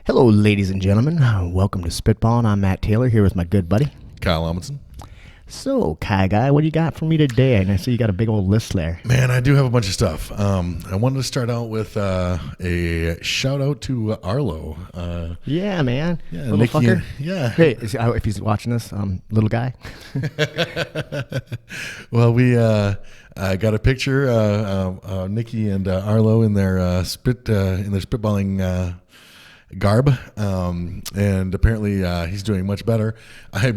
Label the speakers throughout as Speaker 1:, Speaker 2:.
Speaker 1: Hello, ladies and gentlemen. Welcome to Spitballin'. I'm Matt Taylor here with my good buddy
Speaker 2: Kyle Amundsen.
Speaker 1: So, Kai Guy, what do you got for me today? And I see you got a big old list there.
Speaker 2: Man, I do have a bunch of stuff. I wanted to start out with a shout out to Arlo.
Speaker 1: Yeah, man.
Speaker 2: Yeah,
Speaker 1: little
Speaker 2: Nikki,
Speaker 1: fucker.
Speaker 2: yeah.
Speaker 1: Hey, if he's watching this, little guy.
Speaker 2: Well, we got a picture. Nikki and Arlo in their spitballing garb, and apparently he's doing much better. I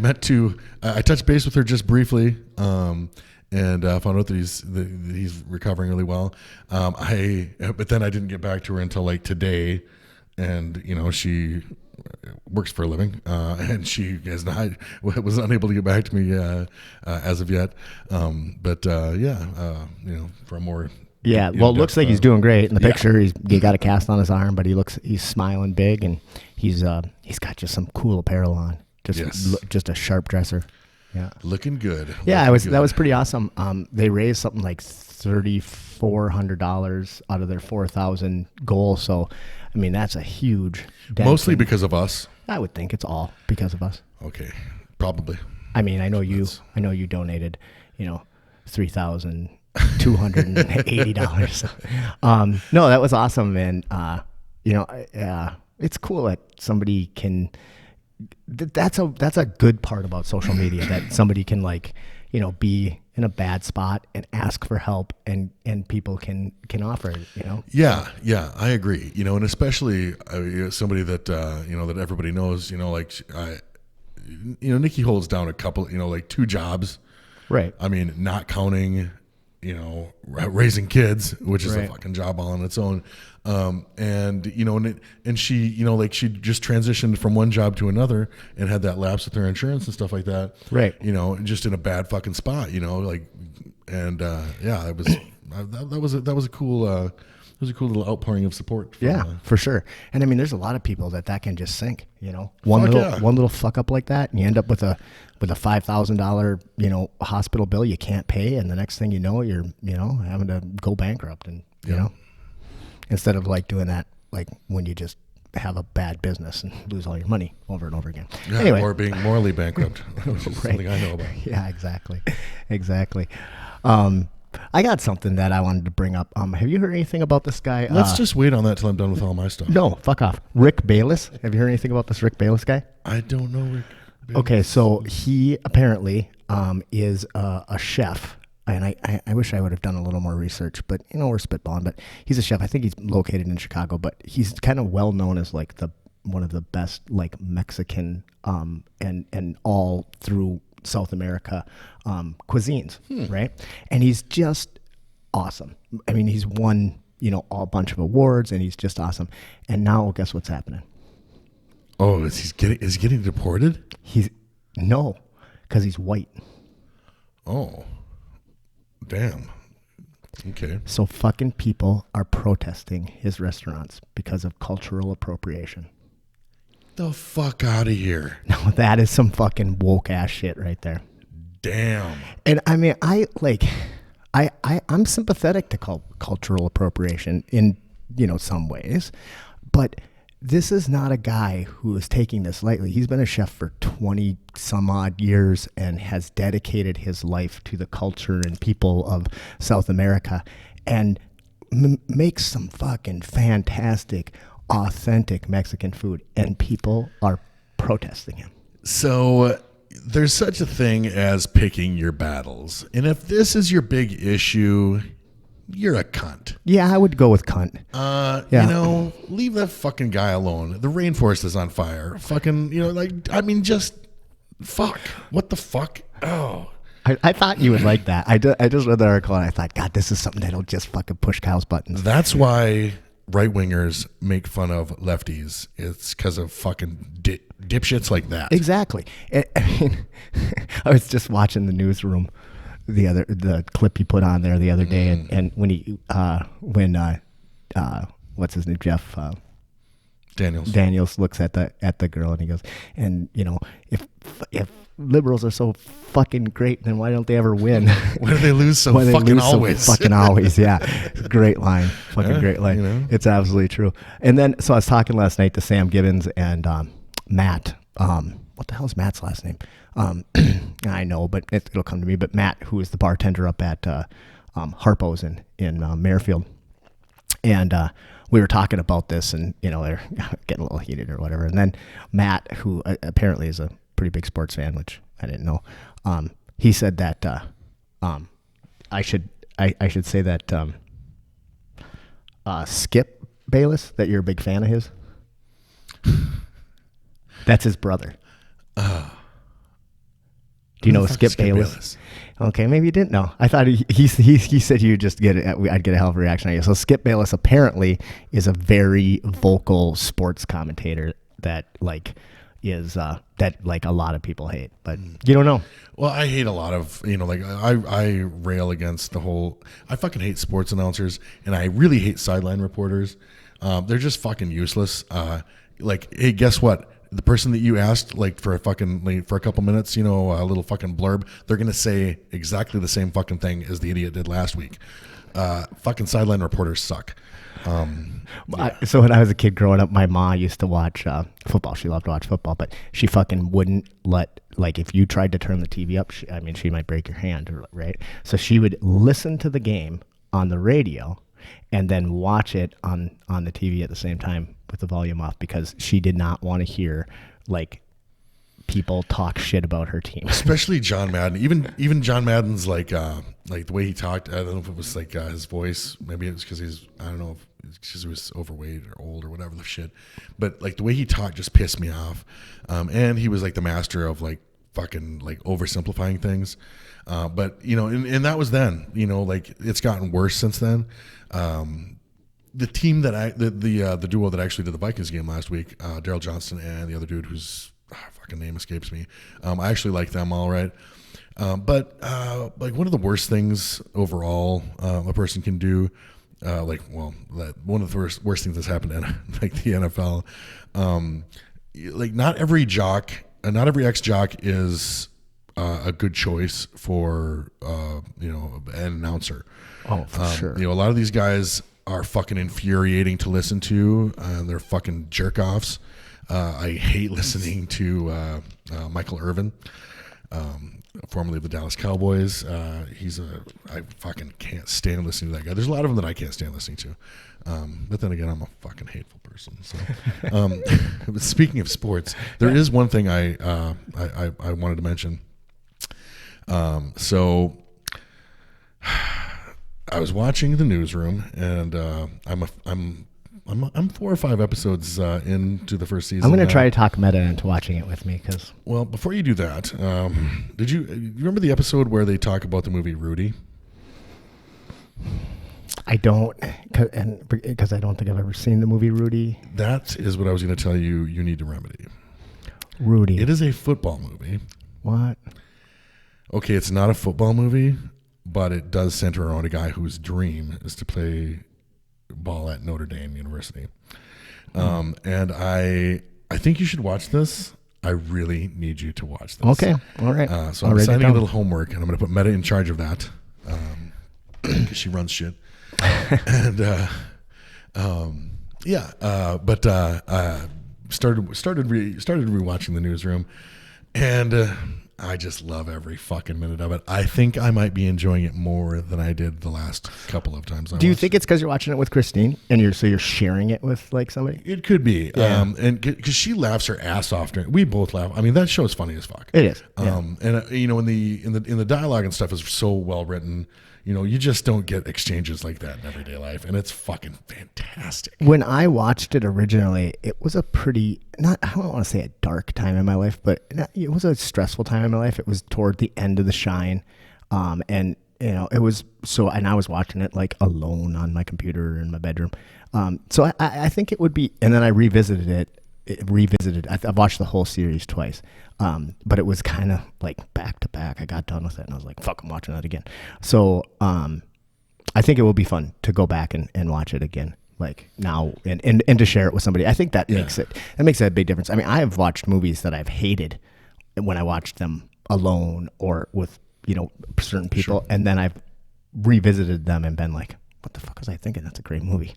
Speaker 2: touched base with her just briefly, and found out that he's recovering really well. But then I didn't get back to her until like today, and she works for a living, and she was unable to get back to me as of yet. For a more
Speaker 1: Yeah, well, it looks like he's doing great in the picture. He got a cast on his arm, but he's smiling big, and he's got just some cool apparel on. Just a sharp dresser. Yeah,
Speaker 2: looking good.
Speaker 1: Yeah, that was pretty awesome. They raised something like $3,400 out of their 4,000 goal. So, I mean, that's a huge.
Speaker 2: Mostly because of us.
Speaker 1: I would think it's all because of us.
Speaker 2: Okay, probably.
Speaker 1: I mean, I know you donated, $3,280. No, that was awesome, and it's cool that somebody can. That's a good part about social media, that somebody can be in a bad spot and ask for help, and people can offer it.
Speaker 2: Yeah, I agree. And especially somebody that that everybody knows. Nikki holds down a couple. Like 2 jobs. Right. I mean, not counting. Raising kids, which is a fucking job all on its own. And she, she just transitioned from one job to another and had that lapse with her insurance and stuff like that. Right. Just in a bad fucking spot, it was, that was a cool, it was a cool little outpouring of support.
Speaker 1: For sure. And I mean, there's a lot of people that can just sink, one little fuck up like that, and you end up with a $5,000, hospital bill you can't pay. And the next thing you know, you're, having to go bankrupt, and, instead of doing that, when you just have a bad business and lose all your money over and over again.
Speaker 2: Yeah, anyway. Or being morally bankrupt, which is something I know about.
Speaker 1: Yeah, exactly. I got something that I wanted to bring up. Have you heard anything about this guy?
Speaker 2: Let's just wait on that till I'm done with all my stuff.
Speaker 1: No, fuck off. Rick Bayless. Have you heard anything about this Rick Bayless guy?
Speaker 2: I don't know Rick Bayless.
Speaker 1: Okay, so he apparently is a chef, and I wish I would have done a little more research, but we're spitballing. But he's a chef. I think he's located in Chicago, but he's kind of well known as one of the best Mexican and all through South America cuisines, right? And he's just awesome. I mean, he's won a bunch of awards, and he's just awesome. And now, guess what's happening?
Speaker 2: Oh, is he getting deported?
Speaker 1: No, because he's white.
Speaker 2: Oh, damn. Okay.
Speaker 1: So fucking people are protesting his restaurants because of cultural appropriation.
Speaker 2: The fuck out of here.
Speaker 1: No, that is some fucking woke ass shit right there.
Speaker 2: Damn.
Speaker 1: And I mean, I'm sympathetic to cultural appropriation in, some ways, but this is not a guy who is taking this lightly. He's been a chef for 20 some odd years and has dedicated his life to the culture and people of South America, and makes some fucking fantastic, authentic Mexican food, and people are protesting him.
Speaker 2: So there's such a thing as picking your battles. And if this is your big issue, you're a cunt.
Speaker 1: Yeah, I would go with cunt.
Speaker 2: Leave that fucking guy alone. The rainforest is on fire. Fucking, just fuck. What the fuck? Oh.
Speaker 1: I thought you would like that. I just read the article and I thought, God, this is something that'll just fucking push Kyle's buttons.
Speaker 2: That's why right-wingers make fun of lefties. It's because of fucking dipshits like that.
Speaker 1: Exactly. I mean, I was just watching the newsroom, the clip he put on there the other day, and when what's his name, Jeff
Speaker 2: Daniels
Speaker 1: looks at the girl and he goes, and if liberals are so fucking great, then why don't they ever win?
Speaker 2: Why do they lose so
Speaker 1: Why they
Speaker 2: fucking
Speaker 1: lose so
Speaker 2: always?
Speaker 1: fucking always, yeah. Great line. Fucking great line.
Speaker 2: You know?
Speaker 1: It's absolutely true. And then, so I was talking last night to Sam Gibbons and Matt. What the hell is Matt's last name? I know, but it'll come to me. But Matt, who is the bartender up at Harpo's in Merrifield. And we were talking about this, and they're getting a little heated or whatever. And then Matt, who apparently is a pretty big sports fan, which I didn't know, he said that I should say that Skip Bayless, that you're a big fan of his. That's his brother. Do you know Skip Bayless? Okay, maybe you didn't know. I thought he said you'd just I'd get a hell of a reaction on you. So Skip Bayless apparently is a very vocal sports commentator that that a lot of people hate, but you don't know.
Speaker 2: Well, I hate a lot of, I rail against the whole, I fucking hate sports announcers, and I really hate sideline reporters. They're just fucking useless. Hey, guess what? The person that you asked, for a couple minutes, a little fucking blurb, they're going to say exactly the same fucking thing as the idiot did last week. Fucking sideline reporters suck.
Speaker 1: So when I was a kid growing up, my ma used to watch football. She loved to watch football, but she fucking wouldn't let, if you tried to turn the TV up, she might break your hand, right? So she would listen to the game on the radio and then watch it on the TV at the same time with the volume off, because she did not want to hear people talk shit about her team.
Speaker 2: Especially John Madden. Even John Madden's the way he talked. I don't know if it was his voice. Maybe it was because I don't know if it's because he was overweight or old or whatever the shit. But the way he talked just pissed me off. And he was the master of fucking oversimplifying things. But and that was then. It's gotten worse since then. The team that the duo that actually did the Vikings game last week, Daryl Johnston and the other dude whose fucking name escapes me. I actually like them all right. But one of the worst things overall a person can do, one of the worst things that's happened in the NFL, not every jock, not every ex-jock is a good choice for an announcer.
Speaker 1: Oh, for sure.
Speaker 2: A lot of these guys are fucking infuriating to listen to. They're fucking jerk-offs. I hate listening to Michael Irvin, formerly of the Dallas Cowboys. I fucking can't stand listening to that guy. There's a lot of them that I can't stand listening to. But then again, I'm a fucking hateful person. So, but speaking of sports, there is one thing I wanted to mention. So I was watching the newsroom, and I'm 4 or 5 episodes into the first season.
Speaker 1: I'm going to try to talk Meta into watching it with me, because.
Speaker 2: Well, before you do that, did you remember the episode where they talk about the movie Rudy?
Speaker 1: I don't, because I don't think I've ever seen the movie Rudy.
Speaker 2: That is what I was going to tell you. You need to remedy.
Speaker 1: Rudy.
Speaker 2: It is a football movie.
Speaker 1: What?
Speaker 2: Okay, it's not a football movie, but it does center around a guy whose dream is to play ball at Notre Dame University. And I think you should watch this. I really need you to watch this.
Speaker 1: Okay. All right.
Speaker 2: So I'm assigning a little homework, and I'm going to put Meta in charge of that, because she runs shit. And started rewatching the newsroom, and I just love every fucking minute of it. I think I might be enjoying it more than I did the last couple of times.
Speaker 1: Do you think it's because you're watching it with Christine and you're sharing it with somebody?
Speaker 2: It could be,
Speaker 1: yeah.
Speaker 2: And because she laughs her ass off during. We both laugh. I mean, that show's funny as fuck.
Speaker 1: It is. Yeah.
Speaker 2: And in the dialogue and stuff is so well written. You just don't get exchanges like that in everyday life, and it's fucking fantastic.
Speaker 1: When I watched it originally, it was a pretty, I don't want to say a dark time in my life, but it was a stressful time in my life. It was toward the end of The Shine, and it was so, and I was watching it alone on my computer in my bedroom. So I think it would be, and then I revisited it. I've watched the whole series twice, but it was kind of back to back. I got done with it and I was like, fuck, I'm watching that again. So I think it will be fun to go back and watch it again, now, and to share it with somebody. I think that makes it a big difference. I mean, I have watched movies that I've hated when I watched them alone or with, certain people. And then I've revisited them and been like, what the fuck was I thinking? That's a great movie,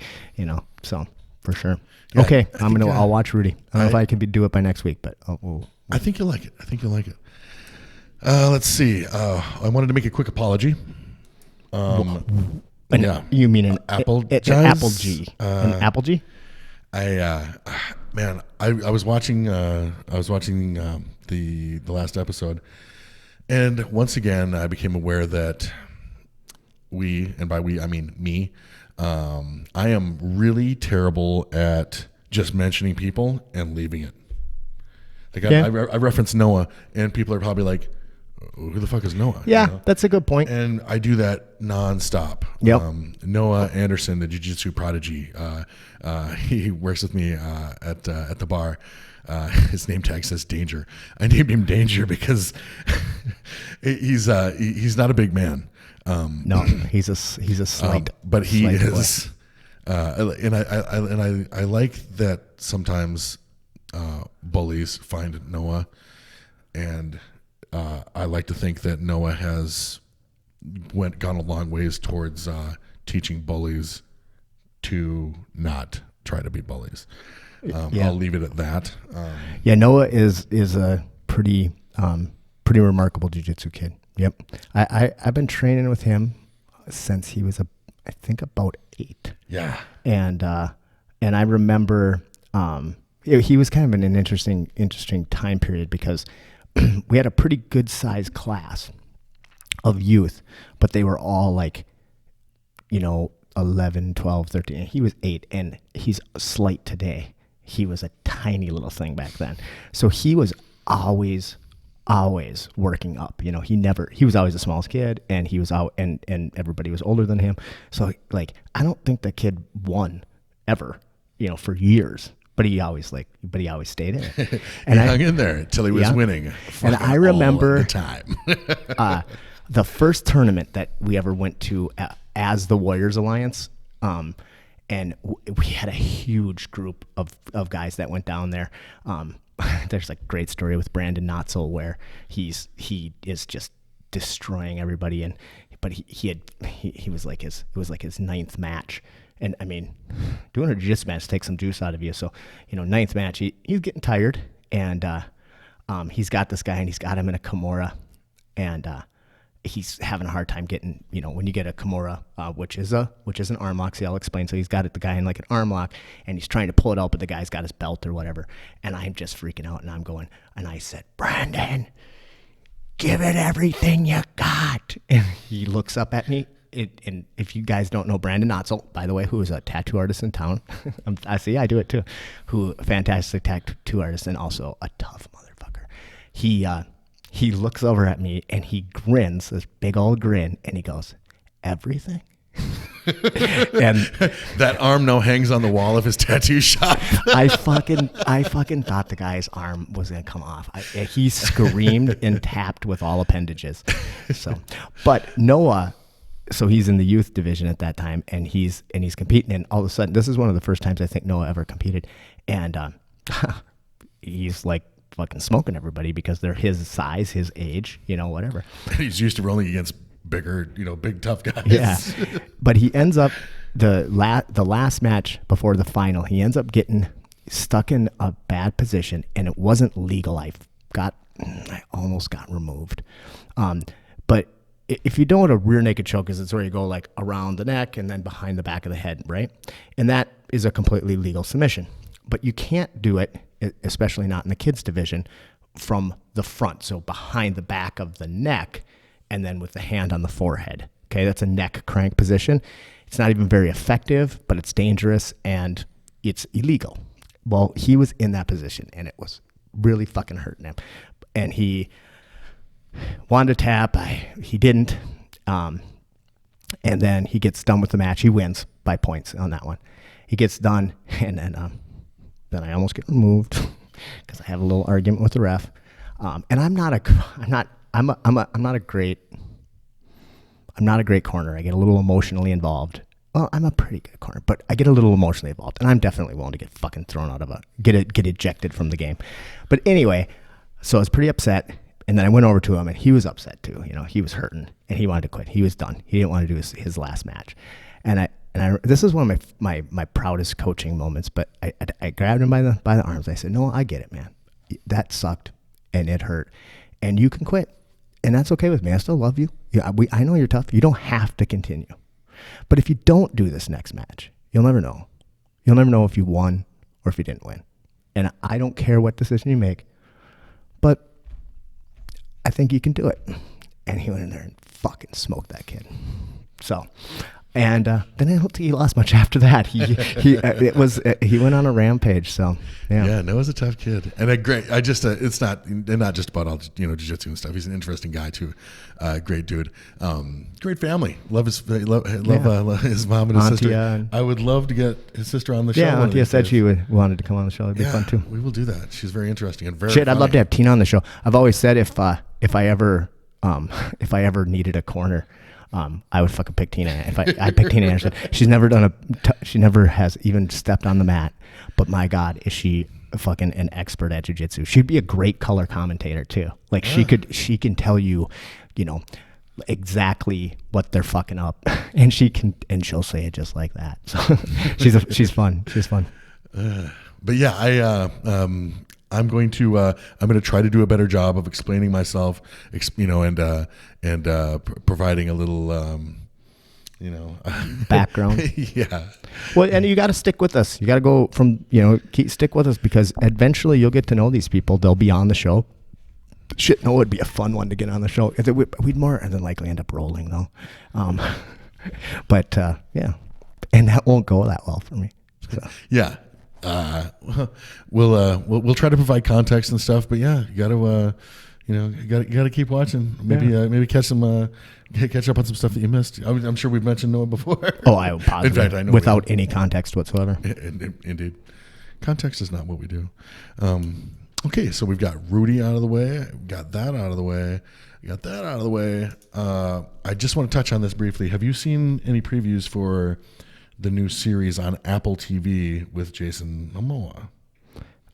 Speaker 1: so for sure.
Speaker 2: Yeah,
Speaker 1: okay. I'll watch Rudy. I don't know if I can do it by next week, but
Speaker 2: I think you'll like it. Let's see. I wanted to make a quick apology.
Speaker 1: You mean an
Speaker 2: Apple?
Speaker 1: It's an Apple G. An Apple G?
Speaker 2: I was watching the last episode, and once again I became aware that and by we I mean me, I am really terrible at just mentioning people and leaving it. Like I reference Noah, and people are probably like, who the fuck is Noah?
Speaker 1: Yeah, that's a good point.
Speaker 2: And I do that nonstop.
Speaker 1: Yep.
Speaker 2: Noah Anderson, the jiu-jitsu prodigy, he works with me at the bar. His name tag says Danger. I named him Danger because he's not a big man.
Speaker 1: No, he's a slight,
Speaker 2: but he
Speaker 1: slight
Speaker 2: is. And I like that sometimes bullies find Noah, and I like to think that Noah has gone a long ways towards teaching bullies to not try to be bullies. I'll leave it at that.
Speaker 1: Noah is a pretty remarkable jiu-jitsu kid. Yep. I've been training with him since he was I think about 8.
Speaker 2: Yeah.
Speaker 1: And I remember he was kind of in an interesting time period because we had a pretty good sized class of youth, but they were all like, 11, 12, 13. He was 8, and he's slight today. He was a tiny little thing back then. So he was always working up. He was always the smallest kid, and he was out, and everybody was older than him. So like, I don't think the kid won ever, for years. But he always stayed in it.
Speaker 2: And he hung in there until he was winning.
Speaker 1: And I remember
Speaker 2: all the time.
Speaker 1: The first tournament that we ever went to as the Warriors Alliance, and we had a huge group of guys that went down there. There's a great story with Brandon Notzel where he is just destroying everybody, but he was like it was like his 9th match. And I mean, doing a jiu-jitsu match takes some juice out of you. So, 9th match, he's getting tired, and he's got this guy, and he's got him in a Kimura, and he's having a hard time getting, when you get a Kimura, which is an arm lock. See, I'll explain. So he's got the guy in like an arm lock, and he's trying to pull it out, but the guy's got his belt or whatever, and I'm just freaking out, and I'm going, and I said, Brandon, give it everything you got. And he looks up at me. And if you guys don't know Brandon Notzel, by the way, who is a tattoo artist in town, I do it too, a fantastic tattoo artist and also a tough motherfucker. He looks over at me and he grins, this big old grin, and he goes, everything? And
Speaker 2: that arm now hangs on the wall of his tattoo shop.
Speaker 1: I fucking thought the guy's arm was gonna come off. He screamed and tapped with all appendages. But Noah. So he's in the youth division at that time, and he's competing, and all of a sudden, this is one of the first times I think Noah ever competed, and he's like fucking smoking everybody because they're his size, his age, whatever.
Speaker 2: He's used to rolling against bigger, big tough guys.
Speaker 1: Yeah, but he ends up the last match before the final. He ends up getting stuck in a bad position, and it wasn't legal. I almost got removed, but. If you know what a rear naked choke is, it's where you go like around the neck and then behind the back of the head, right? And that is a completely legal submission. But you can't do it, especially not in the kids division, from the front. So behind the back of the neck and then with the hand on the forehead. Okay, that's a neck crank position. It's not even very effective, but it's dangerous and it's illegal. Well, he was in that position and it was really fucking hurting him. And he wanted to tap. He didn't. And then he gets done with the match. He wins by points on that one. He gets done, and then I almost get removed because I have a little argument with the ref. And I'm not a great corner. I get a little emotionally involved. Well, I'm a pretty good corner, but I get a little emotionally involved, and I'm definitely willing to get fucking thrown out of get ejected from the game. But anyway, so I was pretty upset. And then I went over to him, and he was upset too. You know, he was hurting, and he wanted to quit. He was done. He didn't want to do his last match. And I this is one of my proudest coaching moments. But I grabbed him by the arms. I said, "No, I get it, man. That sucked, and it hurt, and you can quit, and that's okay with me. I still love you. Yeah, I know you're tough. You don't have to continue. But if you don't do this next match, you'll never know. You'll never know if you won or if you didn't win. And I don't care what decision you make, but I think you can do it." And he went in there and fucking smoked that kid. So, and then I don't think he lost much after that. He went on a rampage. So
Speaker 2: yeah, Noah's a tough kid, and it's not just about all jiu-jitsu and stuff. He's an interesting guy too. Great dude. Great family. Love his mom and his sister. I would love to get his sister on the show.
Speaker 1: Yeah, Auntie said she wanted to come on the show. It'd be fun too.
Speaker 2: We will do that. She's very interesting and very.
Speaker 1: Shit,
Speaker 2: funny.
Speaker 1: I'd love to have Tina on the show. I've always said if I ever needed a corner, I would fucking pick Tina. If I pick Tina Anderson, she never has even stepped on the mat. But my God, is she fucking an expert at jiu-jitsu? She'd be a great color commentator too. Like she can tell you, exactly what they're fucking up, and she'll say it just like that. So she's fun. She's fun.
Speaker 2: But yeah, I'm going to try to do a better job of explaining myself, and providing a little,
Speaker 1: background.
Speaker 2: Yeah.
Speaker 1: Well, and you got to stick with us. You got to go from, stick with us, because eventually you'll get to know these people. They'll be on the show. Shit, no, it'd be a fun one to get on the show. We'd more than likely end up rolling though. But yeah, and that won't go that well for me. So.
Speaker 2: Yeah. We'll try to provide context and stuff, but yeah, you got to keep watching. Maybe catch up on some stuff that you missed. I'm sure we've mentioned Noah before.
Speaker 1: Oh, I would positive.
Speaker 2: In fact, I know
Speaker 1: without any context whatsoever.
Speaker 2: Indeed, context is not what we do. Okay, so we've got Rudy out of the way. Got that out of the way. I just want to touch on this briefly. Have you seen any previews for the new series on Apple TV with Jason Momoa?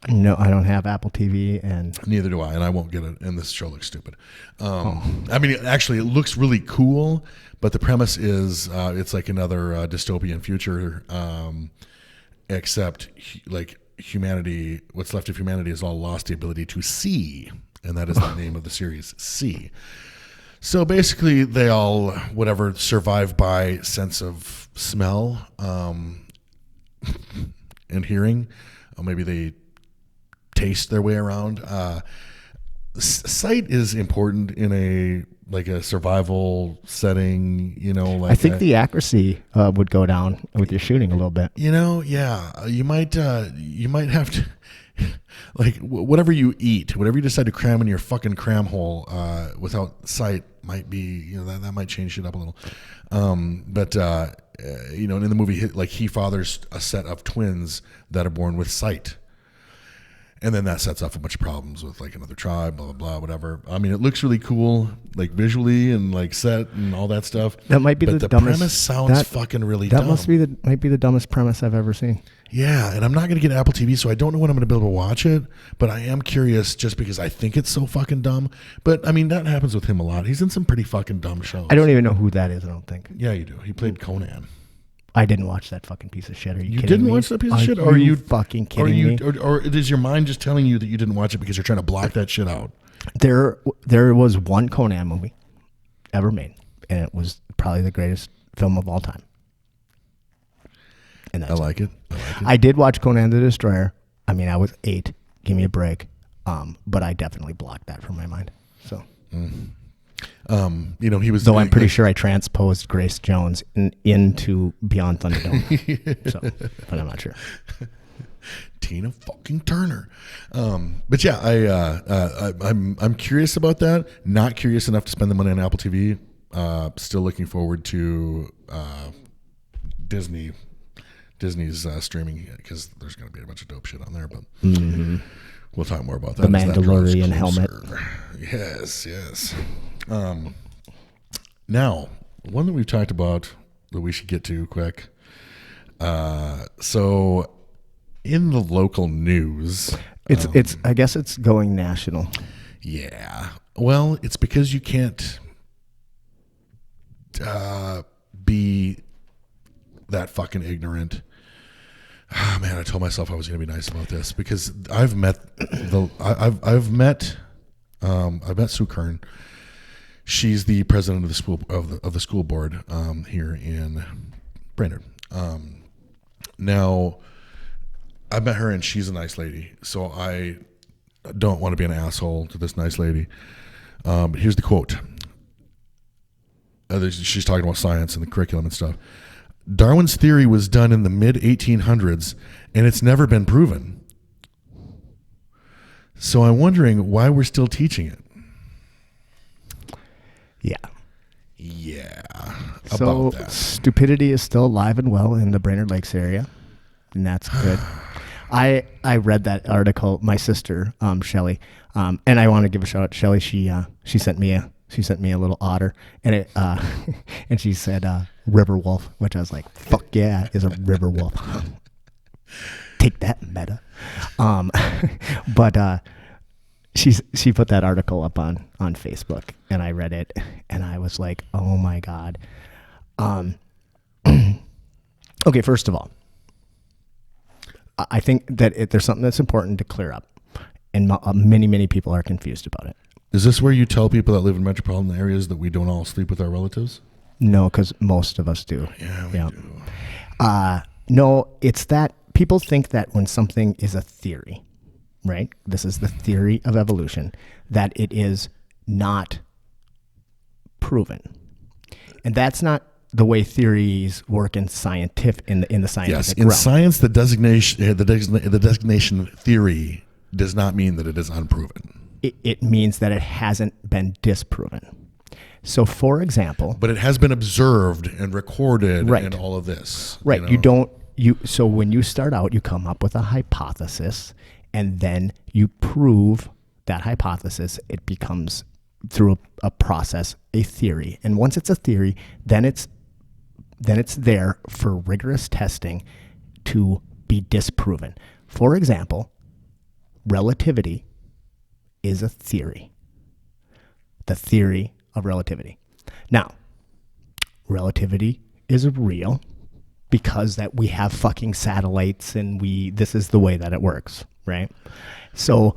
Speaker 1: No, I don't have Apple TV, and
Speaker 2: neither do I, and I won't get it. And this show looks stupid. I mean, actually, it looks really cool, but the premise is it's like another dystopian future, except humanity. What's left of humanity has all lost the ability to see, and that is the name of the series, See. So basically, they all survive by sense of smell and hearing. Or maybe they taste their way around. Sight is important in a survival setting.
Speaker 1: I think the accuracy would go down with your shooting a little bit.
Speaker 2: Yeah, you might have to. Whatever you eat, whatever you decide to cram in your fucking cram hole without sight might be, that might change shit up a little. But in the movie, he fathers a set of twins that are born with sight. And then that sets off a bunch of problems with another tribe, blah, blah, blah, whatever. I mean, it looks really cool, visually and set and all that stuff.
Speaker 1: That might be the dumbest.
Speaker 2: Premise sounds fucking really dumb.
Speaker 1: That might be the dumbest premise I've ever seen.
Speaker 2: Yeah, and I'm not going to get Apple TV, so I don't know when I'm going to be able to watch it. But I am curious, just because I think it's so fucking dumb. But I mean, that happens with him a lot. He's in some pretty fucking dumb shows.
Speaker 1: I don't even know who that is. I don't think.
Speaker 2: Yeah, you do. He played Conan.
Speaker 1: I didn't watch that fucking piece of shit. Are you kidding me?
Speaker 2: You didn't watch that piece of shit?
Speaker 1: Are you fucking kidding me?
Speaker 2: Or is your mind just telling you that you didn't watch it because you're trying to block that shit out?
Speaker 1: There was one Conan movie ever made, and it was probably the greatest film of all time. And
Speaker 2: I like it.
Speaker 1: I did watch Conan the Destroyer. I mean, I was 8. Give me a break. But I definitely blocked that from my mind. So.
Speaker 2: He was.
Speaker 1: Though I'm pretty sure I transposed Grace Jones into Beyond Thunderdome. So, but I'm not sure.
Speaker 2: Tina fucking Turner. But yeah, I'm curious about that. Not curious enough to spend the money on Apple TV. Still looking forward to Disney's streaming, because there's going to be a bunch of dope shit on there. But we'll talk more about that.
Speaker 1: The Mandalorian helmet.
Speaker 2: Yes. Now, one that we've talked about that we should get to quick. So, in the local news,
Speaker 1: it's I guess it's going national.
Speaker 2: Yeah. Well, it's because you can't be that fucking ignorant. Ah, man, I told myself I was going to be nice about this because I've met Sue Kern. She's the president of the school of the school board here in Brainerd. Now, I met her and she's a nice lady, so I don't want to be an asshole to this nice lady. Here's the quote. She's talking about science and the curriculum and stuff. Darwin's theory was done in the mid-1800s, and it's never been proven. So I'm wondering why we're still teaching it. Yeah.
Speaker 1: So
Speaker 2: about that.
Speaker 1: stupidity is still alive and well in the Brainerd Lakes area, and that's good. I read that article. My sister, Shelly, and I want to give a shout out to Shelly. She sent me a little otter, and it and she said river wolf, which I was like, fuck yeah, is a river wolf. Take that, meta. But she put that article up on Facebook, and I read it, and I was like, oh my God. Okay, first of all, I think that there's something that's important to clear up, and many people are confused about it.
Speaker 2: Is this where you tell people that live in metropolitan areas that we don't all sleep with our relatives?
Speaker 1: No, because most of us do.
Speaker 2: Yeah, we do.
Speaker 1: No, it's that people think that when something is a theory, right? This is the theory of evolution, that it is not proven. And that's not the way theories work in the scientific
Speaker 2: Yes,
Speaker 1: realm.
Speaker 2: in science, the designation theory does not mean that it is unproven.
Speaker 1: It means that it hasn't been disproven. So, for example,
Speaker 2: but it has been observed and recorded,
Speaker 1: right,
Speaker 2: and all of this.
Speaker 1: Right. So when you start out, you come up with a hypothesis, and then you prove that hypothesis. It becomes, through a process, a theory. And once it's a theory, then it's there for rigorous testing to be disproven. For example, relativity is a theory. The theory of relativity. Now, relativity is real because that we have fucking satellites and this is the way that it works, right? So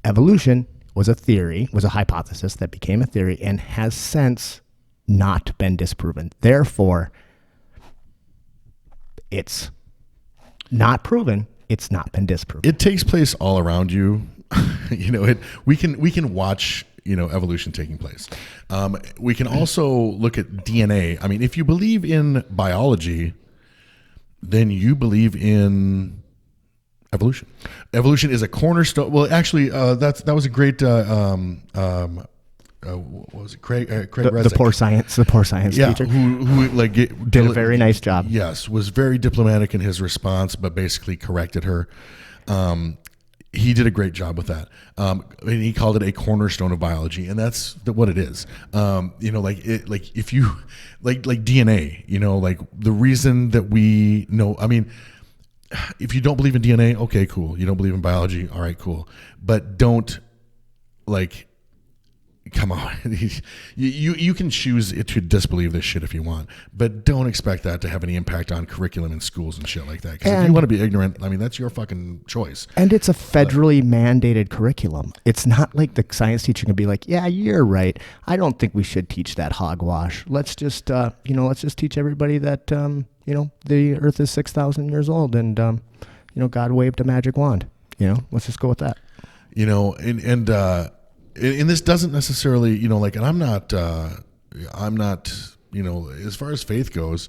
Speaker 1: evolution was a theory, was a hypothesis that became a theory and has since not been disproven. Therefore, it's not proven. It's not been disproven.
Speaker 2: It takes place all around you. We can watch, evolution taking place. We can also look at DNA. I mean, if you believe in biology, then you believe in evolution. Evolution is a cornerstone. Well, actually, that was a great. What was it? Craig
Speaker 1: the poor science teacher,
Speaker 2: who
Speaker 1: did a very nice job.
Speaker 2: Yes, was very diplomatic in his response, but basically corrected her. He did a great job with that. And he called it a cornerstone of biology, and that's what it is. If you like DNA, the reason that we know. I mean, if you don't believe in DNA, okay, cool. You don't believe in biology, all right, cool. But don't come on. You can choose to disbelieve this shit if you want, but don't expect that to have any impact on curriculum in schools and shit like that. Because if you want to be ignorant, I mean, that's your fucking choice.
Speaker 1: And it's a federally mandated curriculum. It's not like the science teacher can be like, yeah, you're right. I don't think we should teach that hogwash. Let's just, let's just teach everybody that, the earth is 6,000 years old and, God waved a magic wand. Let's just go with that.
Speaker 2: And this doesn't necessarily, and I'm not, as far as faith goes,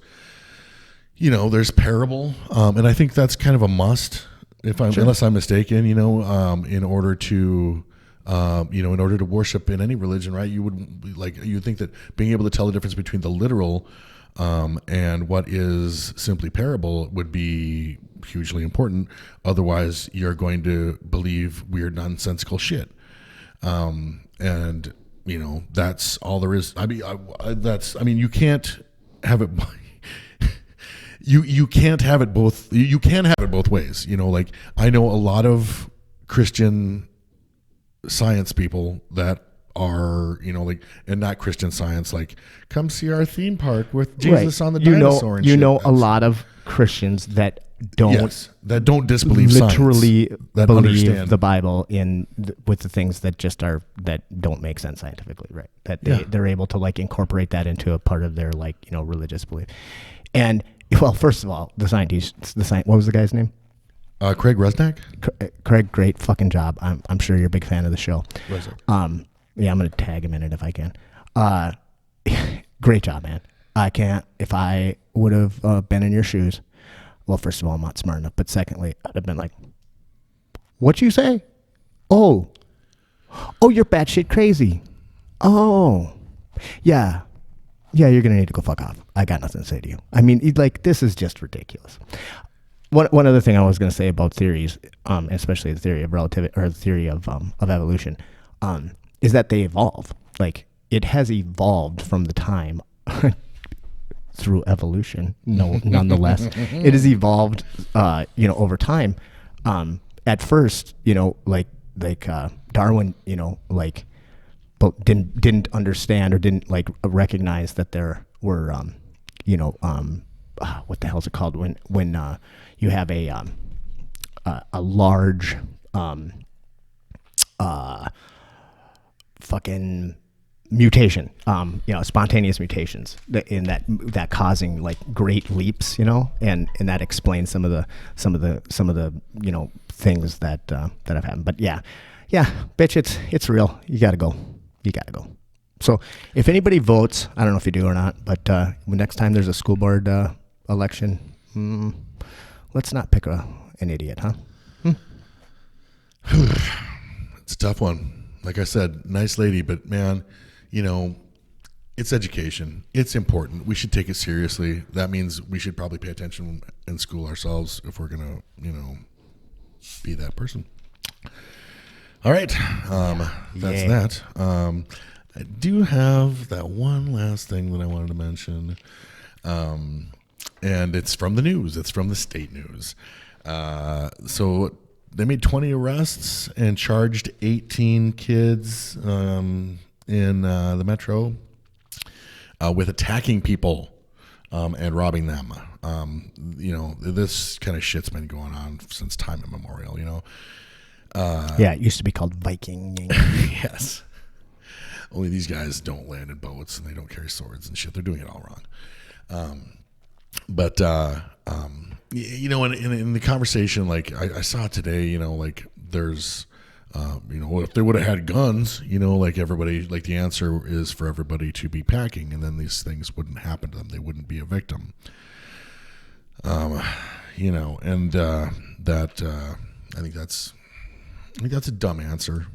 Speaker 2: there's parable, and I think that's kind of a must, unless I'm mistaken, in order to, in order to worship in any religion, right? You would think that being able to tell the difference between the literal, and what is simply parable would be hugely important. Otherwise, you're going to believe weird, nonsensical shit. That's all there is. I mean, you can't have it. You can't have it both. You can have it both ways. I know a lot of Christian science people that are, like, and not Christian Science, like, come see our theme park with Jesus on the dinosaur and shit.
Speaker 1: A lot of Christians that
Speaker 2: don't disbelieve
Speaker 1: literally
Speaker 2: science, that
Speaker 1: believe
Speaker 2: understand
Speaker 1: the Bible with the things that that don't make sense scientifically, right? That they're able to like incorporate that into a part of their like, religious belief. And well, first of all, what was the guy's name?
Speaker 2: Craig Resnick.
Speaker 1: Craig, great fucking job. I'm sure you're a big fan of the show.
Speaker 2: Resnick.
Speaker 1: Yeah, I'm gonna tag him in it if I can. Great job, man. If I would have been in your shoes. Well, first of all, I'm not smart enough. But secondly, I'd have been like, "What you say? Oh, you're batshit crazy. Oh, yeah, you're gonna need to go fuck off. I got nothing to say to you. I mean, this is just ridiculous." One other thing I was gonna say about theories, especially the theory of relativity or the theory of evolution, is that they evolve. Like it has evolved from the time. Through evolution, nonetheless, it has evolved, over time. At first, Darwin, but didn't understand or didn't like recognize that there were, what the hell is it called when you have a large, fucking mutation, spontaneous mutations in that causing like great leaps, and that explains some of the things that have happened. But yeah, bitch, it's real. You gotta go. So if anybody votes, I don't know if you do or not, but next time there's a school board election, let's not pick an idiot, huh?
Speaker 2: It's a tough one. Like I said, nice lady, but man, it's education. It's important. We should take it seriously. That means we should probably pay attention in school ourselves if we're going to, be that person. All right. That's that. I do have that one last thing that I wanted to mention. And it's from the news. It's from the state news. So they made 20 arrests and charged 18 kids, in the metro with attacking people and robbing them. This kind of shit's been going on since time immemorial,
Speaker 1: it used to be called Viking.
Speaker 2: Yes. Only these guys don't land in boats and they don't carry swords and shit. They're doing it all wrong. In the conversation, like I saw today, there's if they would have had guns, like everybody, like the answer is for everybody to be packing, and then these things wouldn't happen to them. They wouldn't be a victim. And that I think that's a dumb answer.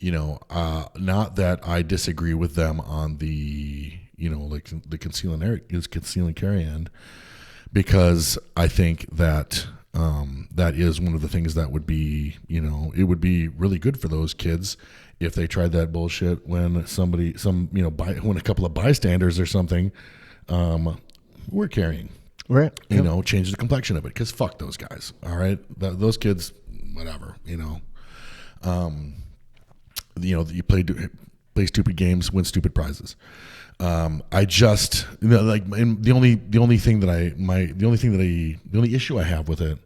Speaker 2: Not that I disagree with them on the the conceal and carry end, because I think that. That is one of the things that would be, it would be really good for those kids if they tried that bullshit when when a couple of bystanders or something were carrying,
Speaker 1: right?
Speaker 2: Change the complexion of it, because fuck those guys. All right, those kids, whatever. You play stupid games, win stupid prizes. I just the only issue I have with it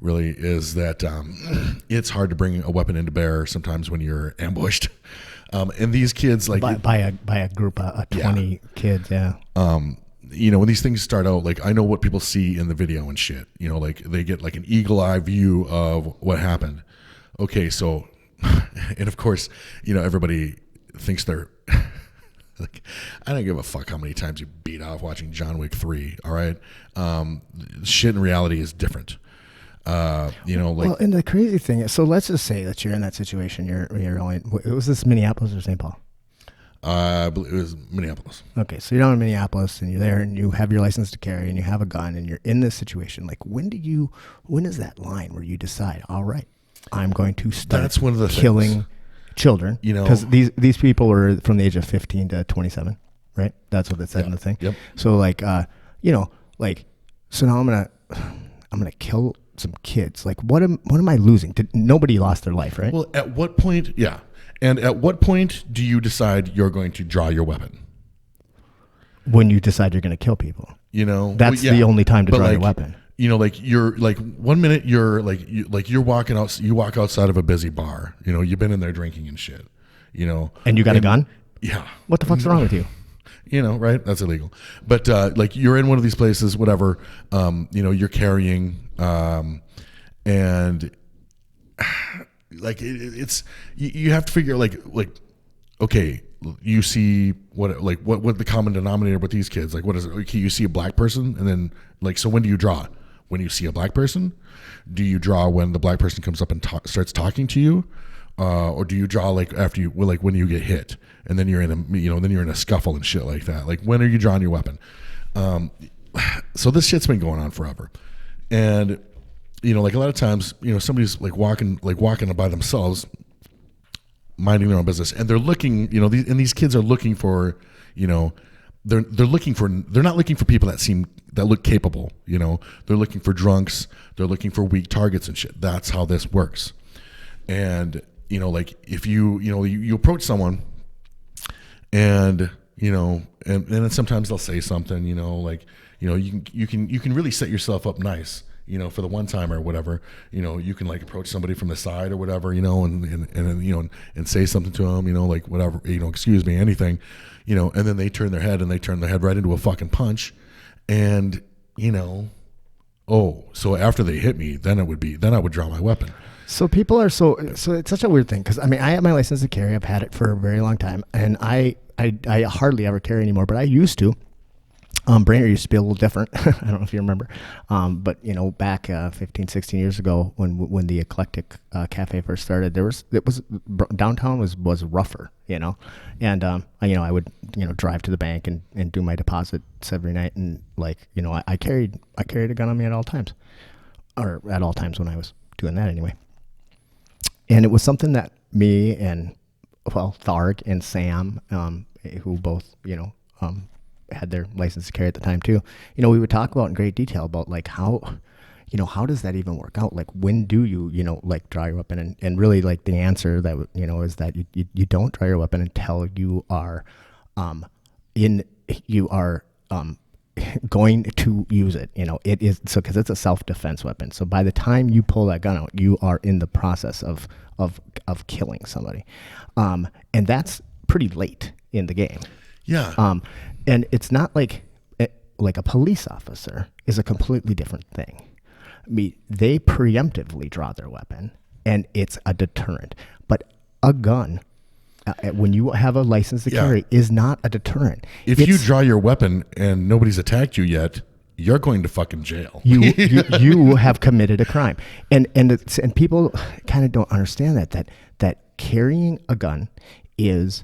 Speaker 2: really is that it's hard to bring a weapon into bear sometimes when you're ambushed. And these kids
Speaker 1: by a group of 20 kids,
Speaker 2: when these things start out, like I know what people see in the video and shit. Like they get like an eagle eye view of what happened. Okay, so and of course, everybody thinks they're like, I don't give a fuck how many times you beat off watching John Wick 3. All right, shit in reality is different. Well,
Speaker 1: and the crazy thing is, so let's just say that you're in that situation. You're only. Was this Minneapolis or St. Paul?
Speaker 2: I believe it was Minneapolis.
Speaker 1: Okay, so you're down in Minneapolis and you're there and you have your license to carry and you have a gun and you're in this situation. Like, when is that line where you decide, all right, I'm going to start
Speaker 2: That's one of the
Speaker 1: killing
Speaker 2: things.
Speaker 1: Children? Because these people are from the age of 15 to 27, right? That's what it said in the thing.
Speaker 2: Yep.
Speaker 1: So so now I'm gonna kill some kids. Like, what am I losing? Nobody lost their life, right?
Speaker 2: Well, at what point? Yeah. And at what point do you decide you're going to draw your weapon?
Speaker 1: When you decide you're going to kill people. That's the only time to draw your weapon.
Speaker 2: Like you're like 1 minute you're like you're walking out. You walk outside of a busy bar. You've been in there drinking and shit.
Speaker 1: And you got a gun?
Speaker 2: Yeah.
Speaker 1: What the fuck's wrong with you?
Speaker 2: Right? That's illegal. But like you're in one of these places, whatever. You're carrying, and like it's you have to figure like okay, you see what the common denominator with these kids, like what is it? Okay, you see a black person, and then like, so when do you draw? When you see a black person? Do you draw when the black person comes up and starts talking to you? Or do you draw like after you, like when you get hit and then you're in a scuffle and shit like that? Like, when are you drawing your weapon? So this shit's been going on forever. And, like a lot of times, somebody's like walking by themselves, minding their own business, and they're looking, these kids are looking for, they're not looking for people that look capable, they're looking for drunks, they're looking for weak targets and shit. That's how this works. And, like if you approach someone and, and then sometimes they'll say something, you can really set yourself up nice, for the one time or whatever, you can like approach somebody from the side or whatever, and say something to them, like whatever, excuse me, anything, and then they turn their head right into a fucking punch. And, so after they hit me, then I would draw my weapon.
Speaker 1: So people are so it's such a weird thing. 'Cause I mean, I have my license to carry. I've had it for a very long time, and I hardly ever carry anymore, but I used to. Brainerd used to be a little different. I don't know if you remember. But back 15, 16 years ago when the Eclectic Cafe first started, downtown was rougher, and I would, drive to the bank and do my deposits every night. And like, I carried a gun on me at all times, or at all times when I was doing that anyway. And it was something that me and, Tharg and Sam, who both, had their license to carry at the time too, we would talk about in great detail about like how does that even work out? Like, when do you, like draw your weapon? And really like the answer that, is that you don't draw your weapon until you are, going to use it. It is so, because it's a self-defense weapon. So by the time you pull that gun out, you are in the process of killing somebody, and that's pretty late in the game.
Speaker 2: Yeah.
Speaker 1: And it's not like a police officer is a completely different thing. I mean, they preemptively draw their weapon, and it's a deterrent. But a gun, when you have a license to carry, is not a deterrent.
Speaker 2: If you draw your weapon and nobody's attacked you yet, you're going to fucking jail.
Speaker 1: You have committed a crime, and people kind of don't understand that carrying a gun is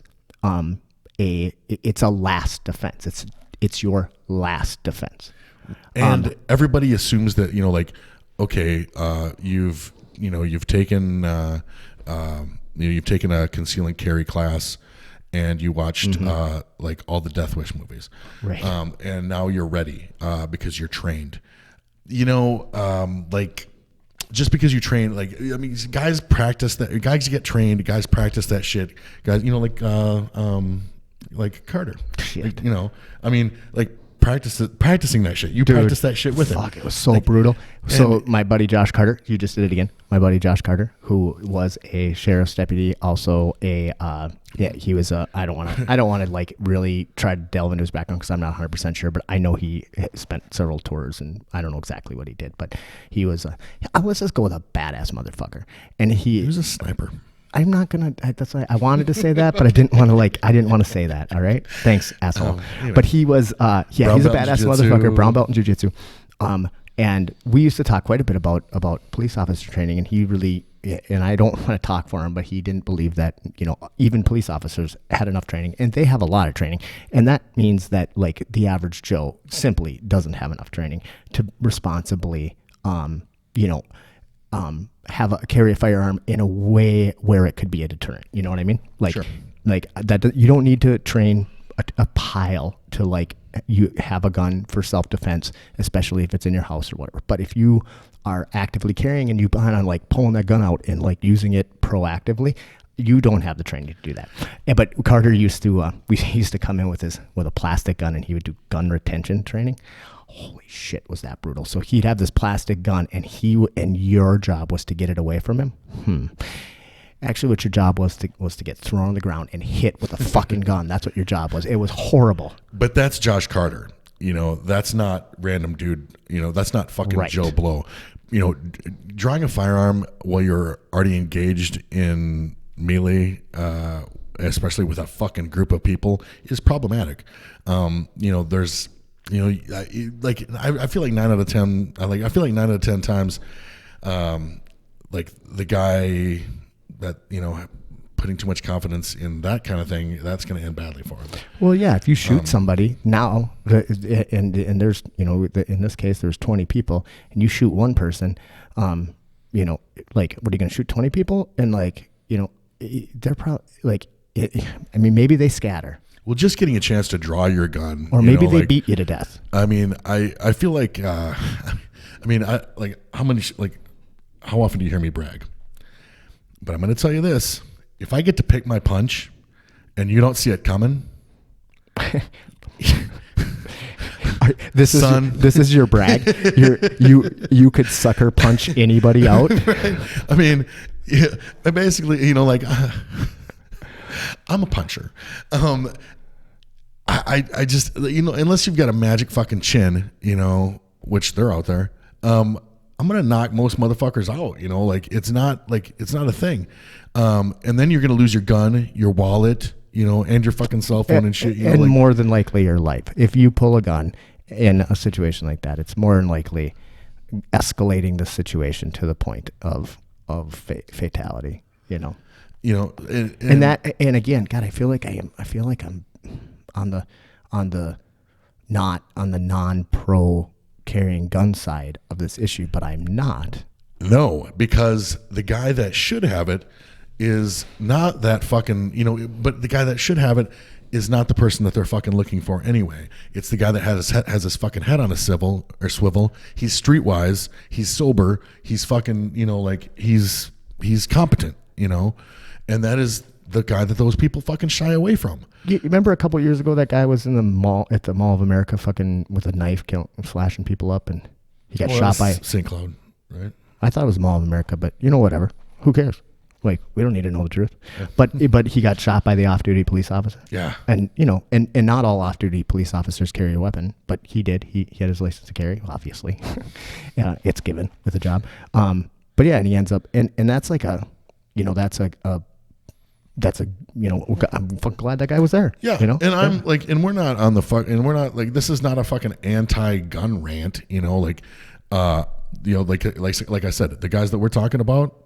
Speaker 1: it's a last defense. It's your last defense.
Speaker 2: And everybody assumes that, okay, you've taken a conceal and carry class, and you watched like all the Death Wish movies,
Speaker 1: right?
Speaker 2: And now you're ready because you're trained. Like, just because you train, like, I mean, guys practice that. Guys get trained. Guys practice that shit. Guys, like Carter.
Speaker 1: Shit.
Speaker 2: I mean, like practicing that shit. You practice that shit with him.
Speaker 1: Fuck, it was so brutal. So my buddy Josh Carter, you just did it again. My buddy Josh Carter, who was a sheriff's deputy, also he was a. I don't want to like really try to delve into his background because I'm not 100% sure, but I know he spent several tours, and I don't know exactly what he did, but he was let's just go with a badass motherfucker, and he
Speaker 2: was a sniper.
Speaker 1: I'm not gonna. That's why I wanted to say that, but I didn't want to say that. All right, thanks, asshole.
Speaker 2: Anyway.
Speaker 1: But he was, he's a badass motherfucker, brown belt in jiu-jitsu. And we used to talk quite a bit about police officer training, and he really, and I don't want to talk for him, but he didn't believe that even police officers had enough training, and they have a lot of training, and that means that like the average Joe simply doesn't have enough training to responsibly, carry a firearm in a way where it could be a deterrent. You know what I mean? Like,
Speaker 2: sure.
Speaker 1: Like that. You don't need to train a pile to like you have a gun for self-defense, especially if it's in your house or whatever. But if you are actively carrying and you plan on like pulling that gun out and like using it proactively, You don't have the training to do that. But Carter used to, we used to come in with a plastic gun, and he would do gun retention training. Holy shit, was that brutal. So he'd have this plastic gun, and your job was to get it away from him. Actually, what your job was to get thrown on the ground and hit with a fucking gun. That's what your job was. It was horrible.
Speaker 2: But that's Josh Carter. That's not random dude. That's not fucking
Speaker 1: Right.
Speaker 2: Joe Blow. Drawing a firearm while you're already engaged in melee, especially with a fucking group of people, is problematic. There's, I feel like 9 out of 10, I feel like 9 out of 10 times, like the guy that, putting too much confidence in that kind of thing, that's going to end badly for him.
Speaker 1: Well, yeah, if you shoot somebody now, and there's, in this case, there's 20 people, and you shoot one person, what are you going to shoot 20 people? And they're probably maybe they scatter.
Speaker 2: Well, just getting a chance to draw your gun,
Speaker 1: Or maybe they beat you to death.
Speaker 2: I mean, I feel like, how often do you hear me brag? But I'm going to tell you this. If I get to pick my punch and you don't see it coming,
Speaker 1: this is your brag. You could sucker punch anybody out.
Speaker 2: Right? I mean, basically, I'm a puncher. I just, unless you've got a magic fucking chin, which they're out there, I'm going to knock most motherfuckers out, it's not a thing. And then you're going to lose your gun, your wallet, and your fucking cell phone and shit.
Speaker 1: And more than likely your life. If you pull a gun in a situation like that, it's more than likely escalating the situation to the point of fatality, And again, God, I feel like I'm on the non-pro carrying gun side of this issue, but I'm not.
Speaker 2: No, because the guy that should have it is not that fucking, but the guy that should have it is not the person that they're fucking looking for anyway. It's the guy that has his fucking head on a swivel. He's streetwise. He's sober. He's fucking, he's competent, and that is the guy that those people fucking shy away from.
Speaker 1: You remember a couple of years ago that guy was in the mall at the Mall of America, fucking with a knife, slashing people up, and he got shot by
Speaker 2: St. Cloud, right?
Speaker 1: I thought it was Mall of America, but whatever. Who cares? We don't need to know the truth. Yeah. But he got shot by the off-duty police officer.
Speaker 2: Yeah.
Speaker 1: And and not all off-duty police officers carry a weapon, but he did. He had his license to carry, obviously. It's given with a job. But yeah, and he ends up and that's like I'm fucking glad that guy was there.
Speaker 2: Yeah. And I'm like, and we're not on the fuck, and we're not like, this is not a fucking anti-gun rant, like I said, the guys that we're talking about,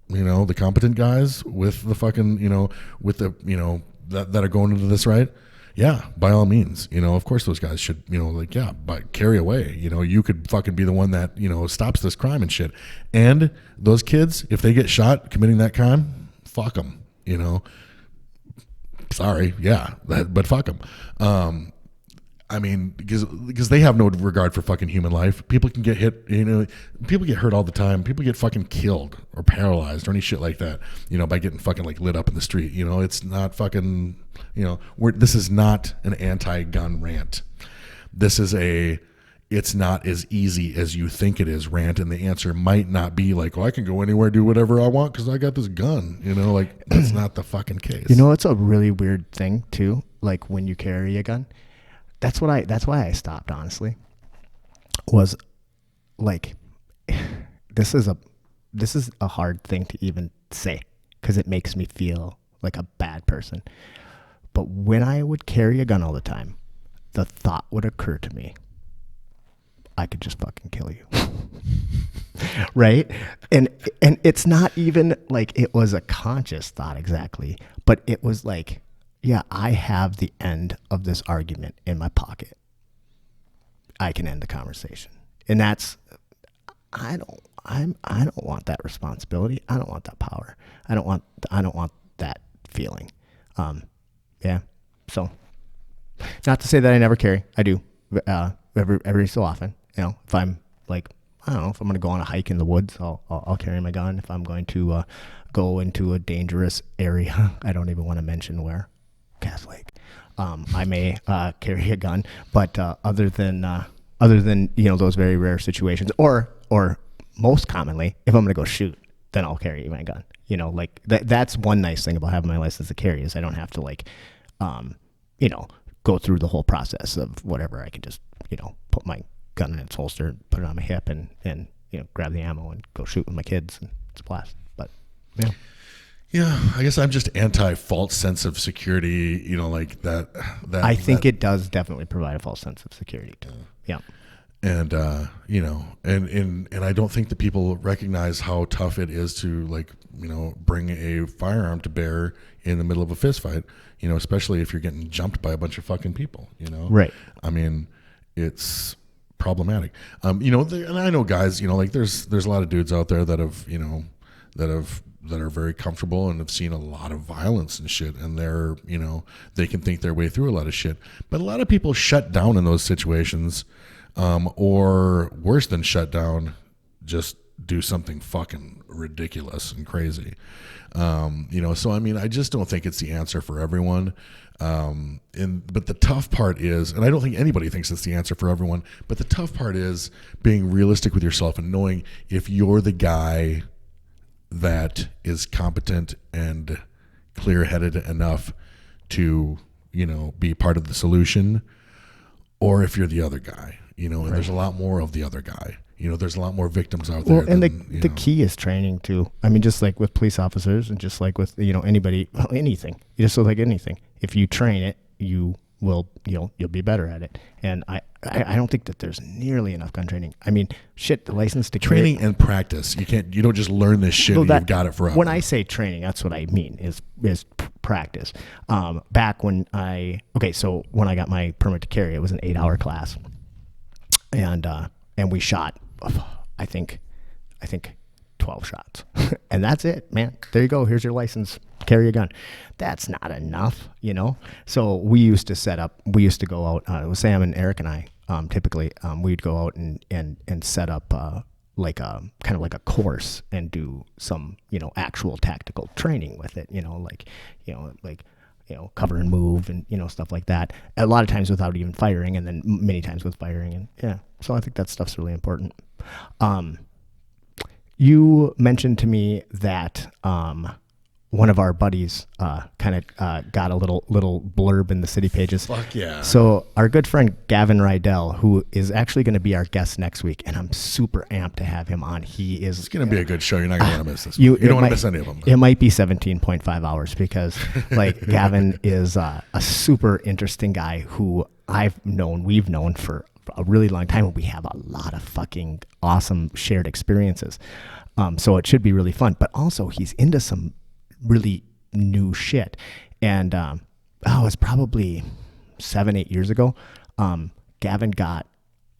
Speaker 2: the competent guys with the fucking, with the, that are going into this, right? Yeah, by all means, of course those guys should, but carry away, you could fucking be the one that, stops this crime and shit. And those kids, if they get shot committing that crime, fuck them, sorry. Yeah. But fuck them. I mean, because they have no regard for fucking human life. People can get hit, people get hurt all the time. People get fucking killed or paralyzed or any shit like that, by getting fucking like lit up in the street. It's not fucking, this is not an anti-gun rant. This is it's not as easy as you think it is rant. And the answer might not be like, I can go anywhere, do whatever I want because I got this gun, that's not the fucking case.
Speaker 1: It's a really weird thing too. Like when you carry a gun. That's why I stopped, honestly, was like, this is a hard thing to even say because it makes me feel like a bad person. But when I would carry a gun all the time, the thought would occur to me, I could just fucking kill you. Right? And it's not even like it was a conscious thought exactly, but it was like, yeah, I have the end of this argument in my pocket. I can end the conversation. And that's, I don't want that responsibility. I don't want that power. I don't want that feeling. Yeah. So not to say that I never carry. I do. Every so often, if I'm like I don't know, if I'm going to go on a hike in the woods, I'll carry my gun. If I'm going to go into a dangerous area, I don't even want to mention where, Cass Lake, I may carry a gun. But other than those very rare situations, or most commonly, if I'm going to go shoot, then I'll carry my gun. Like that's one nice thing about having my license to carry is I don't have to go through the whole process of whatever. I can just, put my gun in its holster, put it on my hip and grab the ammo and go shoot with my kids, and it's a blast. But yeah.
Speaker 2: Yeah, I guess I'm just anti false sense of security, like that
Speaker 1: I think it does definitely provide a false sense of security too. Yeah.
Speaker 2: And and I don't think that people recognize how tough it is to bring a firearm to bear in the middle of a fist fight, especially if you're getting jumped by a bunch of fucking people,
Speaker 1: Right.
Speaker 2: I mean, it's problematic. And I know guys, there's a lot of dudes out there that are very comfortable and have seen a lot of violence and shit, and they're, they can think their way through a lot of shit. But a lot of people shut down in those situations, or worse than shut down, just do something fucking ridiculous and crazy. So I mean, I just don't think it's the answer for everyone. But the tough part is, and I don't think anybody thinks it's the answer for everyone, but the tough part is being realistic with yourself and knowing if you're the guy that is competent and clear-headed enough to, be part of the solution, or if you're the other guy, and
Speaker 1: Right.
Speaker 2: There's a lot more of the other guy. There's a lot more victims out there.
Speaker 1: Well, and the key is training too. I mean, just like with police officers and just like with, anybody, anything, just like anything, if you train it, you will, you'll be better at it. And I don't think that there's nearly enough gun training. I mean, shit, the license to
Speaker 2: training
Speaker 1: carry,
Speaker 2: and practice. You don't just learn this shit.
Speaker 1: Well,
Speaker 2: And you've got it forever.
Speaker 1: when I say training, that's what I mean is practice. Back when when I got my permit to carry, it was an 8-hour class, and we shot, I think 12 shots, and that's it, man. There you go. Here's your license. Carry a gun. That's not enough, So we used to go out. It was Sam and Eric and I. Typically, we'd go out and set up like a kind of like a course and do some actual tactical training with it. Cover and move and stuff like that. A lot of times without even firing, and then many times with firing. And yeah, so I think that stuff's really important. You mentioned to me that one of our buddies kind of got a little blurb in the city pages.
Speaker 2: Fuck yeah.
Speaker 1: So our good friend Gavin Rydell, who is actually going to be our guest next week, and I'm super amped to have him on.
Speaker 2: It's going to be a good show. You're not going to want to miss this.
Speaker 1: You
Speaker 2: don't want to miss any of them.
Speaker 1: It might be 17.5 hours because Gavin is a super interesting guy who we've known for a really long time, and we have a lot of fucking awesome shared experiences. So it should be really fun, but also he's into some really new shit. And it's probably 7-8 years ago, Gavin got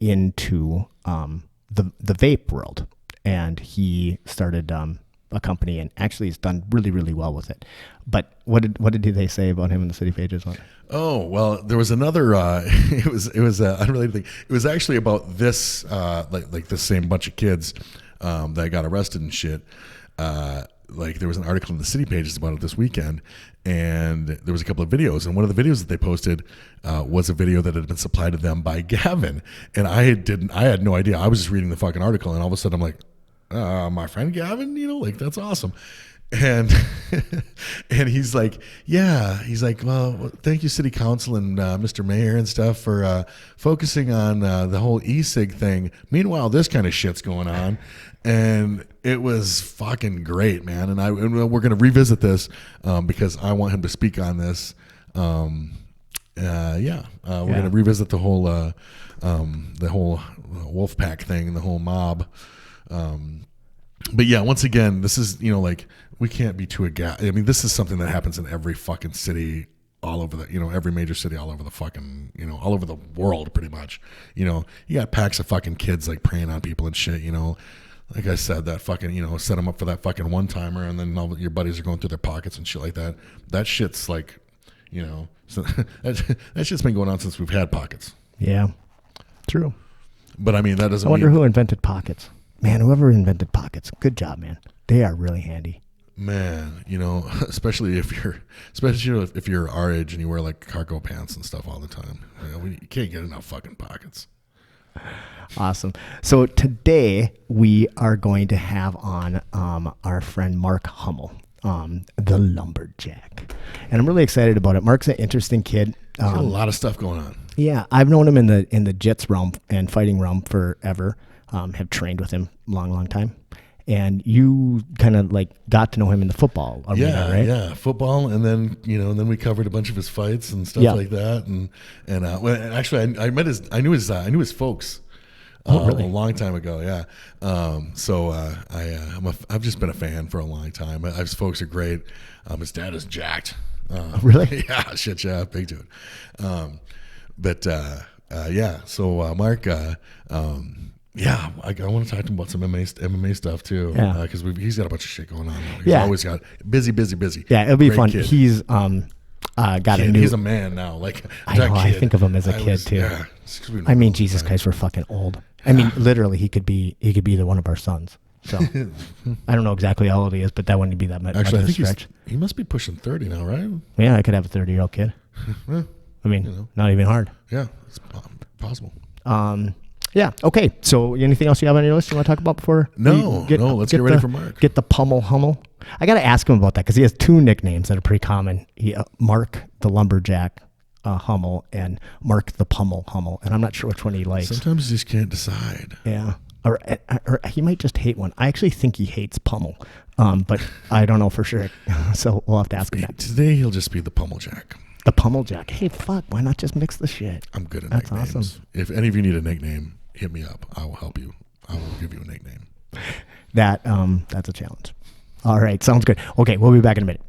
Speaker 1: into the vape world, and he started a company, and actually he's done really, really well with it. But what did they say about him in the city pages?
Speaker 2: Oh, well, there was another, it was unrelated thing. It was actually about this, like the same bunch of kids that got arrested and shit. There was an article in the city pages about it this weekend, and there was a couple of videos, and one of the videos that they posted was a video that had been supplied to them by Gavin, and I had no idea. I was just reading the fucking article, and all of a sudden I'm like, my friend Gavin, that's awesome. And and he's like, well, thank you, City Council and Mr. Mayor and stuff for focusing on the whole e-cig thing. Meanwhile, this kind of shit's going on, and it was fucking great, man. And we're gonna revisit this because I want him to speak on this. We're gonna revisit the whole wolf pack thing, the whole mob. But yeah, once again, this is, we can't be too aghast. I mean, this is something that happens in every fucking city all over every major city all over the fucking, all over the world pretty much. You got packs of fucking kids preying on people and shit, Like I said, that fucking, set them up for that fucking one-timer, and then all your buddies are going through their pockets and shit like that. That shit's so that shit's been going on since we've had pockets.
Speaker 1: Yeah, true.
Speaker 2: But I mean, that doesn't
Speaker 1: I wonder
Speaker 2: mean,
Speaker 1: who invented pockets. Man, whoever invented pockets, good job, man. They are really handy.
Speaker 2: man, especially if you're our age and you wear like cargo pants and stuff all the time. You can't get enough fucking pockets.
Speaker 1: Awesome. So today we are going to have on our friend Marc Hummel, the Lumberjack. And I'm really excited about it. Mark's an interesting kid.
Speaker 2: He's got a lot of stuff going on.
Speaker 1: Yeah, I've known him in the jits realm and fighting realm forever. Have trained with him long time. And you kind of like got to know him in the football arena, right?
Speaker 2: Yeah, football, and then then we covered a bunch of his fights and stuff like that. And well, actually, I knew his folks.
Speaker 1: Really?
Speaker 2: A long time ago, yeah. So I've just been a fan for a long time. His folks are great. His dad is jacked.
Speaker 1: Really?
Speaker 2: Yeah, shit, yeah, big dude. Yeah. So Mark, yeah, I want to talk to him about some MMA stuff too.
Speaker 1: Yeah.
Speaker 2: Because he's got a bunch of shit going on. He's
Speaker 1: Yeah.
Speaker 2: always got busy.
Speaker 1: Yeah, it'll be
Speaker 2: Great
Speaker 1: fun.
Speaker 2: kid.
Speaker 1: He's got a new.
Speaker 2: He's a man now. Like
Speaker 1: I know. I think of him as a kid too.
Speaker 2: Yeah.
Speaker 1: I mean, Jesus Christ, we're fucking old. I mean, literally, he could be either one of our sons. So I don't know exactly how old he is, but that wouldn't be that much.
Speaker 2: Actually, I
Speaker 1: much of a
Speaker 2: think
Speaker 1: stretch.
Speaker 2: he must be pushing 30 now, right?
Speaker 1: Yeah, I could have a 30-year-old kid.
Speaker 2: Yeah,
Speaker 1: I mean, not even hard.
Speaker 2: yeah, it's possible.
Speaker 1: Yeah. Okay. So, anything else you have on your list you want to talk about before?
Speaker 2: No. Let's get ready for Mark.
Speaker 1: Get the Pummel Hummel. I got to ask him about that because he has two nicknames that are pretty common. Mark the Lumberjack Hummel and Mark the Pummel Hummel, and I'm not sure which one he likes.
Speaker 2: Sometimes you just can't decide.
Speaker 1: Yeah. Or he might just hate one. I actually think he hates Pummel, but I don't know for sure. So we'll have to ask him that.
Speaker 2: Today he'll just be the Pummeljack.
Speaker 1: The Pummeljack. Hey, fuck! Why not just mix the shit?
Speaker 2: I'm good at
Speaker 1: That's
Speaker 2: nicknames.
Speaker 1: awesome.
Speaker 2: If any of you need a nickname, hit me up. I will help you. I will give you a nickname.
Speaker 1: That's a challenge. All right, sounds good. Okay, we'll be back in a minute.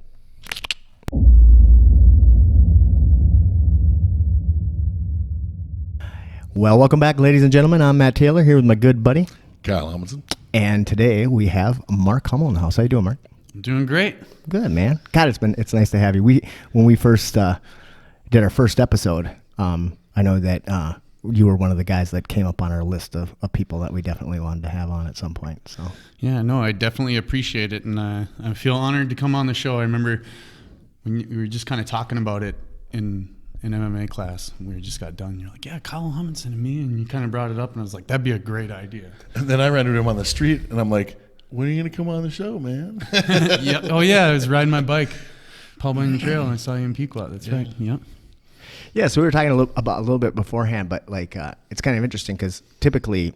Speaker 1: Well, welcome back, ladies and gentlemen. I'm Matt Taylor here with my good buddy,
Speaker 2: Kyle Amundsen.
Speaker 1: and today we have Marc Hummel in the house. How you doing, Mark?
Speaker 3: I'm doing great.
Speaker 1: Good, man. God, it's nice to have you. When we first did our first episode, I know that you were one of the guys that came up on our list of people that we definitely wanted to have on at some point. So
Speaker 3: Yeah, no, I definitely appreciate it, and I feel honored to come on the show. I remember when we were just kind of talking about it in MMA class. We just got done. You're like, yeah, Kyle Amundsen and me, and you kind of brought it up, and I was like, that'd be a great idea.
Speaker 2: And then I ran into him on the street, and I'm like, when are you going to come on the show, man?
Speaker 3: Yep. Oh, yeah, I was riding my bike, Paul Bunyan Trail, and I saw you in Pequot. That's right. Yep.
Speaker 1: yeah, so we were talking about a little bit beforehand, but like it's kind of interesting because typically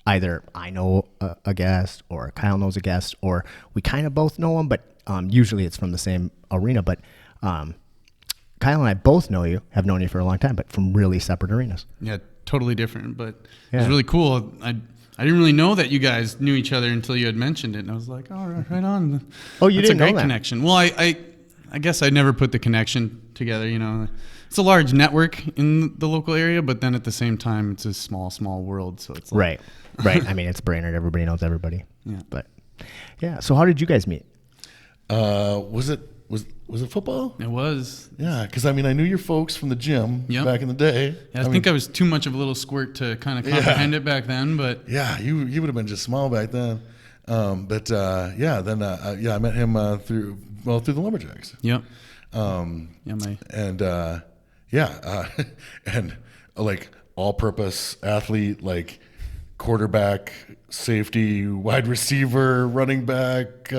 Speaker 1: either I know a guest or Kyle knows a guest, or we kind of both know them, but usually it's from the same arena. But Kyle and I both have known you for a long time, but from really separate arenas.
Speaker 3: Yeah, totally different, but it
Speaker 1: Yeah.
Speaker 3: was really cool. I didn't really know that you guys knew each other until you had mentioned it, and I was like, oh, right on.
Speaker 1: Oh, you
Speaker 3: That's
Speaker 1: didn't
Speaker 3: a great
Speaker 1: know that?
Speaker 3: connection. Well, I guess I never put the connection together. It's a large network in the local area, but then at the same time, it's a small world. So it's like,
Speaker 1: Right. I mean, it's Brainerd. Everybody knows everybody.
Speaker 3: Yeah.
Speaker 1: But yeah. So how did you guys meet?
Speaker 2: Was it football?
Speaker 3: It was.
Speaker 2: Yeah, because I mean, I knew your folks from the gym
Speaker 3: Yep.
Speaker 2: back in the day.
Speaker 3: Yeah, I think I was too much of a little squirt to kind of comprehend it back then, but
Speaker 2: Yeah, you would have been just small back then. I met him through the Lumberjacks.
Speaker 3: yep.
Speaker 2: And like all-purpose athlete, like quarterback, safety, wide receiver, running back.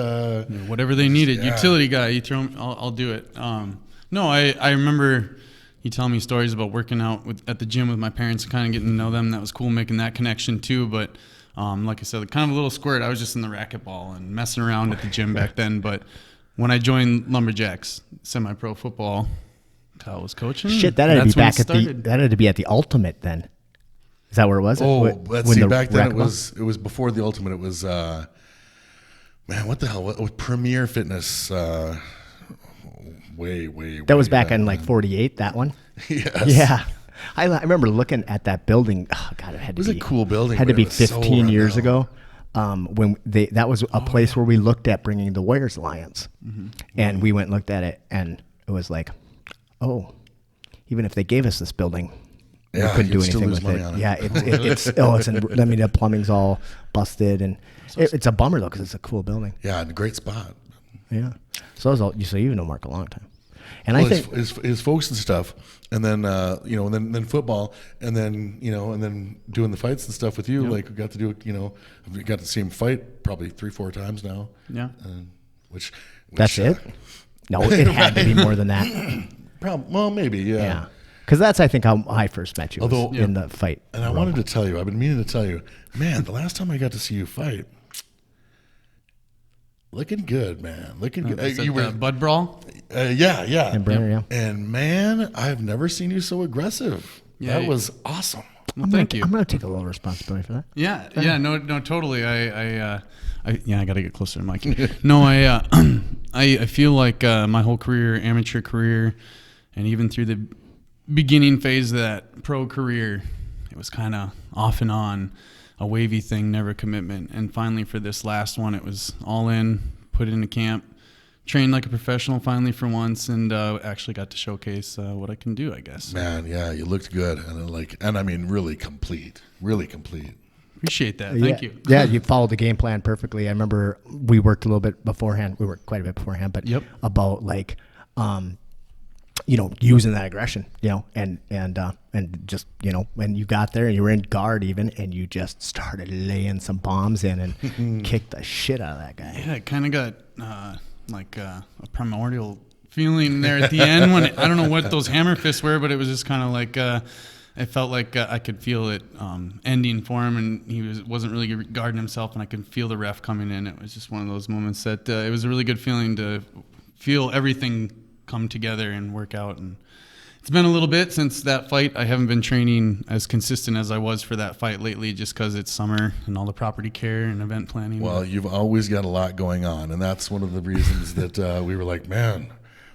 Speaker 3: Whatever they needed,
Speaker 2: Yeah.
Speaker 3: utility guy. You throw 'em, I'll do it. No, I remember you telling me stories about working out at the gym with my parents and kind of getting to know them. That was cool, making that connection too. But like I said, kind of a little squirt. I was just in the racquetball and messing around at the gym back then. But when I joined Lumberjacks semi-pro football, Kyle was coaching.
Speaker 1: Shit, that had to be
Speaker 3: That's when it
Speaker 1: back at
Speaker 3: started.
Speaker 1: that had to be at the Ultimate then. Is that where it was?
Speaker 2: Oh, let's see. Back then it
Speaker 1: racquetball?
Speaker 2: was before the Ultimate. It was man, what the hell? What was Premier Fitness? Way.
Speaker 1: That was back in like 48. That one.
Speaker 2: Yes.
Speaker 1: Yeah. I remember looking at that building. Oh God, it had to
Speaker 2: was
Speaker 1: be
Speaker 2: a cool building,
Speaker 1: Had to
Speaker 2: but
Speaker 1: be
Speaker 2: it was so
Speaker 1: 15 years
Speaker 2: run
Speaker 1: ago. When that was a place where we looked at bringing the Warriors Alliance, and we went and looked at it, and it was like, oh, even if they gave us this building, We
Speaker 2: Yeah,
Speaker 1: couldn't do
Speaker 2: you'd still
Speaker 1: anything
Speaker 2: lose
Speaker 1: with
Speaker 2: money on it.
Speaker 1: Yeah, I mean, the plumbing's all busted, and it's a bummer though because it's a cool building.
Speaker 2: Yeah, and a great spot.
Speaker 1: Yeah. So you've known Mark a long time, and
Speaker 2: Well,
Speaker 1: I think
Speaker 2: his folks and stuff, and then and then football, and then and then doing the fights and stuff with you. Like we got to do we got to see him fight probably 3-4 times now.
Speaker 3: Yeah.
Speaker 2: Which
Speaker 1: that's it. No, it had to be more than that.
Speaker 2: Well, maybe, yeah.
Speaker 1: Yeah. Because that's, I think, how I first met you,
Speaker 2: Although,
Speaker 1: in the fight.
Speaker 2: And I wanted to tell you, I've been meaning to tell you, man, the last time I got to see you fight, looking good, man. Looking good.
Speaker 3: You were Bud Brawl?
Speaker 2: Yeah.
Speaker 1: And Brenner, yeah.
Speaker 2: And, man, I've never seen you so aggressive.
Speaker 3: Yeah,
Speaker 2: that was awesome.
Speaker 3: Well, thank you.
Speaker 1: I'm going to take a little responsibility for that.
Speaker 3: Yeah, no, totally. I got to get closer to Mike. No, I feel like my whole career, amateur career, and even through the beginning phase of that pro career, it was kind of off and on, a wavy thing, never commitment. And finally, for this last one, it was all in, put into camp, trained like a professional finally for once, and actually got to showcase what I can do, I guess.
Speaker 2: Man, yeah, you looked good, and I mean, really complete.
Speaker 3: Appreciate that. Thank you.
Speaker 1: Yeah, you followed the game plan perfectly. I remember we worked a little bit beforehand. We worked quite a bit beforehand, but about like, using that aggression, and just, when you got there and you were in guard even, and you just started laying some bombs in and kicked the shit out of that guy.
Speaker 3: Yeah, it kind of got like a primordial feeling there at the end when I don't know what those hammer fists were, but it was just kind of like I felt like I could feel it ending for him, and he wasn't really guarding himself, and I could feel the ref coming in. It was just one of those moments that it was a really good feeling to feel everything come together and work out. And it's been a little bit since that fight. I haven't been training as consistent as I was for that fight lately, just because it's summer and all the property care and event planning.
Speaker 2: Well, you've always got a lot going on, and that's one of the reasons that we were like, man,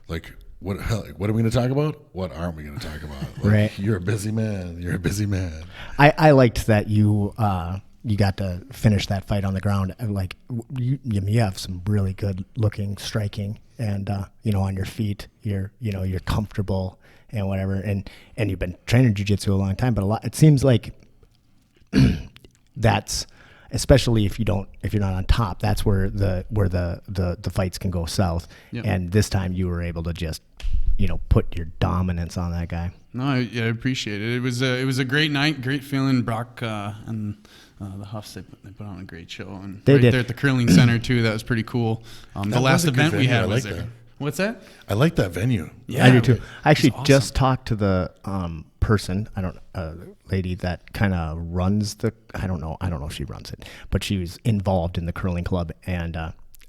Speaker 2: like, what are we going to talk about? What aren't we going to talk about? Like,
Speaker 1: right.
Speaker 2: You're a busy man.
Speaker 1: I liked that you got to finish that fight on the ground. Like you have some really good looking striking, and on your feet, you're comfortable and whatever, and you've been training jiu-jitsu a long time. But it seems like that's, especially if you're not on top, that's where the fights can go south. Yep. And this time you were able to just put your dominance on that guy.
Speaker 3: No, I appreciate it. It was a great night, great feeling. Brock and the Huffs, they put on a great show, and
Speaker 1: they did.
Speaker 3: There at the curling center too. That was pretty cool. The last event we had was there.
Speaker 2: That.
Speaker 3: What's that?
Speaker 2: I like that venue.
Speaker 1: Yeah, I do too. I actually just talked to the person, lady that kind of runs I don't know if she runs it, but she was involved in the curling club, and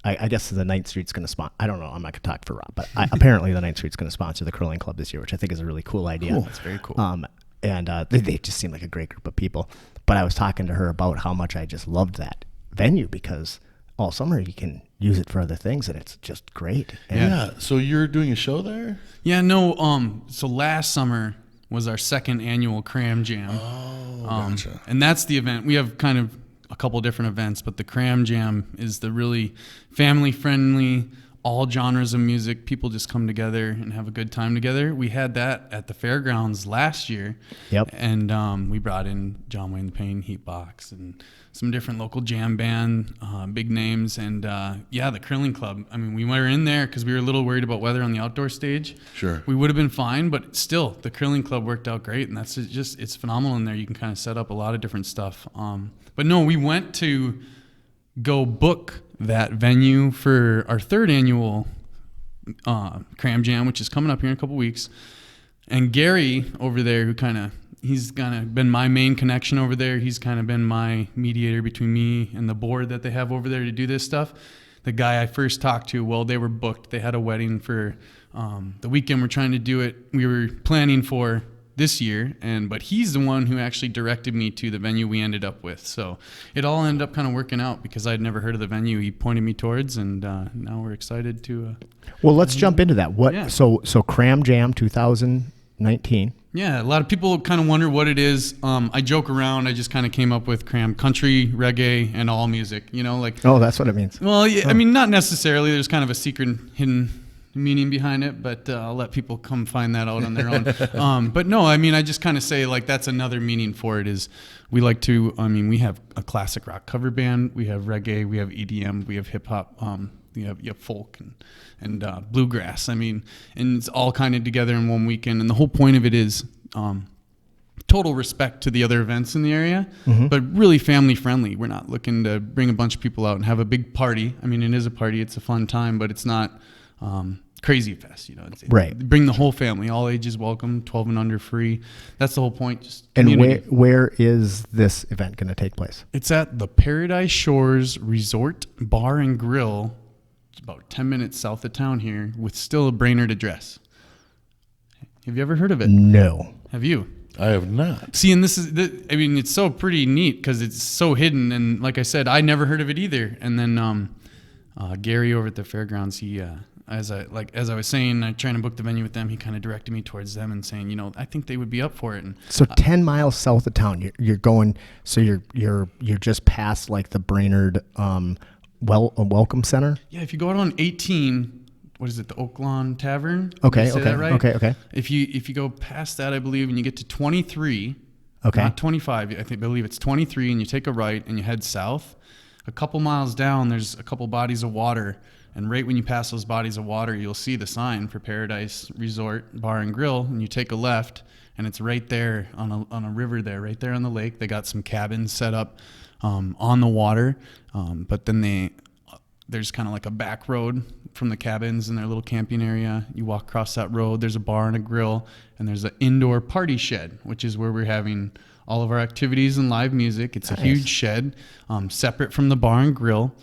Speaker 1: I guess the 9th Street's going to sponsor. I don't know. I'm not going to talk for Rob, but apparently the 9th Street's going to sponsor the curling club this year, which I think is a really cool idea.
Speaker 3: Cool. That's very cool.
Speaker 1: And they just seem like a great group of people. But I was talking to her about how much I just loved that venue, because all summer you can use it for other things, and it's just great.
Speaker 2: Yeah. So you're doing a show there?
Speaker 3: Yeah. No. So last summer was our 2nd annual Cram Jam.
Speaker 2: Oh, gotcha.
Speaker 3: And that's the event. We have kind of a couple different events, but the Cram Jam is the really family-friendly, all genres of music. People just come together and have a good time together. We had that at the fairgrounds last year.
Speaker 1: Yep.
Speaker 3: And we brought in John Wayne the Pain, Heatbox, and some different local jam band, big names. And the curling club. I mean, we were in there because we were a little worried about weather on the outdoor stage.
Speaker 2: Sure.
Speaker 3: We would have been fine, but still, the curling club worked out great. And that's just, it's phenomenal in there. You can kind of set up a lot of different stuff. But no, we went to go book that venue for our 3rd annual Cram Jam, which is coming up here in a couple weeks. And Gary over there, he's kind of been my main connection over there. He's kind of been my mediator between me and the board that they have over there to do this stuff. The guy I first talked to, they were booked. They had a wedding for the weekend we're trying to do it. We were planning for this year, but he's the one who actually directed me to the venue we ended up with. So it all ended up kind of working out because I'd never heard of the venue he pointed me towards, and now we're excited to.
Speaker 1: Well, let's jump into that. So Cram Jam 2019.
Speaker 3: Yeah, a lot of people kind of wonder what it is. I joke around. I just kind of came up with Cram country, reggae, and all music.
Speaker 1: Oh, that's what it means.
Speaker 3: Well, yeah, I mean, not necessarily. There's kind of a secret hidden meaning behind it, but I'll let people come find that out on their own. But no, I mean, I just kind of say like that's another meaning for it is we like to, I mean, we have a classic rock cover band, we have reggae, we have EDM, we have hip hop, you have folk and bluegrass. I mean, and it's all kind of together in one weekend. And the whole point of it is total respect to the other events in the area, but really family friendly. We're not looking to bring a bunch of people out and have a big party. I mean, it is a party, it's a fun time, but it's not crazy fest. You know,
Speaker 1: right.
Speaker 3: Bring the whole family, all ages welcome, 12 and under free. That's the whole point. Just
Speaker 1: and
Speaker 3: community.
Speaker 1: where is this event going to take place?
Speaker 3: It's at the Paradise Shores Resort Bar and Grill. It's about 10 minutes south of town here with still a Brainerd address. Have you ever heard of it?
Speaker 1: No.
Speaker 3: Have you?
Speaker 2: I have not.
Speaker 3: See, and I mean, it's so pretty neat because it's so hidden. And like I said, I never heard of it either. And then Gary over at the fairgrounds, he, as I was saying, I trying to book the venue with them. He kind of directed me towards them and saying, you know, I think they would be up for it. And
Speaker 1: so 10 miles south of town, you're going. So you're just past like the Brainerd Welcome Center.
Speaker 3: Yeah, if you go out on 18. What is it? The Oak Lawn Tavern.
Speaker 1: Okay.
Speaker 3: Say
Speaker 1: Okay.
Speaker 3: that right?
Speaker 1: Okay.
Speaker 3: If you go past that, I believe, and you get to 23.
Speaker 1: Okay.
Speaker 3: Not 25. I believe it's 23, and you take a right and you head south. A couple miles down, there's a couple bodies of water, and right when you pass those bodies of water, you'll see the sign for Paradise Resort Bar and Grill, and you take a left, and it's right there on a river there, right there on the lake. They got some cabins set up on the water, but then there's kind of like a back road from the cabins in their little camping area. You walk across that road, there's a bar and a grill, and there's an indoor party shed, which is where we're having all of our activities and live music. It's
Speaker 1: nice.
Speaker 3: A huge shed, separate from the bar and grill.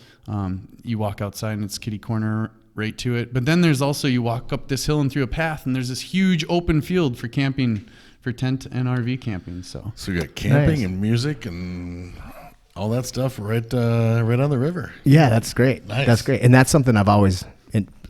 Speaker 3: You walk outside and it's kitty corner right to it. But then there's also, you walk up this hill and through a path, and there's this huge open field for camping, for tent and RV camping. So
Speaker 2: you got camping
Speaker 1: Nice.
Speaker 2: and music and all that stuff right on the river.
Speaker 1: Yeah, that's great.
Speaker 2: Nice.
Speaker 1: That's great. And that's something I've always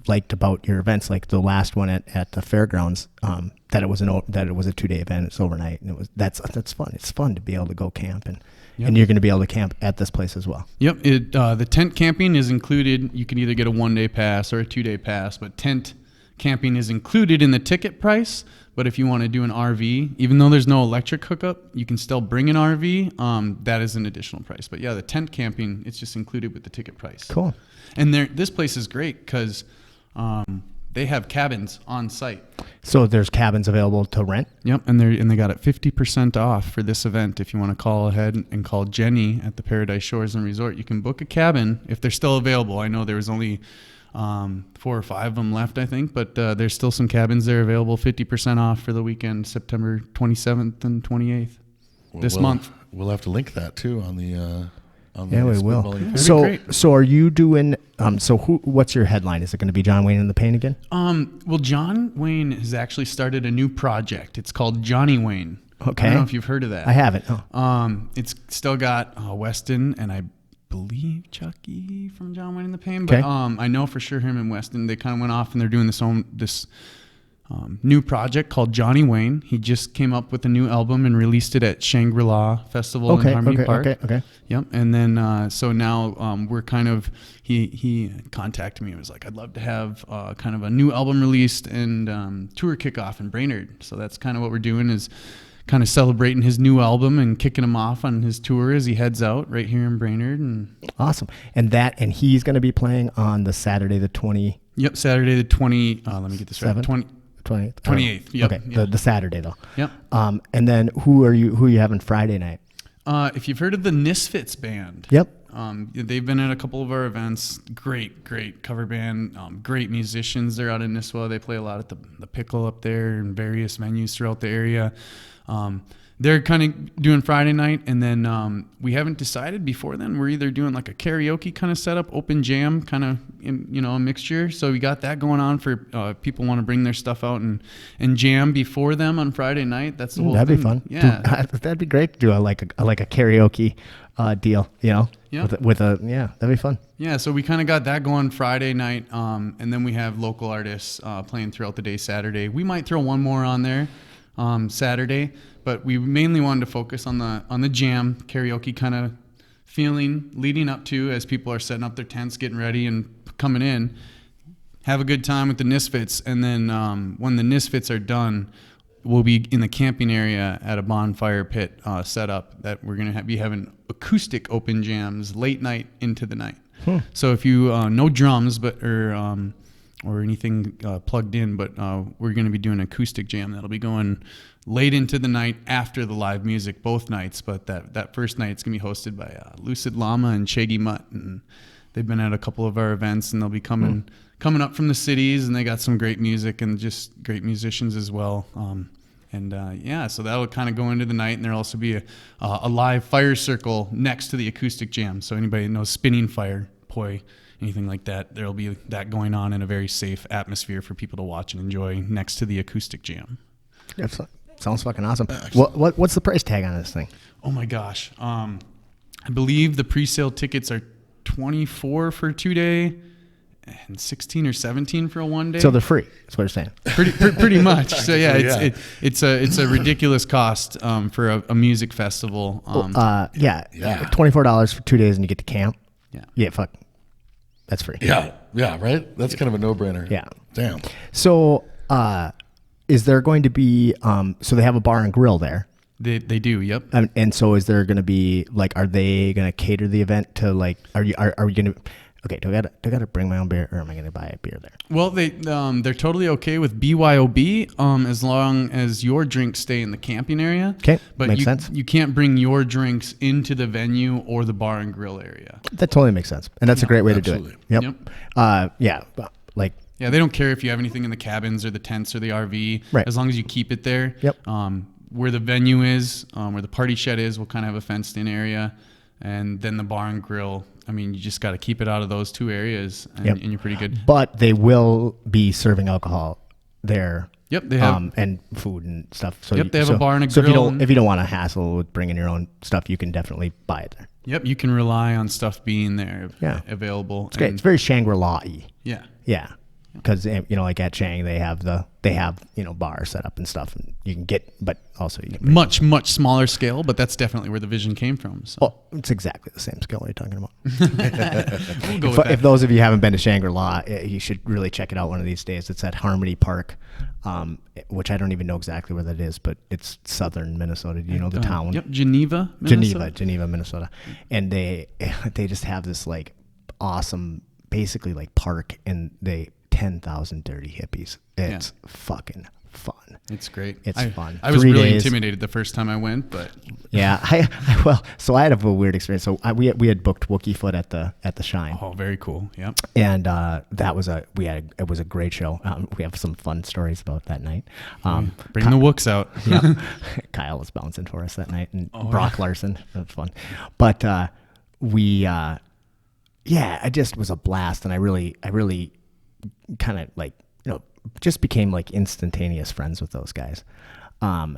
Speaker 1: liked about your events, like the last one at the fairgrounds, that it was a 2-day event. It's overnight, and that's fun. It's fun to be able to go camp, and you're going to be able to camp at this place as well.
Speaker 3: Yep. The tent camping is included. You can either get a 1-day pass or a 2-day pass, but tent camping is included in the ticket price. But if you want to do an RV, even though there's no electric hookup, you can still bring an RV. That is an additional price. But yeah, the tent camping, it's just included with the ticket price.
Speaker 1: Cool.
Speaker 3: And this place is great because they have cabins on site.
Speaker 1: So there's cabins available to rent?
Speaker 3: Yep, and they got it 50% off for this event. If you want to call ahead and call Jenny at the Paradise Shores and Resort, you can book a cabin if they're still available. I know there was only 4 or 5 of them left, I think, but there's still some cabins there available, 50% off for the weekend, September 27th and 28th this month.
Speaker 2: We'll have to link that too on the.
Speaker 1: Yeah, we will.
Speaker 3: That'd be
Speaker 1: So,
Speaker 3: great.
Speaker 1: so are you doing? What's your headline? Is it going to be John Wayne and the Pain again?
Speaker 3: Well, John Wayne has actually started a new project. It's called Johnny Wayne.
Speaker 1: Okay.
Speaker 3: I don't know if you've heard of that.
Speaker 1: I haven't. Oh.
Speaker 3: It's still got Weston and I believe Chucky from John Wayne and the Pain. But
Speaker 1: Okay.
Speaker 3: I know for sure him and Weston, they kind of went off and they're doing this new project called Johnny Wayne. He just came up with a new album and released it at Shangri-La Festival in Harmony Park.
Speaker 1: Okay.
Speaker 3: Yep. And then so now we're kind of he contacted me and was like, I'd love to have kind of a new album released and tour kickoff in Brainerd. So that's kind of what we're doing, is kind of celebrating his new album and kicking him off on his tour as he heads out right here in Brainerd. And
Speaker 1: Awesome. And he's going to be playing on the Saturday the 20.
Speaker 3: Yep, Saturday the 20. Let me get this right. 28th. Yep.
Speaker 1: Okay.
Speaker 3: Yep.
Speaker 1: The Saturday though.
Speaker 3: Yep.
Speaker 1: And then who are you having Friday night?
Speaker 3: If you've heard of the Misfits band.
Speaker 1: Yep.
Speaker 3: They've been at a couple of our events. Great cover band. Great musicians. They're out in Nisswa. They play a lot at the Pickle up there and various venues throughout the area. They're kind of doing Friday night, and then we haven't decided before then. We're either doing like a karaoke kind of setup, open jam kind of, a mixture. So we got that going on for people want to bring their stuff out and jam before them on Friday night. That's the whole
Speaker 1: That'd
Speaker 3: thing.
Speaker 1: be fun.
Speaker 3: Yeah.
Speaker 1: That'd be great to do like a karaoke deal,
Speaker 3: Yeah.
Speaker 1: that'd be fun.
Speaker 3: Yeah, so we kind of got that going Friday night, and then we have local artists playing throughout the day Saturday. We might throw one more on there Saturday, but we mainly wanted to focus on the jam karaoke kind of feeling leading up to, as people are setting up their tents, getting ready and coming in. have a good time with the Misfits, and then when the Misfits are done, we'll be in the camping area at a bonfire pit set up that we're going to be having acoustic open jams late night into the night. So if you no drums or anything plugged in, but we're going to be doing an acoustic jam that'll be going late into the night after the live music both nights. But that first night it's going to be hosted by Lucid Llama and Shaggy Mutt, and they've been at a couple of our events, and they'll be coming up from the cities, and they got some great music and just great musicians as well. So that'll kind of go into the night, and there'll also be a live fire circle next to the acoustic jam. So anybody that knows spinning fire, poi, anything like that, there'll be that going on in a very safe atmosphere for people to watch and enjoy next to the acoustic jam.
Speaker 1: That sounds fucking awesome. What's the price tag on this thing?
Speaker 3: Oh my gosh. I believe the pre-sale tickets are $24 for a 2-day and $16 or $17 for a 1-day.
Speaker 1: So they're free. That's what you're saying.
Speaker 3: Pretty much. So yeah, it's a ridiculous cost for a music festival.
Speaker 1: $24 for 2 days and you get to camp. Yeah, fuck. That's free.
Speaker 2: Yeah, right? That's kind of a no-brainer.
Speaker 1: Yeah.
Speaker 2: Damn.
Speaker 1: So is there going to be, so they have a bar and grill there?
Speaker 3: They do, yep.
Speaker 1: And so is there going to be, like, are they going to cater the event to, like, are we going to, okay, do I gotta bring my own beer, or am I going to buy a beer there?
Speaker 3: Well, they're totally okay with BYOB as long as your drinks stay in the camping area.
Speaker 1: Okay,
Speaker 3: but
Speaker 1: makes sense.
Speaker 3: You can't bring your drinks into the venue or the bar and grill area.
Speaker 1: That totally makes sense, and that's a great way to do it.
Speaker 3: Yeah, they don't care if you have anything in the cabins or the tents or the RV,
Speaker 1: right,
Speaker 3: as long as you keep it there.
Speaker 1: Yep.
Speaker 3: Where the venue is, where the party shed is, we'll kind of have a fenced-in area, and then the bar and grill. I mean, you just got to keep it out of those two areas, and you're pretty good.
Speaker 1: But they will be serving alcohol there.
Speaker 3: Yep, they have
Speaker 1: and food and stuff. So
Speaker 3: they have a bar and a
Speaker 1: grill.
Speaker 3: So
Speaker 1: if you don't want to hassle with bringing your own stuff, you can definitely buy it there.
Speaker 3: Yep, you can rely on stuff being there, available.
Speaker 1: It's great. It's very Shangri-La-y.
Speaker 3: Yeah.
Speaker 1: Because like at Chang, they have bar set up and stuff, and you can get, but also you can
Speaker 3: much smaller scale. But that's definitely where the vision came from. So.
Speaker 1: Oh, it's exactly the same scale you're talking about.
Speaker 3: We'll go with that.
Speaker 1: If those of you haven't been to Shangri-La, you should really check it out one of these days. It's at Harmony Park, which I don't even know exactly where that is, but it's southern Minnesota. Do you know the town?
Speaker 3: Yep, Geneva, Minnesota.
Speaker 1: Geneva, Minnesota, and they just have this like awesome, basically like park, and they 10,000 dirty hippies. It's fucking fun.
Speaker 3: It's great.
Speaker 1: It's fun.
Speaker 3: I was really intimidated the first time I went, but
Speaker 1: yeah, so I had a weird experience. So we had booked Wookie Foot at the Shine.
Speaker 3: Oh, very cool. Yep.
Speaker 1: And it was a great show. We have some fun stories about that night.
Speaker 3: Bring the Wooks out.
Speaker 1: Yeah. Kyle was bouncing for us that night, and Brock Larson. That was fun. But it just was a blast, and I really kind of like, just became like instantaneous friends with those guys. Grandma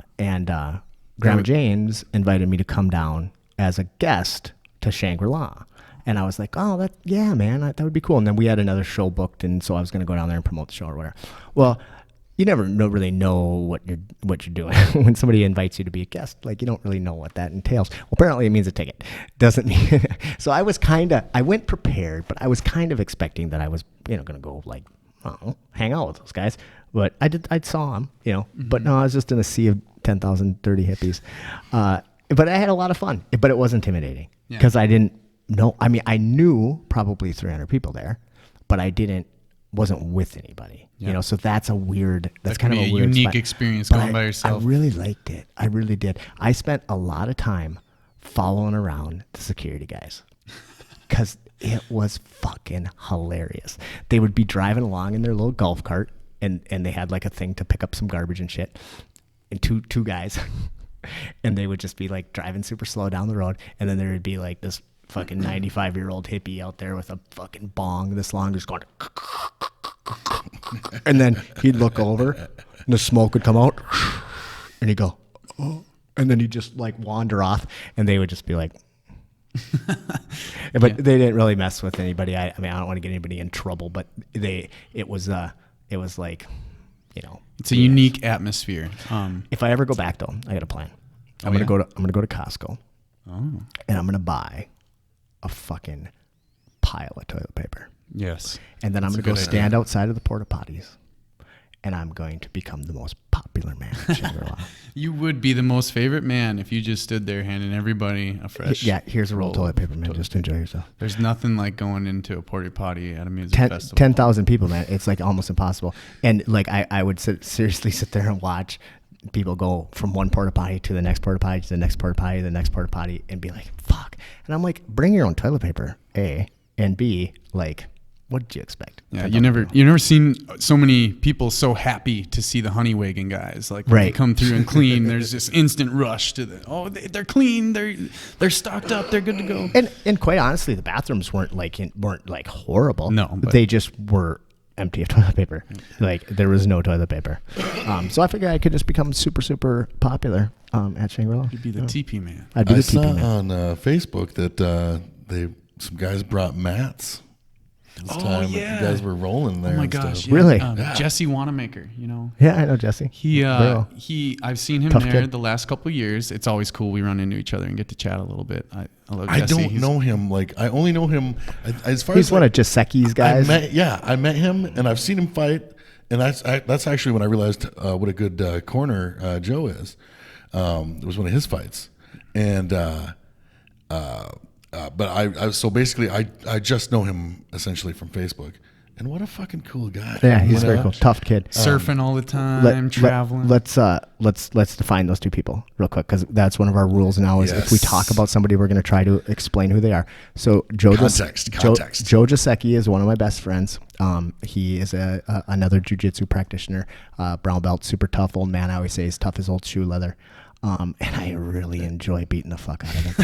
Speaker 1: James invited me to come down as a guest to Shangri-La. And I was like, oh, man, that would be cool. And then we had another show booked, and so I was going to go down there and promote the show or whatever. Well, you never really know what you're doing when somebody invites you to be a guest. Like, you don't really know what that entails. Well, apparently it means a ticket. Doesn't mean. So I went prepared, but I was kind of expecting that I was, going to go like, hang out with those guys. But I saw them, but no, I was just in a sea of 10,000 dirty hippies. But I had a lot of fun, but it was intimidating because I didn't know. I mean, I knew probably 300 people there, but I wasn't with anybody, so that's kind of a weird
Speaker 3: unique experience going by yourself.
Speaker 1: I really liked it. I really did. I spent a lot of time following around the security guys because it was fucking hilarious. They would be driving along in their little golf cart, and they had like a thing to pick up some garbage and shit, and two guys, and they would just be like driving super slow down the road, and then there would be like this fucking 95-year-old hippie out there with a fucking bong this long, just going, and then he'd look over, and the smoke would come out, and he'd go, oh, and then he'd just like wander off, and they would just be like, but they didn't really mess with anybody. I mean, I don't want to get anybody in trouble, but it was like,
Speaker 3: it's a unique atmosphere.
Speaker 1: If I ever go back though, I got a plan. I'm gonna go to Costco, and I'm gonna buy a fucking pile of toilet paper.
Speaker 3: Yes.
Speaker 1: And then I'm going to go stand outside of the porta potties, and I'm going to become the most popular man in Shangri-La.
Speaker 3: You would be the most favorite man if you just stood there handing everybody a fresh.
Speaker 1: Yeah, here's a roll of toilet paper, man. Just enjoy yourself.
Speaker 3: There's nothing like going into a porta potty at a music festival.
Speaker 1: 10,000 people, man. It's like almost impossible. And like I would seriously sit there and watch people go from one porta potty to the next porta potty to the next porta potty to the next porta potty and be like, fuck. And I'm like, bring your own toilet paper, A, and B, like, what did you expect?
Speaker 3: Yeah, you never seen so many people so happy to see the honey wagon guys. Like when they come through and clean, there's this instant rush to they're clean, they're stocked up, they're good to go.
Speaker 1: And quite honestly, the bathrooms weren't horrible.
Speaker 3: No, but
Speaker 1: they just were empty of toilet paper. Like there was no toilet paper. So I figured I could just become super, super popular at Shangri-La.
Speaker 3: You'd be the TP man.
Speaker 2: I saw on Facebook that some guys brought mats.
Speaker 3: Yeah,
Speaker 2: you guys were rolling there.
Speaker 3: Oh my gosh,
Speaker 1: yeah. Really?
Speaker 3: Jesse Wanamaker, you know.
Speaker 1: Yeah, I know Jesse.
Speaker 3: I've seen him
Speaker 1: Tough
Speaker 3: there
Speaker 1: kid.
Speaker 3: the last couple of years. It's always cool. We run into each other and get to chat a little bit. I love
Speaker 2: I
Speaker 3: Jesse.
Speaker 2: don't know him. Like I only know him as far
Speaker 1: He's
Speaker 2: as
Speaker 1: one of Giuseppe's guys.
Speaker 2: I met him and I've seen him fight, and that's actually when I realized what a good corner Joe is. It was one of his fights, and but I just know him essentially from Facebook, and what a fucking cool guy.
Speaker 1: Yeah, he's very cool. Tough kid.
Speaker 3: Surfing all the time, traveling.
Speaker 1: Let's define those two people real quick, because that's one of our rules now. Is if we talk about somebody, we're going to try to explain who they are. So Joe Giuseppe is one of my best friends. He is another jiu-jitsu practitioner, brown belt, super tough old man. I always say he's tough as old shoe leather. And I really enjoy beating the fuck out of him.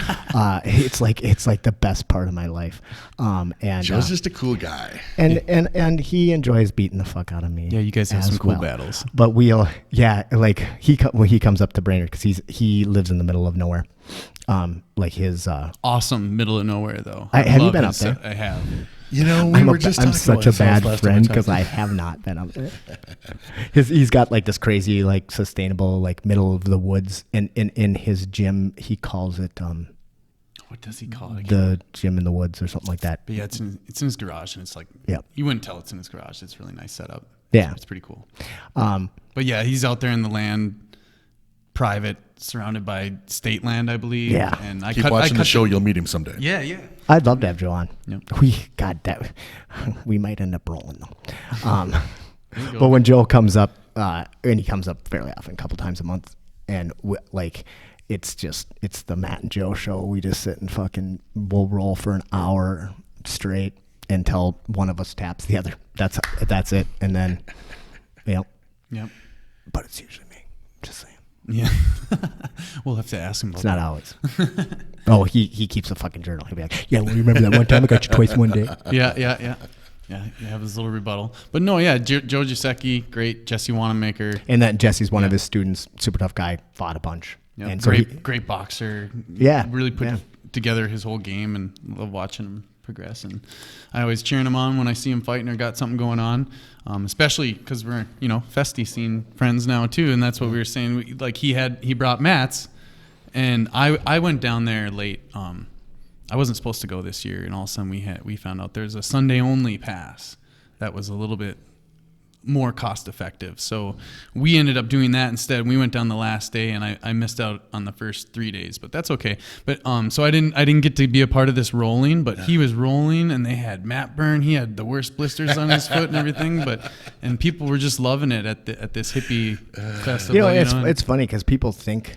Speaker 1: It's like the best part of my life. And
Speaker 2: Joe's just a cool guy.
Speaker 1: And he enjoys beating the fuck out of me.
Speaker 3: Yeah, you guys have some cool battles.
Speaker 1: But when he comes up to Brainerd, because he lives in the middle of nowhere.
Speaker 3: Awesome middle of nowhere though.
Speaker 1: Have you been up there?
Speaker 3: I have.
Speaker 2: You know,
Speaker 1: I'm such a bad friend because I have not been up there. He's got like this crazy, like sustainable, like middle of the woods, and in his gym he calls it
Speaker 3: what does he call it?
Speaker 1: The gym in the woods or something like that.
Speaker 3: But yeah, it's in his garage, and it's like you wouldn't tell it's in his garage. It's a really nice setup.
Speaker 1: Yeah,
Speaker 3: it's pretty cool. But yeah, he's out there in the land, private, surrounded by state land, I believe.
Speaker 1: Yeah,
Speaker 2: and keep watching the show. You'll meet him someday.
Speaker 3: Yeah.
Speaker 1: I'd love to have Joe on.
Speaker 3: Yep.
Speaker 1: We might end up rolling though. But when Joe comes up, and he comes up fairly often, a couple times a month, and it's the Matt and Joe show. We just sit and we'll roll for an hour straight until one of us taps the other. That's it, and then
Speaker 3: Yep.
Speaker 1: But it's usually me. Just saying.
Speaker 3: Yeah. We'll have to ask him about
Speaker 1: It's not always. Oh, he keeps a fucking journal. He'll be like, yeah, well, remember that one time I got you twice in one day?
Speaker 3: Yeah. Yeah, you have his little rebuttal. But no, yeah, Joe Giuseppe, great. Jesse Wanamaker.
Speaker 1: And then Jesse's one of his students, super tough guy, fought a bunch.
Speaker 3: Yep.
Speaker 1: And so
Speaker 3: great boxer.
Speaker 1: Yeah.
Speaker 3: Really put together his whole game, and love watching him progress. And I always cheering him on when I see him fighting or got something going on, especially because we're, festy scene friends now too. And that's what we were saying. He brought mats, and I went down there late. I wasn't supposed to go this year, and all of a sudden we found out there's a Sunday only pass that was a little bit more cost effective. So we ended up doing that instead. We went down the last day, and I missed out on the first 3 days, but that's okay. But so I didn't get to be a part of this rolling, but he was rolling, and they had mat burn. He had the worst blisters on his foot and everything, and people were just loving it at this hippie festival.
Speaker 1: It's funny because people think.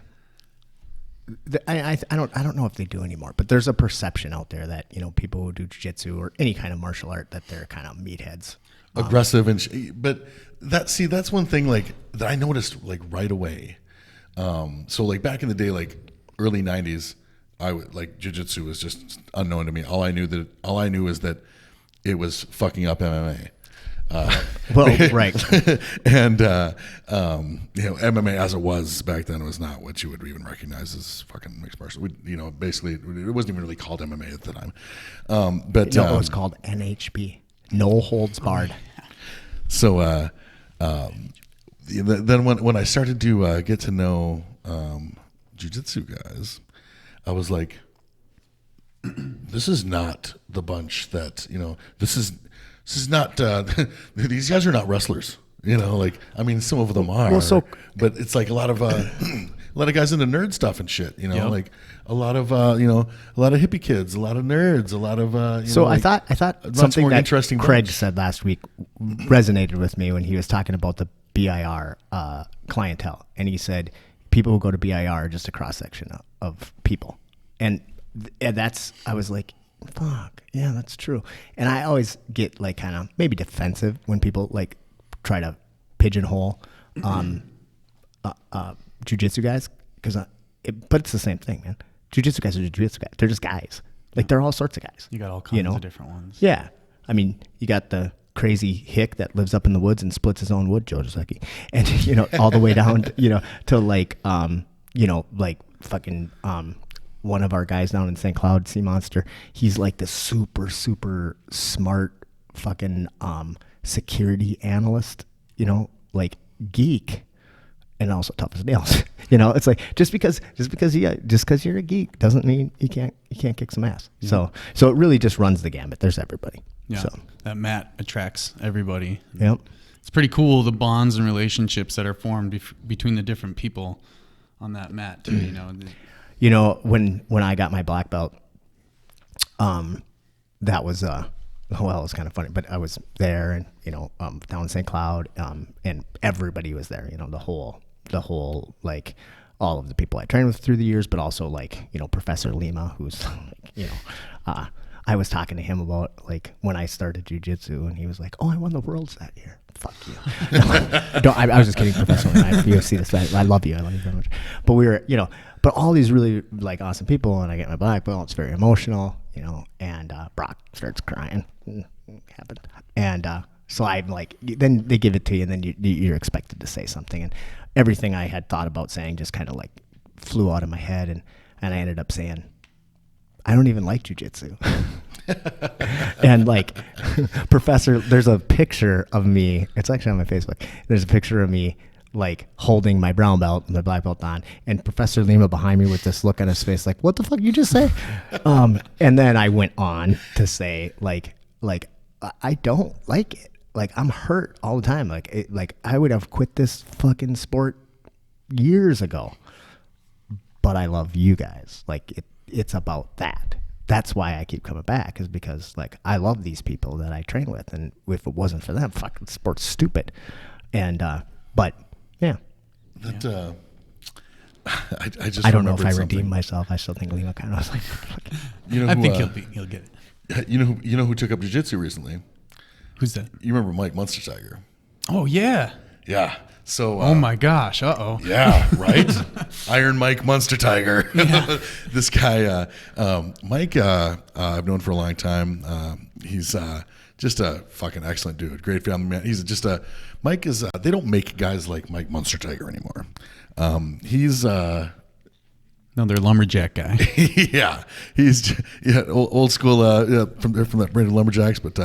Speaker 1: I don't know if they do anymore, but there's a perception out there that people who do jiu-jitsu or any kind of martial art, that they're kind of meatheads,
Speaker 2: aggressive, but that's one thing that I noticed right away. So back in the day, early 90s, I would jiu-jitsu was just unknown to me. All I knew is that it was fucking up MMA.
Speaker 1: Right.
Speaker 2: And MMA as it was back then was not what you would even recognize as fucking mixed martial. Basically it wasn't even really called MMA at the time. But
Speaker 1: it was called NHB, no holds barred.
Speaker 2: So then when I started to get to know jiu-jitsu guys, I was like, this is not the bunch that, this is not, these guys are not wrestlers. Like, I mean, some of them are, but it's like a lot of guys into nerd stuff and shit,
Speaker 3: Yep.
Speaker 2: like a lot of hippie kids, a lot of nerds, a lot of,
Speaker 1: I thought something
Speaker 2: more
Speaker 1: that
Speaker 2: interesting
Speaker 1: Craig
Speaker 2: bunch.
Speaker 1: said last week resonated with me when he was talking about the BIR clientele. And he said, people who go to BIR are just a cross section of people. And I was like, fuck, yeah, that's true. And I always get like kind of maybe defensive when people like try to pigeonhole jiu-jitsu guys, but it's the same thing, man. Jiu-jitsu guys are jiu-jitsu guys. They're just guys. Like, they're all sorts of guys.
Speaker 3: You got all kinds of different ones.
Speaker 1: Yeah. I mean, you got the crazy hick that lives up in the woods and splits his own wood, Joe Giuseppe. And, all the way down, to like, like fucking one of our guys down in St. Cloud, Sea Monster. He's like the super, super smart fucking security analyst, like geek. And also tough as nails. It's like just because you're a geek doesn't mean you can't kick some ass. Yeah. So it really just runs the gamut. There's everybody.
Speaker 3: Yeah.
Speaker 1: So
Speaker 3: that mat attracts everybody.
Speaker 1: Yep.
Speaker 3: It's pretty cool, the bonds and relationships that are formed between the different people on that mat too.
Speaker 1: When I got my black belt, that was it was kind of funny, but I was there and down in St. Cloud, and everybody was there. The whole like all of the people I trained with through the years, but also like Professor Lima, who's like, I was talking to him about like when I started jiu-jitsu, and he was like, "Oh, I won the worlds that year." Fuck you. I was just kidding, Professor Lima. If you see this, I love you. I love you very much. But we were, but all these really like awesome people, and I get my black belt. It's very emotional, and Brock starts crying. It happened, and so I'm like, then they give it to you, and then you're expected to say something, and everything I had thought about saying just kind of like flew out of my head, and I ended up saying, I don't even like jiu-jitsu. And like Professor, there's a picture of me. It's actually on my Facebook. There's a picture of me like holding my brown belt and my black belt on, and Professor Lima behind me with this look on his face, like, what the fuck you just say? And then I went on to say like I don't like it. Like, I'm hurt all the time. Like I would have quit this fucking sport years ago, but I love you guys. Like it's about that. That's why I keep coming back, is because like I love these people that I train with, and if it wasn't for them, fucking sport's stupid. And but yeah,
Speaker 2: that I just
Speaker 1: I don't know if I
Speaker 2: something.
Speaker 1: redeemed myself. I still think Lima kind of was like,
Speaker 3: I think he'll get it.
Speaker 2: You know who took up jiu-jitsu recently?
Speaker 3: Who's that?
Speaker 2: You remember Mike Munster Tiger?
Speaker 3: Oh yeah.
Speaker 2: Yeah. So.
Speaker 3: Oh my gosh.
Speaker 2: Yeah. Right. Iron Mike Munster Tiger. Yeah. This guy, Mike, I've known for a long time. He's just a fucking excellent dude. Great family man. He's just Mike is. They don't make guys like Mike Munster Tiger anymore. He's.
Speaker 3: No, they're Lumberjack guy.
Speaker 2: Yeah, he's old school from that brand of Lumberjacks. But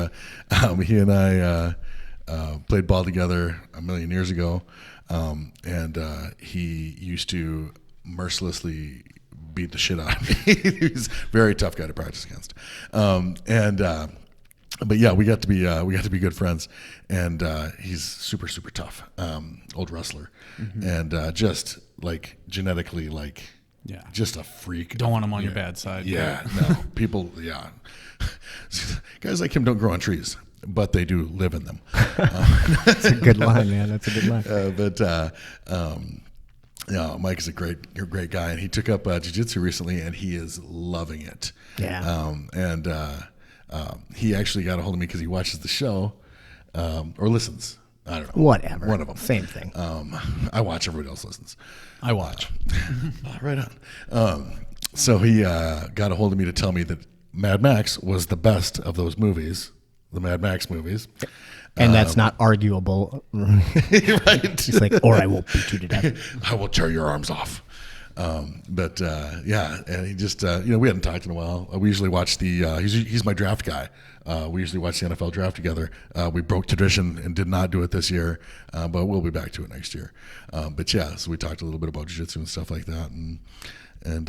Speaker 2: he and I played ball together a million years ago, and he used to mercilessly beat the shit out of me. He's a very tough guy to practice against, but yeah, we got to be good friends, and he's super super tough, old wrestler, and just like genetically like.
Speaker 3: Yeah,
Speaker 2: just a freak.
Speaker 3: Don't want him on your bad side.
Speaker 2: Yeah, no. People, yeah. Guys like him don't grow on trees, but they do live in them.
Speaker 1: That's a good line, man. That's a good line.
Speaker 2: Yeah, Mike is a great guy, and he took up jiu-jitsu recently, and he is loving it.
Speaker 1: Yeah.
Speaker 2: He actually got a hold of me because he watches the show or listens. I don't know.
Speaker 1: Whatever.
Speaker 2: One of them.
Speaker 1: Same thing.
Speaker 2: I watch. Everybody else listens.
Speaker 3: I watch.
Speaker 2: Right on. So he got a hold of me to tell me that Mad Max was the best of those movies, the Mad Max movies.
Speaker 1: And that's not arguable.
Speaker 2: Right.
Speaker 1: It's like, or I will beat you to death.
Speaker 2: I will tear your arms off. Yeah, and he just, we hadn't talked in a while. We usually watch he's my draft guy. We usually watch the NFL draft together. We broke tradition and did not do it this year, but we'll be back to it next year. But yeah, so we talked a little bit about jiu-jitsu and stuff like that. And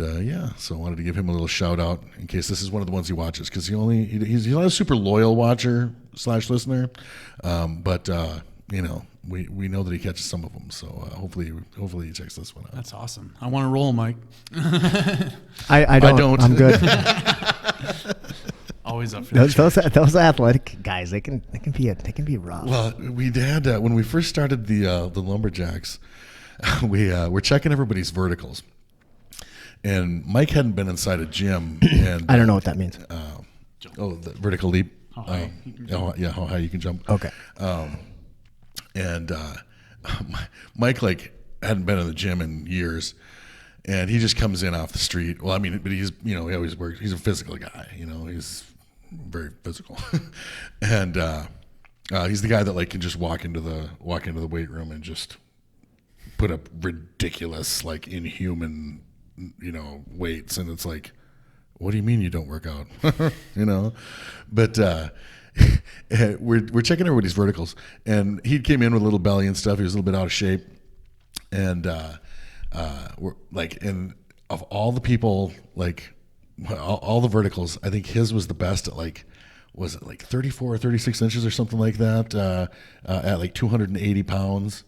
Speaker 2: so I wanted to give him a little shout out in case this is one of the ones he watches, because he's not a super loyal watcher / listener, but we know that he catches some of them. So hopefully he checks this one out.
Speaker 3: That's awesome. I want to roll, Mike.
Speaker 1: I don't. I'm good.
Speaker 3: Always up for that.
Speaker 1: Those athletic guys, they can be rough.
Speaker 2: Well, we had when we first started the Lumberjacks, we were checking everybody's verticals. And Mike hadn't been inside a gym, and
Speaker 1: I don't know what that means.
Speaker 2: The vertical leap.
Speaker 3: How high
Speaker 2: how high you can jump.
Speaker 1: Okay.
Speaker 2: Mike hadn't been in the gym in years, and he just comes in off the street. Well, I mean, but he always works. He's a physical guy. He's very physical, and he's the guy that can just walk into the weight room and just put up ridiculous, inhuman, weights, and it's like, what do you mean you don't work out? But we're checking everybody's verticals, and he came in with a little belly and stuff. He was a little bit out of shape, and we're and of all the people, all the verticals, I think his was the best at was it 34 or 36 inches or something like that, at 280 pounds,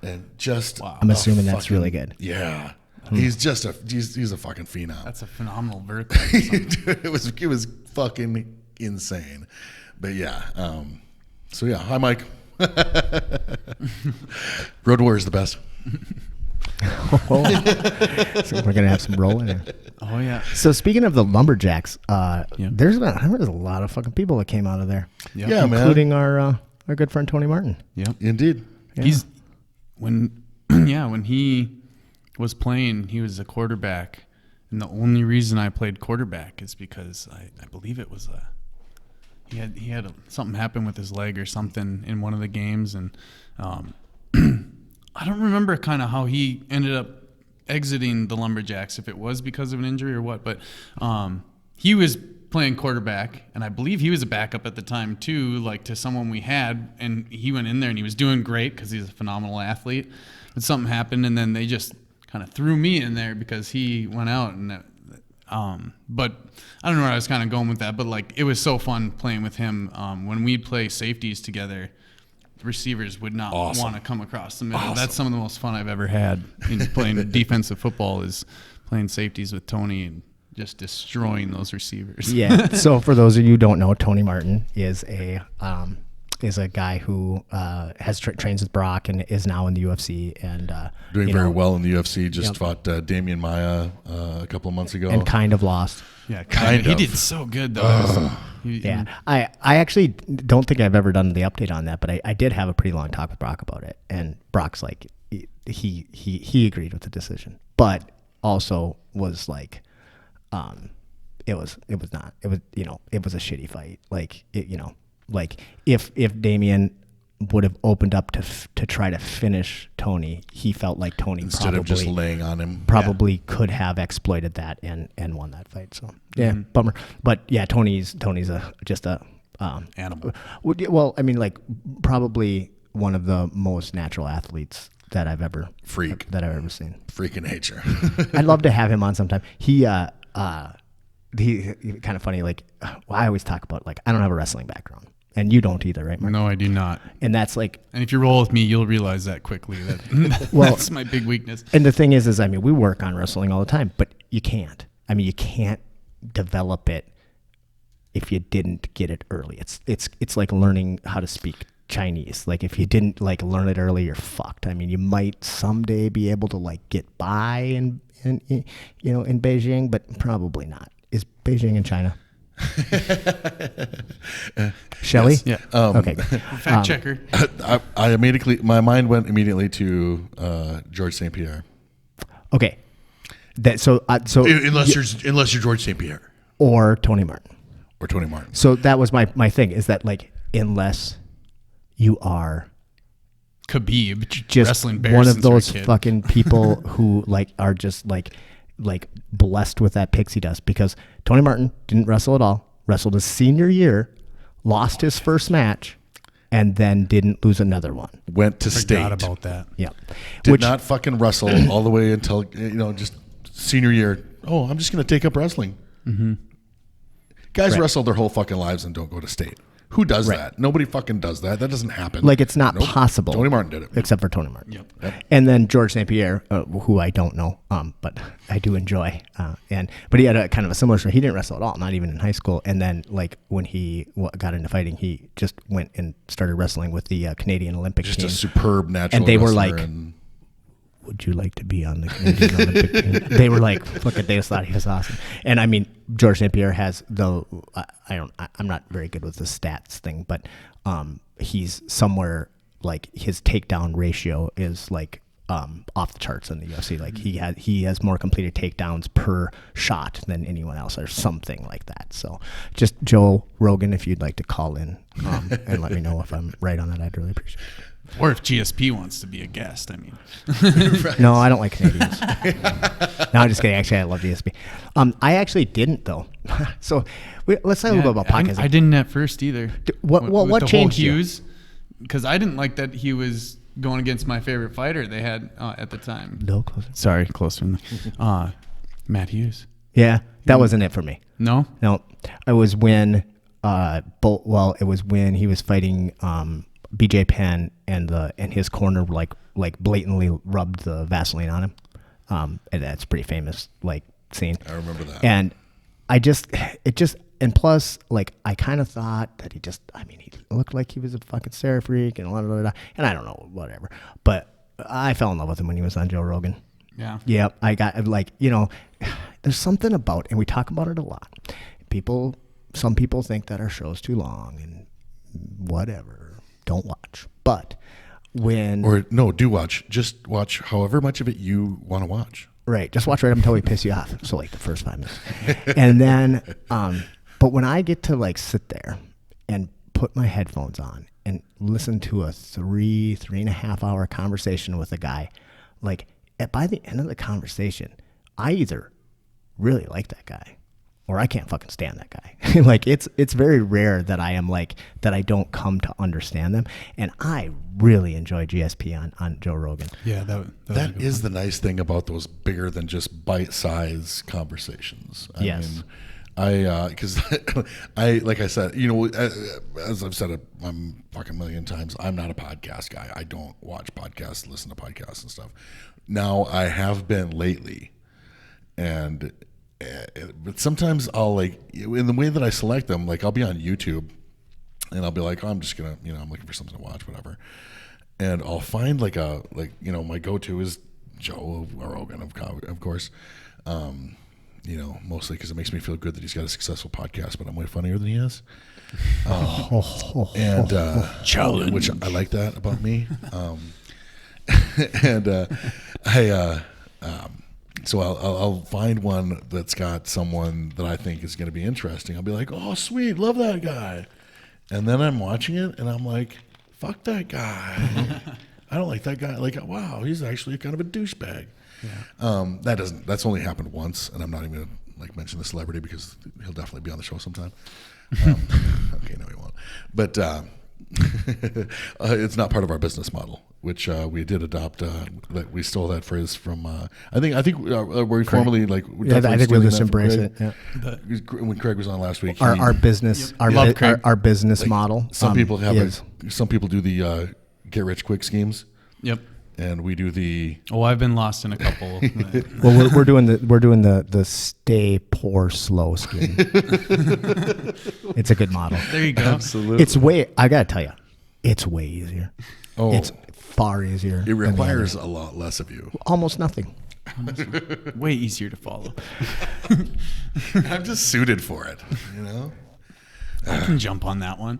Speaker 2: and just
Speaker 1: wow. I'm assuming that's really good.
Speaker 2: Yeah. He's just he's a fucking phenom.
Speaker 3: That's a phenomenal vertical.
Speaker 2: Dude, it was fucking insane. But yeah, so yeah, hi Mike. Road Warrior is the best.
Speaker 1: So we're gonna have some rolling here.
Speaker 3: Oh yeah.
Speaker 1: So speaking of the Lumberjacks, there's a lot of fucking people that came out of there.
Speaker 3: Yep.
Speaker 2: Yeah,
Speaker 1: including our good friend Tony Martin.
Speaker 3: Yep.
Speaker 2: Indeed.
Speaker 1: Yeah.
Speaker 3: He's when he was playing, he was a quarterback, and the only reason I played quarterback is because I believe it was he had something happen with his leg or something in one of the games, and I don't remember kind of how he ended up exiting the Lumberjacks, if it was because of an injury or what, but he was playing quarterback, and I believe he was a backup at the time too, to someone we had, and he went in there and he was doing great because he's a phenomenal athlete, but something happened, and then they just kind of threw me in there because he went out, and but I don't know where I was kind of going with that, but it was so fun playing with him. When we'd play safeties together, receivers would not want to come across the middle. Awesome. That's some of the most fun I've ever had in playing defensive football, is playing safeties with Tony and just destroying those receivers.
Speaker 1: Yeah. So for those of you who don't know, Tony Martin is a guy who trains with Brock and is now in the UFC and
Speaker 2: doing very well in the UFC. Just fought Damian Maia a couple of months ago
Speaker 1: and kind of lost.
Speaker 3: Yeah, kind of. He did so good though.
Speaker 1: Yeah, I actually don't think I've ever done the update on that, but I did have a pretty long talk with Brock about it, and Brock's he agreed with the decision, but also was it was not, it was it was a shitty fight, if Damian would have opened up to try to finish Tony, he felt like Tony
Speaker 2: instead of just laying on him,
Speaker 1: could have exploited that and won that fight. So yeah, bummer. But yeah, Tony's just a
Speaker 3: animal.
Speaker 1: Well, I mean, probably one of the most natural athletes that I've ever seen.
Speaker 2: Freak of nature.
Speaker 1: I'd love to have him on sometime. He kind of funny. I always talk about I don't have a wrestling background. And you don't either, right, Mark?
Speaker 3: No, I do not.
Speaker 1: And that's
Speaker 3: and if you roll with me, you'll realize that quickly. That's my big weakness.
Speaker 1: And the thing is we work on wrestling all the time, but you can't. You can't develop it if you didn't get it early. It's like learning how to speak Chinese. If you didn't learn it early, you're fucked. You might someday be able to get by in Beijing, but probably not. Is Beijing in China? Shelley?
Speaker 3: Yes. Yeah.
Speaker 1: Okay.
Speaker 3: Fact checker.
Speaker 2: I immediately, my mind went immediately to George St. Pierre.
Speaker 1: Okay. Unless
Speaker 2: you're George St. Pierre
Speaker 1: or Tony Martin.
Speaker 2: So
Speaker 1: that was my thing, is that unless you are
Speaker 3: Khabib,
Speaker 1: just
Speaker 3: wrestling bears
Speaker 1: one of those
Speaker 3: since
Speaker 1: fucking people who are just blessed with that pixie dust, because Tony Martin didn't wrestle at all, wrestled his senior year, lost his first match, and then didn't lose another one.
Speaker 2: Went to state.
Speaker 3: Forgot about that.
Speaker 1: Yeah.
Speaker 2: Did not fucking wrestle all the way until, just senior year, I'm just going to take up wrestling.
Speaker 3: Mm-hmm.
Speaker 2: Guys wrestle their whole fucking lives and don't go to state. Who does that? Nobody fucking does that. That doesn't happen.
Speaker 1: Like, it's not possible.
Speaker 2: Tony Martin did it.
Speaker 1: Except for Tony Martin.
Speaker 3: Yep.
Speaker 1: And then George St. Pierre, who I don't know, but I do enjoy. But he had a kind of a similar story. He didn't wrestle at all, not even in high school. And then, like, when he got into fighting, he just went and started wrestling with the Canadian Olympic team.
Speaker 2: Just a superb natural
Speaker 1: And they were
Speaker 2: wrestler
Speaker 1: like, would you like to be on the Canadian Olympic team? They were like, look, they just thought he was awesome. And I mean, George St. Pierre has I'm not very good with the stats thing, but he's somewhere like his takedown ratio is like off the charts in the UFC. Like he has more completed takedowns per shot than anyone else, or something like that. So just Joe Rogan, if you'd like to call in and let me know if I'm right on that, I'd really appreciate it.
Speaker 3: Or if GSP wants to be a guest, I mean.
Speaker 1: No, I don't like Canadians. No, I'm just kidding. Actually, I love GSP. I actually didn't, though. So let's talk a little bit about podcasting.
Speaker 3: I didn't at first either.
Speaker 1: What changed you?
Speaker 3: Because I didn't like that he was going against my favorite fighter they had at the time.
Speaker 1: No, closer.
Speaker 3: Sorry, closer. Matt Hughes.
Speaker 1: Yeah, that wasn't it for me.
Speaker 3: No?
Speaker 1: No. It was when it was when he was fighting BJ Penn and his corner like blatantly rubbed the Vaseline on him. And that's pretty famous scene.
Speaker 2: I remember that.
Speaker 1: And and plus, like, I kind of thought that he looked like he was a fucking Sarah freak and blah, blah, blah, and I don't know, whatever. But I fell in love with him when he was on Joe Rogan.
Speaker 3: Yeah.
Speaker 1: Yeah. I got there's something about, and we talk about it a lot. Some people think that our show's too long and whatever. Don't watch. But
Speaker 2: do watch. Just watch however much of it you want to watch.
Speaker 1: Right. Just watch right up until we piss you off. So like the first 5 minutes. And then, but when I get to sit there and put my headphones on and listen to a 3.5 hour conversation with a guy, by the end of the conversation, I either really like that guy or I can't fucking stand that guy. It's very rare that I am that I don't come to understand them. And I really enjoy GSP on Joe Rogan.
Speaker 3: Yeah,
Speaker 2: that is the nice thing about those bigger than just bite-size conversations.
Speaker 1: Yes.
Speaker 2: Because like I said, as I've said a fucking million times, I'm not a podcast guy. I don't watch podcasts, listen to podcasts and stuff. Now I have been lately, but sometimes I'll in the way that I select them, I'll be on YouTube and I'll be like, I'm just gonna, I'm looking for something to watch, whatever. And I'll find my go-to is Joe Rogan, of course. Mostly because it makes me feel good that he's got a successful podcast, but I'm way funnier than he is.
Speaker 3: Challenge.
Speaker 2: Which I like that about me. So I'll find one that's got someone that I think is going to be interesting. I'll be like, oh, sweet, love that guy. And then I'm watching it, and I'm like, fuck that guy. I don't like that guy. Wow, he's actually kind of a douchebag. Yeah. That's only happened once, and I'm not even going to mention the celebrity because he'll definitely be on the show sometime. Okay, no, he won't. But it's not part of our business model, which we did adopt. We stole that phrase from. I think we formally
Speaker 1: I think we'll just embrace it. Yeah.
Speaker 2: When Craig was on last week,
Speaker 1: our business, our business model.
Speaker 2: Some people some people do the get rich quick schemes.
Speaker 3: Yep.
Speaker 2: And we do the.
Speaker 3: Oh, I've been lost in a couple.
Speaker 1: Well, we're doing the stay poor slow scheme. It's a good model.
Speaker 3: There you go.
Speaker 2: Absolutely.
Speaker 1: I gotta tell you, it's way easier.
Speaker 2: Oh,
Speaker 1: it's far easier.
Speaker 2: It requires a lot less of you.
Speaker 1: Almost nothing.
Speaker 3: Way easier to follow.
Speaker 2: I'm just suited for it.
Speaker 3: I can jump on that one.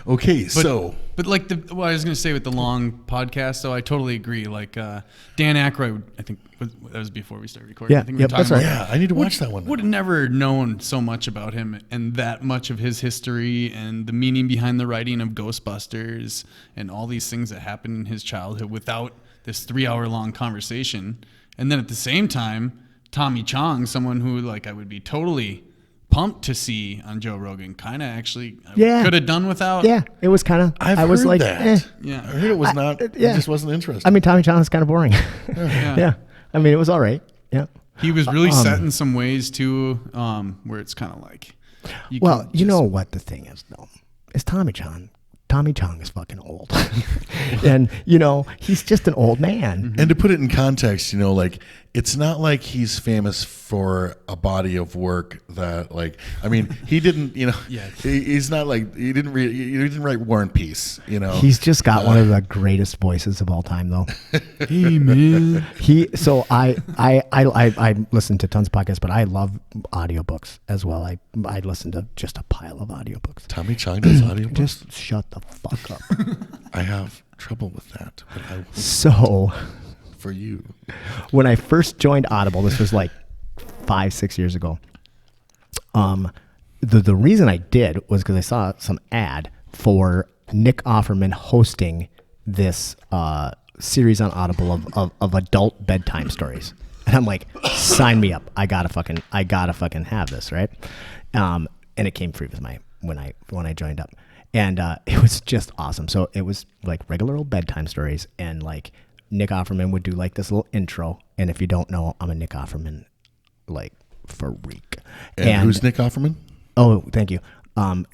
Speaker 2: Okay,
Speaker 3: but I was going to say with the long podcast, though, I totally agree. Dan Aykroyd, I think that was before we started recording.
Speaker 1: Yeah,
Speaker 3: I think we were talking
Speaker 2: that's right. Yeah, I need to watch that one.
Speaker 3: Would have never known so much about him and that much of his history and the meaning behind the writing of Ghostbusters and all these things that happened in his childhood without this 3-hour-long conversation. And then at the same time, Tommy Chong, someone who I would be totally pumped to see on Joe Rogan, kind of actually could have done without.
Speaker 1: Yeah, it was kind of.
Speaker 2: I was like, that.
Speaker 1: Eh.
Speaker 2: Yeah, I heard it was not. It just wasn't interesting.
Speaker 1: I mean, Tommy Chong is kind of boring.
Speaker 3: Yeah.
Speaker 1: I mean, it was all right. Yeah.
Speaker 3: He was really set in some ways too, where it's kind of like.
Speaker 1: You know what the thing is though, is Tommy Chong. Tommy Chong is fucking old, and he's just an old man.
Speaker 2: And to put it in context, like it's not like he's famous for a body of work that, like, I mean, he didn't, he's not like he didn't write War and Peace,
Speaker 1: He's just got one of the greatest voices of all time, though.
Speaker 3: Hey man,
Speaker 1: So I listen to tons of podcasts, but I love audiobooks as well. I listen to just a pile of audiobooks.
Speaker 2: Tommy Chong does audiobooks.
Speaker 1: Just shut the fuck up.
Speaker 2: I have trouble with that, but I will
Speaker 1: So
Speaker 2: for you.
Speaker 1: When I first joined Audible, this was like 5-6 years ago. The reason I did was because I saw some ad for Nick Offerman hosting this series on Audible of adult bedtime stories, and I'm like, sign me up! I gotta fucking have this, right? And it came free with when I joined up, and it was just awesome. So it was like regular old bedtime stories, and like Nick Offerman would do like this little intro. And if you don't know, I'm a Nick Offerman like freak.
Speaker 2: And who's Nick Offerman?
Speaker 1: Oh, thank you.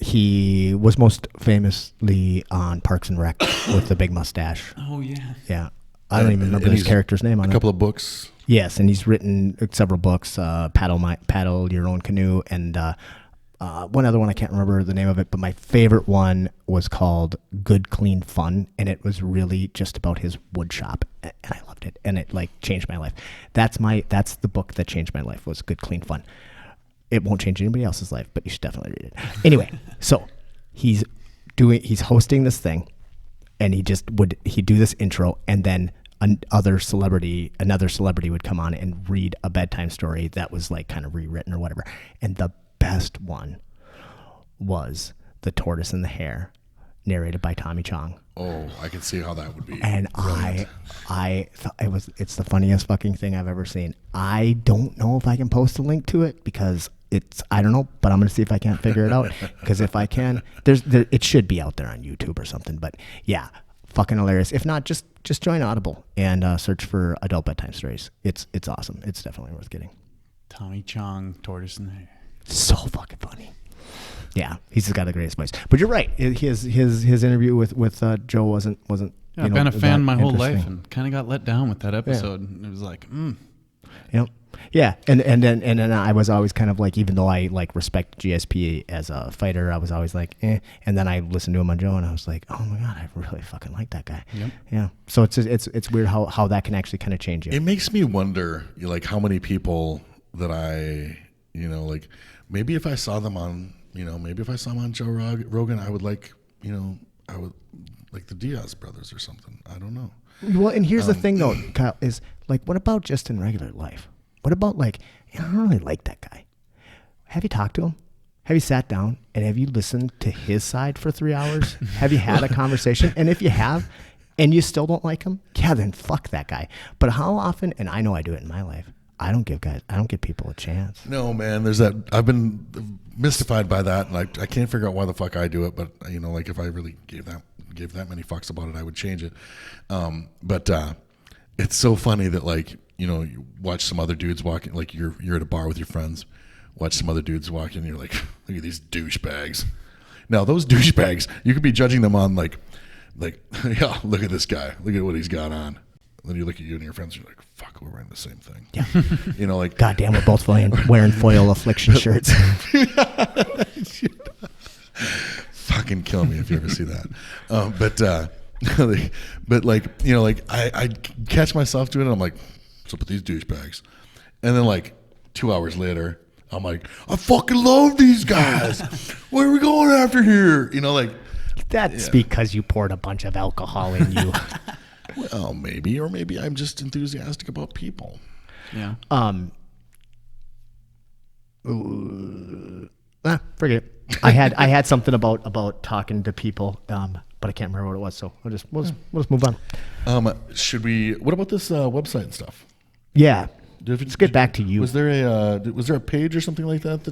Speaker 1: He was most famously on Parks and Rec with the big mustache.
Speaker 3: Oh yeah.
Speaker 1: Yeah. I don't even remember his character's name on it.
Speaker 2: A couple of books.
Speaker 1: Yes, and he's written several books, Paddle Your Own Canoe, and one other one, I can't remember the name of it, but my favorite one was called Good Clean Fun, and it was really just about his wood shop, and I loved it, and it like changed my life. That's the book that changed my life, was Good Clean Fun. It won't change anybody else's life, but you should definitely read it. Anyway, so he's hosting this thing, and he'd do this intro, and then another celebrity would come on and read a bedtime story that was like kind of rewritten or whatever, and the best one was The Tortoise and the Hare, narrated by Tommy Chong.
Speaker 2: Oh, I can see how that would be.
Speaker 1: And
Speaker 2: brilliant.
Speaker 1: I thought it's the funniest fucking thing I've ever seen. I don't know if I can post a link to it because I don't know, but I'm going to see if I can't figure it out. Because if I can, it should be out there on YouTube or something. But yeah, fucking hilarious. If not, just join Audible and search for adult bedtime stories. It's awesome. It's definitely worth getting.
Speaker 3: Tommy Chong, Tortoise and the Hare.
Speaker 1: So fucking funny. Yeah, he's got the greatest voice. But you're right. His interview with Joe wasn't.
Speaker 3: Yeah, I've been a fan my whole life and kind of got let down with that episode. Yeah. It was like,
Speaker 1: Yep. Yeah, and then I was always kind of like, even though I like respect GSP as a fighter, I was always like, eh. And then I listened to him on Joe, and I was like, oh my god, I really fucking like that guy.
Speaker 3: Yep.
Speaker 1: Yeah. So it's weird how that can actually kind of change you.
Speaker 2: It makes me wonder, like, how many people that I, like, maybe if I saw them on, maybe if I saw them on Joe Rogan, I would like, I would like the Diaz brothers or something. I don't know.
Speaker 1: Well, and here's the thing though, Kyle, is like, what about just in regular life? What about like, I don't really like that guy. Have you talked to him? Have you sat down and have you listened to his side for 3 hours? Have you had a conversation? And if you have, and you still don't like him, yeah, then fuck that guy. But how often, and I know I do it in my life, I don't give people a chance.
Speaker 2: No, man, there's that. I've been mystified by that, and I can't figure out why the fuck I do it. But like if I really gave that many fucks about it, I would change it. But it's so funny that like you watch some other dudes walking, like you're at a bar with your friends, watch some other dudes walking, and you're like, look at these douchebags. Now those douchebags, you could be judging them on like yeah, look at this guy, look at what he's got on. And then you look at you and your friends, you're like, fuck, we're wearing the same thing.
Speaker 1: Yeah.
Speaker 2: Like,
Speaker 1: goddamn, we're both wearing foil affliction shirts.
Speaker 2: Fucking kill me if you ever see that. But like, like I catch myself doing it. I'm like, what's up with these douchebags? And then like 2 hours later, I'm like, I fucking love these guys. Where are we going after here? Like.
Speaker 1: That's because you poured a bunch of alcohol in you.
Speaker 2: Well, maybe, or maybe I'm just enthusiastic about people.
Speaker 3: Yeah.
Speaker 1: Forget it. I had something about talking to people, but I can't remember what it was. So we'll just move on.
Speaker 2: Should we? What about this website and stuff?
Speaker 1: Yeah. Let's get back to you.
Speaker 2: Was there a page or something like that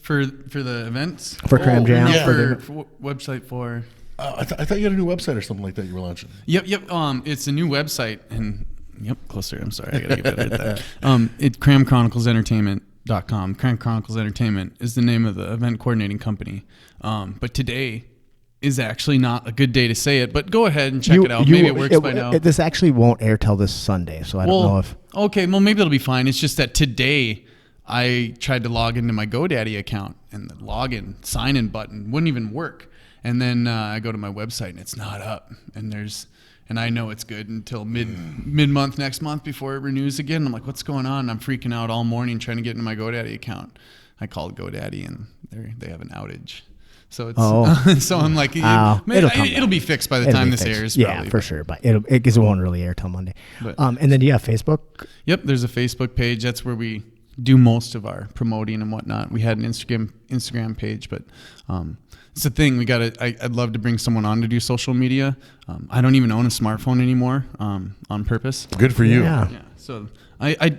Speaker 3: for the events
Speaker 1: for Cram Jam?
Speaker 3: Yeah. For website for.
Speaker 2: I thought you had a new website or something like that you were launching.
Speaker 3: Yep. It's a new website, and Yep, closer. I'm sorry. I got to get better at that. It's Cram Chronicles Entertainment.com. Cram Chronicles Entertainment is the name of the event coordinating company. But today is actually not a good day to say it, but go ahead and check it out. Maybe it works by now.
Speaker 1: This actually won't air till this Sunday, so I don't know if...
Speaker 3: Okay, well, maybe it'll be fine. It's just that today I tried to log into my GoDaddy account, and the login, sign-in button wouldn't even work. And then I go to my website, and it's not up. And I know it's good until mid-month next month before it renews again. I'm like, what's going on? I'm freaking out all morning trying to get into my GoDaddy account. I called GoDaddy, and they have an outage. So it's so I'm like, it'll be fixed by the time this airs.
Speaker 1: Yeah, for sure. But it won't really air till Monday. And then do you have Facebook?
Speaker 3: Yep, there's a Facebook page. That's where we do most of our promoting and whatnot. We had an Instagram page, but it's the thing. I'd love to bring someone on to do social media. I don't even own a smartphone anymore on purpose.
Speaker 2: Good for you.
Speaker 3: Yeah. So I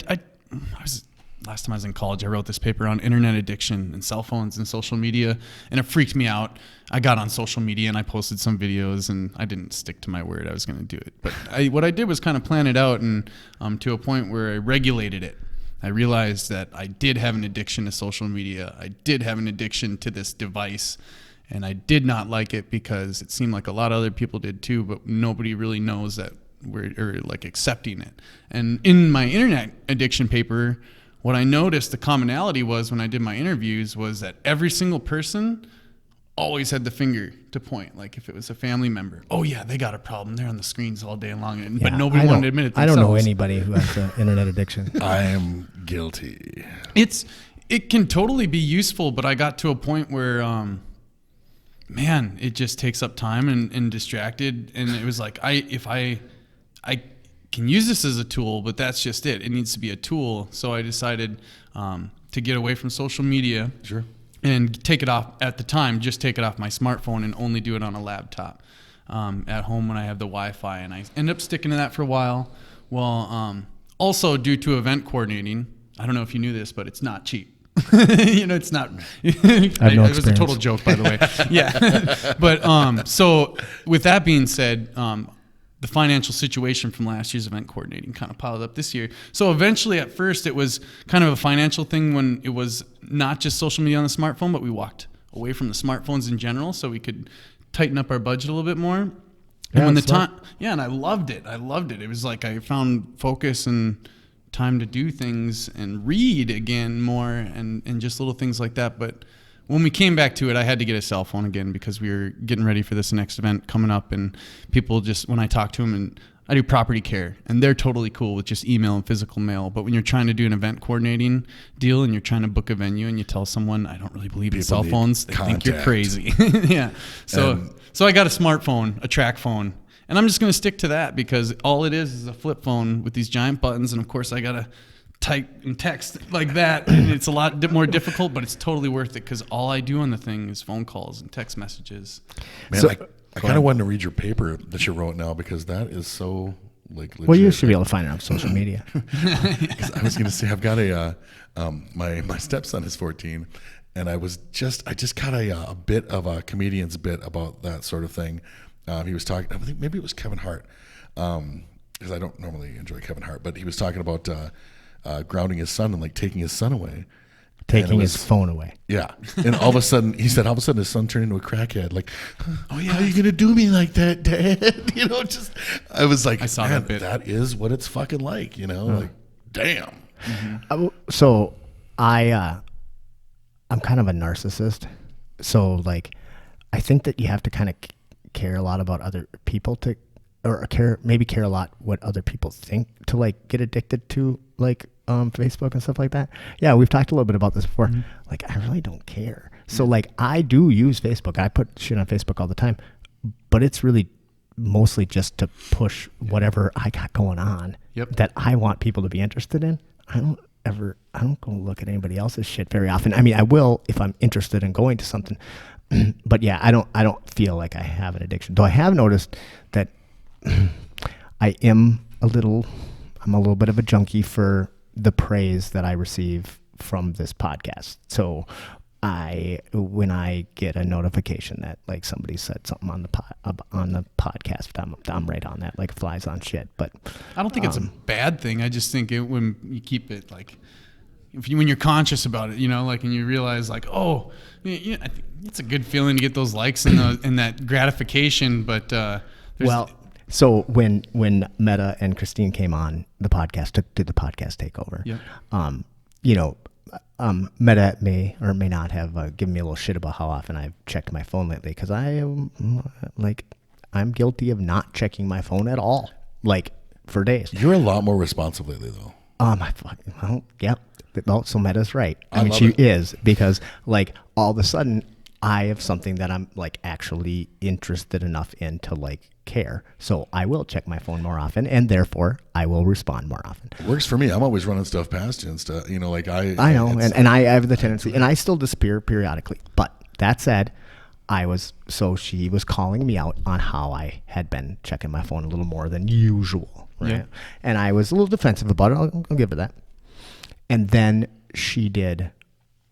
Speaker 3: was. Last time I was in college, I wrote this paper on internet addiction and cell phones and social media, and it freaked me out. I got on social media and I posted some videos, and I didn't stick to my word. I was going to do it. But what I did was kind of plan it out, and to a point where I regulated it. I realized that I did have an addiction to social media. I did have an addiction to this device, and I did not like it because it seemed like a lot of other people did too, but nobody really knows that we're like accepting it. And in my internet addiction paper, what I noticed the commonality was when I did my interviews was that every single person always had the finger to point. Like if it was a family member, oh yeah, they got a problem. They're on the screens all day long. But nobody wanted to admit it themselves.
Speaker 1: I don't know anybody who has an internet addiction.
Speaker 2: I am guilty.
Speaker 3: It can totally be useful, but I got to a point where, man, it just takes up time and distracted. And it was like, if I can use this as a tool, but that's just it. It needs to be a tool. So I decided to get away from social media.
Speaker 2: Sure.
Speaker 3: And take it off at the time, just take it off my smartphone and only do it on a laptop at home when I have the Wi-Fi. And I ended up sticking to that for a while. Well, also due to event coordinating, I don't know if you knew this, but it's not cheap. It's not. It was a total joke, by the way. Yeah. But so with that being said, the financial situation from last year's event coordinating kind of piled up this year. So eventually, at first, it was kind of a financial thing when it was not just social media on the smartphone, but we walked away from the smartphones in general so we could tighten up our budget a little bit more. And when the time, and I loved it. It was like I found focus and time to do things and read again more and just little things like that. But when we came back to it, I had to get a cell phone again because we were getting ready for this next event coming up. And people just, when I talk to them, and I do property care, and they're totally cool with just email and physical mail. But when you're trying to do an event coordinating deal and you're trying to book a venue and you tell someone, I don't really believe in cell phones, they think you're crazy. Yeah. So I got a smartphone, a track phone. And I'm just going to stick to that because all it is a flip phone with these giant buttons. And of course, I got to type and text like that, and it's a lot more difficult, but it's totally worth it because all I do on the thing is phone calls and text messages.
Speaker 2: Man, I kind of wanted to read your paper that you wrote now because that is so like legit.
Speaker 1: Well, you should be able to find it on social media.
Speaker 2: I was going to say I've got my stepson is 14, and I just caught a bit of a comedian's bit about that sort of thing. He was talking, I think maybe it was Kevin Hart, because I don't normally enjoy Kevin Hart, but he was talking about grounding his son and like taking his son away.
Speaker 1: Taking his phone away.
Speaker 2: Yeah. And all of a sudden, he said, all of a sudden his son turned into a crackhead. Like, oh yeah, how are you going to do me like that, Dad? I was like,
Speaker 3: I saw that bit.
Speaker 2: That is what it's fucking like, like, damn.
Speaker 1: Mm-hmm. So I'm kind of a narcissist. So like, I think that you have to kind of care a lot about other people care a lot what other people think to like get addicted to like Facebook and stuff like that. Yeah, we've talked a little bit about this before. Mm-hmm. Like I really don't care. So like I do use Facebook. I put shit on Facebook all the time, but it's really mostly just to push whatever I got going on that I want people to be interested in. I don't go look at anybody else's shit very often. I mean, I will if I'm interested in going to something. But yeah, I don't feel like I have an addiction. Though I have noticed that I'm a little bit of a junkie for the praise that I receive from this podcast. So when I get a notification that like somebody said something on the podcast, I'm right on that like flies on shit. But
Speaker 3: I don't think it's a bad thing. I just think when you keep it like, when you're conscious about it, like, and you realize like, oh, I think it's a good feeling to get those likes and that gratification. But
Speaker 1: so when Meta and Christine came on the podcast, did the podcast takeover?
Speaker 3: Yep.
Speaker 1: Meta may or may not have given me a little shit about how often I've checked my phone lately, because I'm guilty of not checking my phone at all, like for days.
Speaker 2: You're a lot more responsive lately, though.
Speaker 1: Well, so Meta's right. I mean, she is, because like all of a sudden I have something that I'm like actually interested enough in to like care. So I will check my phone more often, and therefore I will respond more often.
Speaker 2: It works for me. I'm always running stuff past you and stuff. Like I know,
Speaker 1: and I have the tendency, and I still disappear periodically. But that said, she was calling me out on how I had been checking my phone a little more than usual, right?
Speaker 3: Yeah.
Speaker 1: And I was a little defensive about it. I'll give her that. And then she did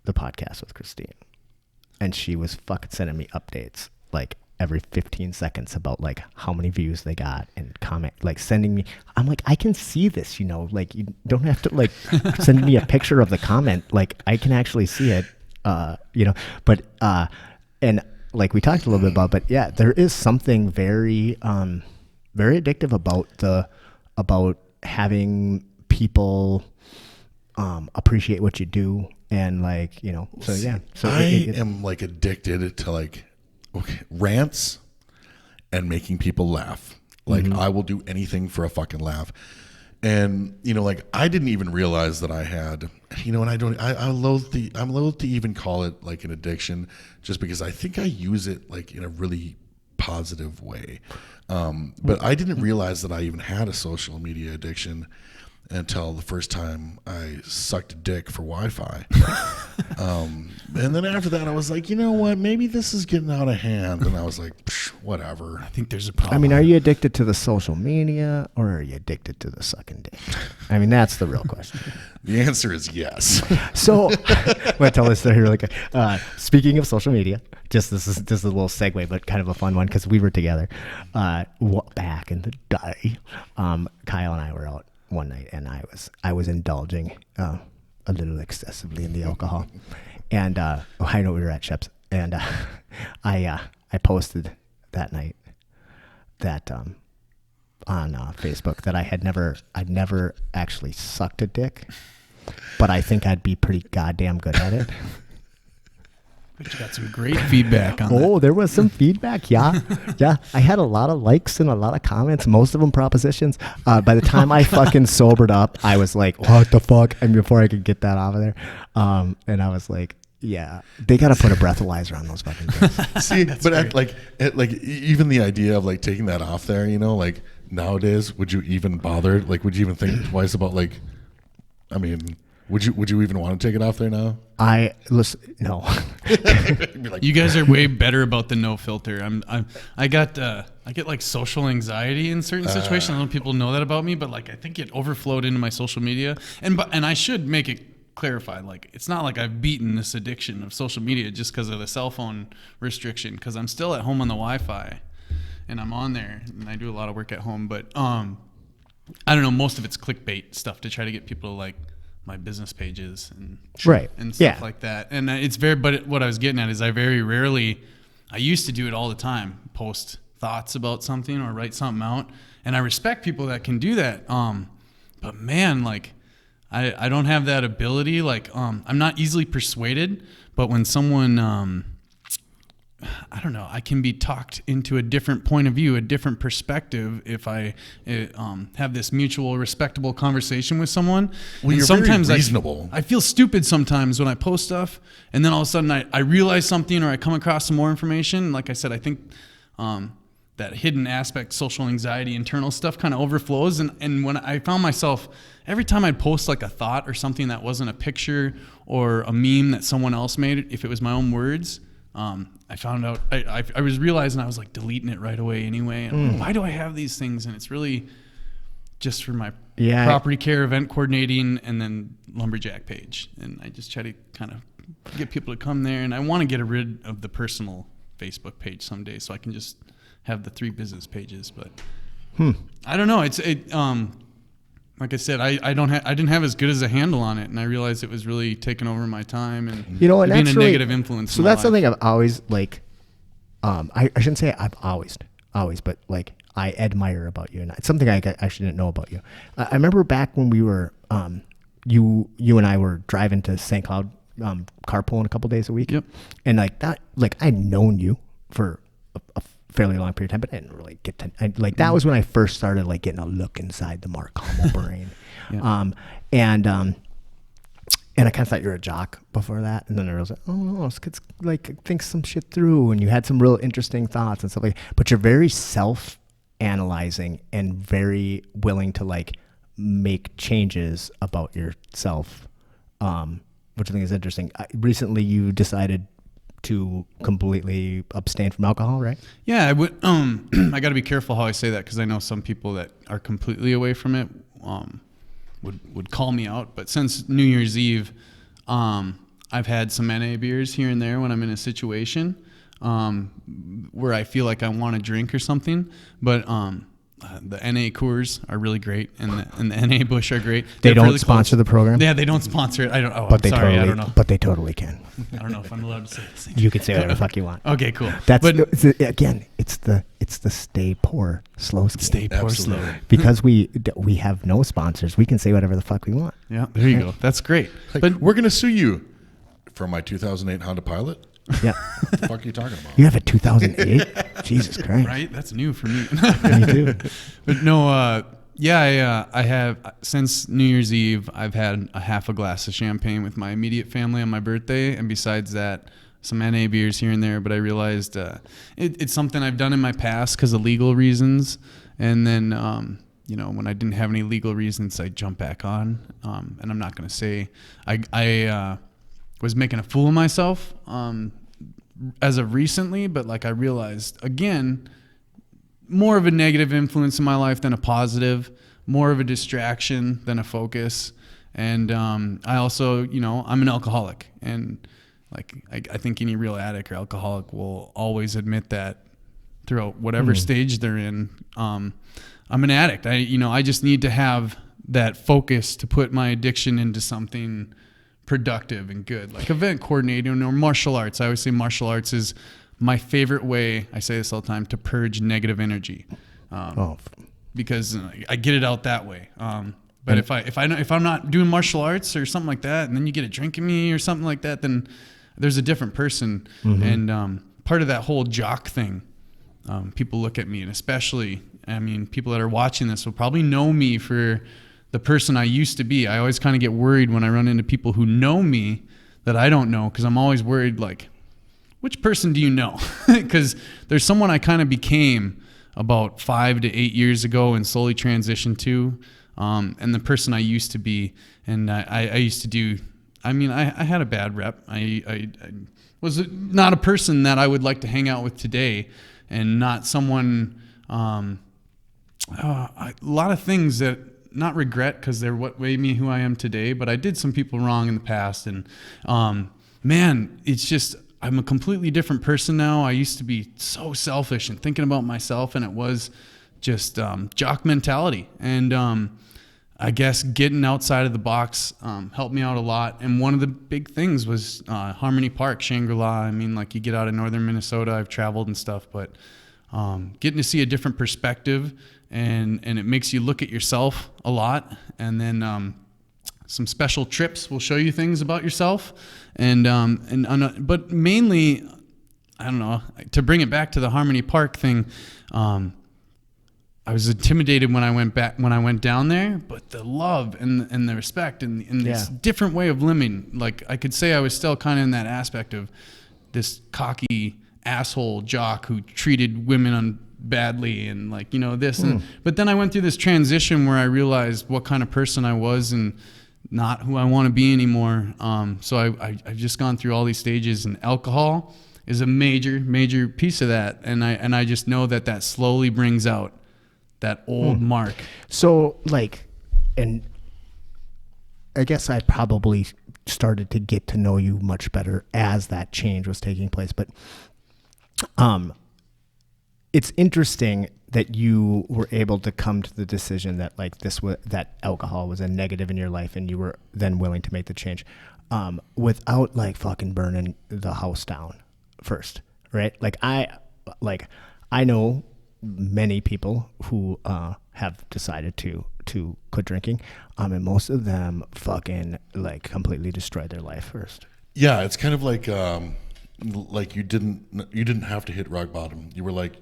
Speaker 1: the podcast with Christine, and she was fucking sending me updates like every 15 seconds about like how many views they got, and comment, like sending me, I'm like, I can see this, like you don't have to like send me a picture of the comment. Like I can actually see it, but, and like we talked a little bit about, but yeah, there is something very, very addictive about having people, appreciate what you do. And like, so yeah. So
Speaker 2: I am like addicted to like rants and making people laugh. Like I will do anything for a fucking laugh. And like I didn't even realize that I had, and I'm loath to even call it like an addiction, just because I think I use it like in a really positive way. But I didn't realize that I even had a social media addiction until the first time I sucked a dick for Wi-Fi. And then after that, I was like, you know what? Maybe this is getting out of hand. And I was like, whatever.
Speaker 3: I think there's a problem.
Speaker 1: I mean, are you addicted to the social media, or are you addicted to the sucking dick? I mean, that's the real question.
Speaker 2: The answer is yes.
Speaker 1: So I'm going to tell this story really quick. Speaking of social media, this is a little segue, but kind of a fun one, because we were together back in the day. Kyle and I were out one night, and I was indulging a little excessively in the alcohol, and I know we were at Shep's, and I posted that night that on Facebook that I'd never actually sucked a dick, but I think I'd be pretty goddamn good at it.
Speaker 3: But you got some great feedback on that.
Speaker 1: Oh, there was some feedback. Yeah. Yeah. I had a lot of likes and a lot of comments, most of them propositions. By the time I fucking sobered up, I was like, what the fuck? And before I could get that out of there. And I was like, yeah, they got to put a breathalyzer on those fucking things.
Speaker 2: See, but like even the idea of like taking that off there, like nowadays, would you even bother? Like, would you even think twice about like, I mean, would you even want to take it off there now?
Speaker 1: No.
Speaker 3: Like, you guys are way better about the no filter. I get like social anxiety in certain situations. I don't know if people know that about me, but like I think it overflowed into my social media. And I should make it clarified, like it's not like I've beaten this addiction of social media just because of the cell phone restriction, because I'm still at home on the Wi-Fi and I'm on there and I do a lot of work at home. But I don't know, most of it's clickbait stuff to try to get people to like my business pages and stuff like that. And but what I was getting at is I used to do it all the time, post thoughts about something or write something out. And I respect people that can do that. But man, like I don't have that ability. Like, I'm not easily persuaded, but when someone, I don't know, I can be talked into a different point of view, a different perspective if I have this mutual, respectable conversation with someone.
Speaker 2: Well,
Speaker 3: and
Speaker 2: you're
Speaker 3: sometimes
Speaker 2: very reasonable.
Speaker 3: I feel stupid sometimes when I post stuff, and then all of a sudden I realize something or I come across some more information. Like I said, I think that hidden aspect, social anxiety, internal stuff kind of overflows. And when I found myself, every time I'd post like a thought or something that wasn't a picture or a meme that someone else made, if it was my own words, I found out, I was realizing I was like deleting it right away anyway. And why do I have these things? And it's really just for my property care, event coordinating, and then Lumberjack page. And I just try to kind of get people to come there, and I want to get rid of the personal Facebook page someday, so I can just have the 3 business pages. But I don't know. Like I said, I didn't have as good as a handle on it, and I realized it was really taking over my time and
Speaker 1: You know, and
Speaker 3: being
Speaker 1: that's
Speaker 3: a
Speaker 1: really,
Speaker 3: negative influence.
Speaker 1: So
Speaker 3: in my
Speaker 1: that's
Speaker 3: life.
Speaker 1: something I've always like. I shouldn't say I've always, but like I admire about you, and it's something I actually didn't know about you. I remember back when we were, you and I were driving to St. Cloud, carpooling a couple days a week.
Speaker 3: Yep.
Speaker 1: And like that, like I'd known you for a fairly long period of time, but I didn't really get to, that was when I first started like getting a look inside the Marc Hummel brain.
Speaker 3: Yeah.
Speaker 1: And I kind of thought you were a jock before that. And then I was like, oh, no, this kid's like thinks some shit through, and you had some real interesting thoughts and stuff like that. But you're very self-analyzing and very willing to like make changes about yourself, which I think is interesting. Recently, you decided to completely abstain from alcohol, right?
Speaker 3: Yeah, I would. I got to be careful how I say that, because I know some people that are completely away from it would call me out. But since New Year's Eve, I've had some NA beers here and there when I'm in a situation where I feel like I want to drink or something. But the NA Coors are really great, and the NA Bush are great.
Speaker 1: They
Speaker 3: They're
Speaker 1: don't
Speaker 3: really
Speaker 1: sponsor
Speaker 3: close.
Speaker 1: the program?
Speaker 3: Yeah, they don't sponsor it. I don't. Oh,
Speaker 1: But
Speaker 3: I'm sorry. I don't know.
Speaker 1: But they totally can.
Speaker 3: I don't know if I'm allowed to say this.
Speaker 1: You can say whatever the fuck you want.
Speaker 3: Okay, cool.
Speaker 1: That's
Speaker 3: but
Speaker 1: again, it's the stay poor slow scheme.
Speaker 3: stay poor
Speaker 2: Absolutely.
Speaker 3: slow.
Speaker 1: Because we have no sponsors, we can say whatever the fuck we want.
Speaker 3: Yeah, there you go. That's great.
Speaker 2: Like,
Speaker 3: But
Speaker 2: we're gonna sue you for my 2008 Honda Pilot.
Speaker 1: Yeah.
Speaker 2: What the fuck are you talking about?
Speaker 1: You have a 2008? Jesus Christ.
Speaker 3: right, that's new for me.
Speaker 1: Me too.
Speaker 3: But no, I have, since New Year's Eve, I've had a half a glass of champagne with my immediate family on my birthday, and besides that, some NA beers here and there. But I realized it's something I've done in my past because of legal reasons, and then when I didn't have any legal reasons, I jumped back on. And I'm not going to say I was making a fool of myself as of recently, but like I realized again, more of a negative influence in my life than a positive, more of a distraction than a focus. And I also, I'm an alcoholic, and like I think any real addict or alcoholic will always admit that throughout whatever stage they're in. I'm an addict. I just need to have that focus to put my addiction into something productive and good, like event coordinating or martial arts. I always say martial arts is my favorite way, I say this all the time, to purge negative energy, because I get it out that way. But if I'm not doing martial arts or something like that, and then you get a drink in me or something like that, then there's a different person. And part of that whole jock thing, people look at me, and especially, people that are watching this will probably know me for the person I used to be. I always kind of get worried when I run into people who know me that I don't know, because I'm always worried, like, which person do you know? Because there's someone I kind of became about 5 to 8 years ago and slowly transitioned to, and the person I used to be. And I used to do, I had a bad rep. I was not a person that I would like to hang out with today, and not someone, a lot of things that, not regret, because they're what made me who I am today, but I did some people wrong in the past. And it's just, I'm a completely different person now. I used to be so selfish and thinking about myself, and it was just jock mentality. And I guess getting outside of the box helped me out a lot. And one of the big things was Harmony Park, Shangri-La. You get out of northern Minnesota, I've traveled and stuff, but getting to see a different perspective, and it makes you look at yourself a lot. And then some special trips will show you things about yourself, but mainly, I don't know, to bring it back to the Harmony Park thing. I was intimidated when I went down there, but the love and the respect and this different way of living, like I could say I was still kind of in that aspect of this cocky asshole jock who treated women badly and this. But then I went through this transition where I realized what kind of person I was and not who I want to be anymore. So I've just gone through all these stages, and alcohol is a major piece of that. And I just know that slowly brings out that old Mark.
Speaker 1: So and I guess I probably started to get to know you much better as that change was taking place. But it's interesting that you were able to come to the decision that like that alcohol was a negative in your life, and you were then willing to make the change without like fucking burning the house down first, right? Like I know many people who have decided to quit drinking, and most of them fucking like completely destroyed their life first.
Speaker 2: Yeah, it's kind of like you didn't have to hit rock bottom. You were like,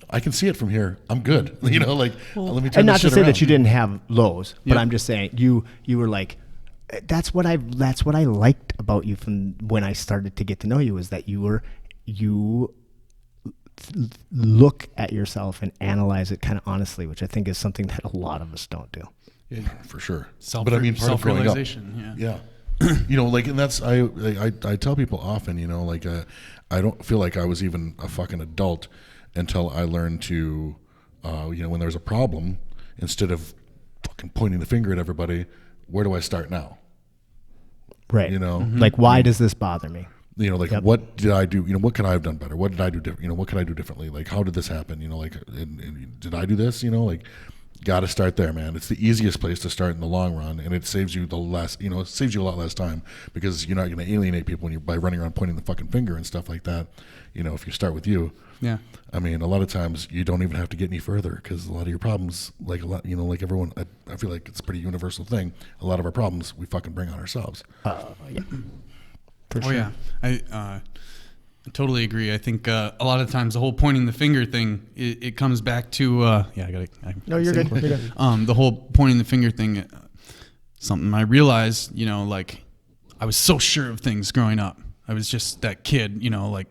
Speaker 2: I can see it from here. I'm good. Let me turn
Speaker 1: And
Speaker 2: this
Speaker 1: not to
Speaker 2: shit
Speaker 1: say
Speaker 2: around.
Speaker 1: that you didn't have lows, but
Speaker 3: Yeah.
Speaker 1: I'm just saying you were like, that's what I liked about you from when I started to get to know you, is that you look at yourself and analyze it kind of honestly, which I think is something that a lot of us don't do.
Speaker 2: Yeah, for sure. But I mean, part of growing up.
Speaker 3: Self-realization. Yeah.
Speaker 2: Yeah. And that's, I tell people often, I don't feel like I was even a fucking adult until I learned to, when there's a problem, instead of fucking pointing the finger at everybody, where do I start now?
Speaker 1: Right.
Speaker 2: Mm-hmm.
Speaker 1: Like, why does this bother me? Yep.
Speaker 2: What did I do? What could I have done better? What did I do different? What could I do differently? Like, how did this happen? And did I do this? Got to start there, man. It's the easiest place to start in the long run, and it saves you it saves you a lot less time, because you're not going to alienate people by running around pointing the fucking finger and stuff like that. If you start with you.
Speaker 3: Yeah.
Speaker 2: I mean, a lot of times you don't even have to get any further, because a lot of your problems, like everyone, I feel like it's a pretty universal thing. A lot of our problems we fucking bring on ourselves.
Speaker 1: Yeah. For
Speaker 3: Oh
Speaker 1: sure.
Speaker 3: yeah, I totally agree. I think a lot of times the whole pointing the finger thing, it comes back to
Speaker 1: No, you're good. You're good.
Speaker 3: The whole pointing the finger thing, something I realized, like I was so sure of things growing up. I was just that kid, like.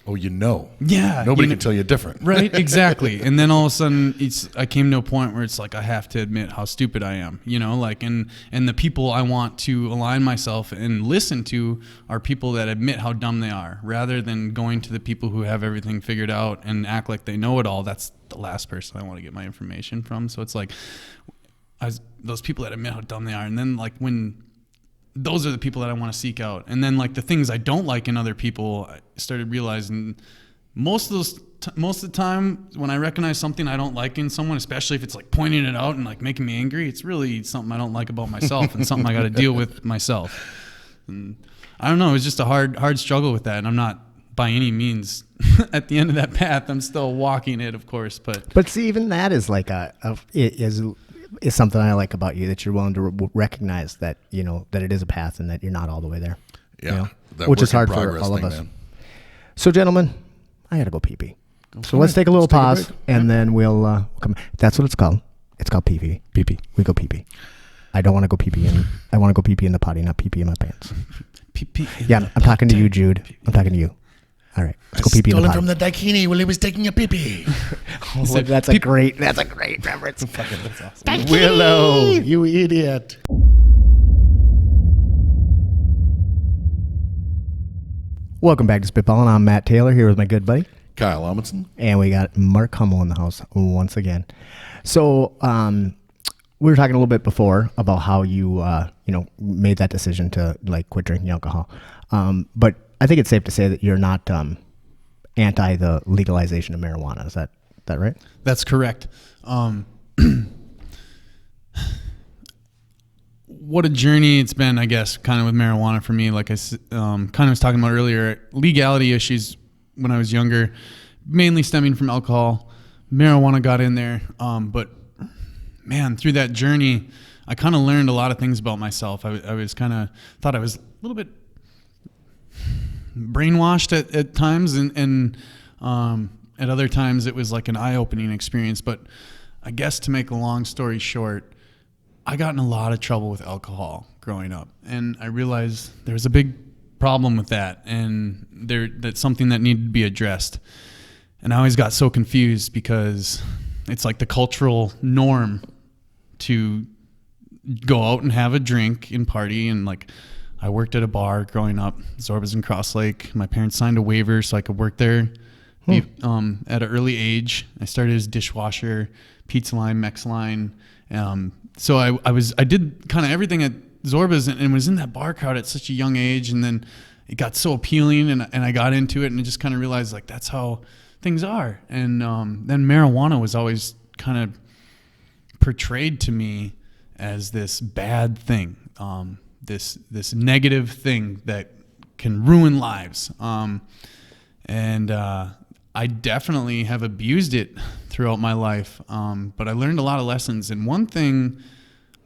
Speaker 2: Oh,
Speaker 3: Yeah.
Speaker 2: Nobody can tell you different.
Speaker 3: Right, exactly. And then all of a sudden, I came to a point where it's like I have to admit how stupid I am, and the people I want to align myself and listen to are people that admit how dumb they are, rather than going to the people who have everything figured out and act like they know it all. That's the last person I want to get my information from. So it's like those people that admit how dumb they are, and then like when those are the people that I want to seek out. And then like the things I don't like in other people, I started realizing most of the time when I recognize something I don't like in someone, especially if it's like pointing it out and like making me angry, it's really something I don't like about myself and something I got to deal with myself. And I don't know. It's just a hard struggle with that. And I'm not by any means at the end of that path. I'm still walking it, of course, but
Speaker 1: see, even that is like is something I like about you, that you're willing to recognize that, that it is a path and that you're not all the way there.
Speaker 2: Yeah. That
Speaker 1: Which is
Speaker 2: work in
Speaker 1: hard for
Speaker 2: progress
Speaker 1: all of
Speaker 2: thing,
Speaker 1: us.
Speaker 2: man.
Speaker 1: So, gentlemen, I got to go pee-pee. So let's take a little pause, and then we'll come. That's what it's called. It's called pee-pee. Pee-pee. We go pee-pee. I don't want to go pee-pee I want to go pee-pee in the potty, not pee-pee in my pants.
Speaker 3: pee.
Speaker 1: Yeah, I'm talking to you, Jude. I'm talking to you. All right, let's go pee-pee in the potty.
Speaker 2: Stole him from the Daikini while he was taking a pee-pee.
Speaker 1: Oh, that's a great reference.
Speaker 3: That's awesome.
Speaker 2: Willow, you idiot.
Speaker 1: Welcome back to Spitballin'. I'm Matt Taylor here with my good buddy.
Speaker 2: Kyle Amundsen.
Speaker 1: And we got Marc Hummel in the house once again. So we were talking a little bit before about how you made that decision to like quit drinking alcohol. But I think it's safe to say that you're not anti the legalization of marijuana. Is that right?
Speaker 3: That's correct. What a journey it's been, I guess, kind of with marijuana for me. Like I kind of was talking about earlier, legality issues when I was younger, mainly stemming from alcohol. Marijuana got in there. But man, through that journey, I kind of learned a lot of things about myself. I was kind of thought I was a little bit brainwashed at times, and at other times it was like an eye-opening experience. But I guess to make a long story short, I got in a lot of trouble with alcohol growing up, and I realized there was a big problem with that, and that's something that needed to be addressed. And I always got so confused because it's like the cultural norm to go out and have a drink and party. And like I worked at a bar growing up, Zorba's in Cross Lake. My parents signed a waiver so I could work there at an early age. I started as dishwasher, pizza line, Mex line. So I did kind of everything Zorbas and was in that bar crowd at such a young age, and then it got so appealing, and I got into it, and I just kind of realized like that's how things are. And then marijuana was always kind of portrayed to me as this bad thing, this negative thing that can ruin lives. And I definitely have abused it throughout my life. But I learned a lot of lessons. And one thing,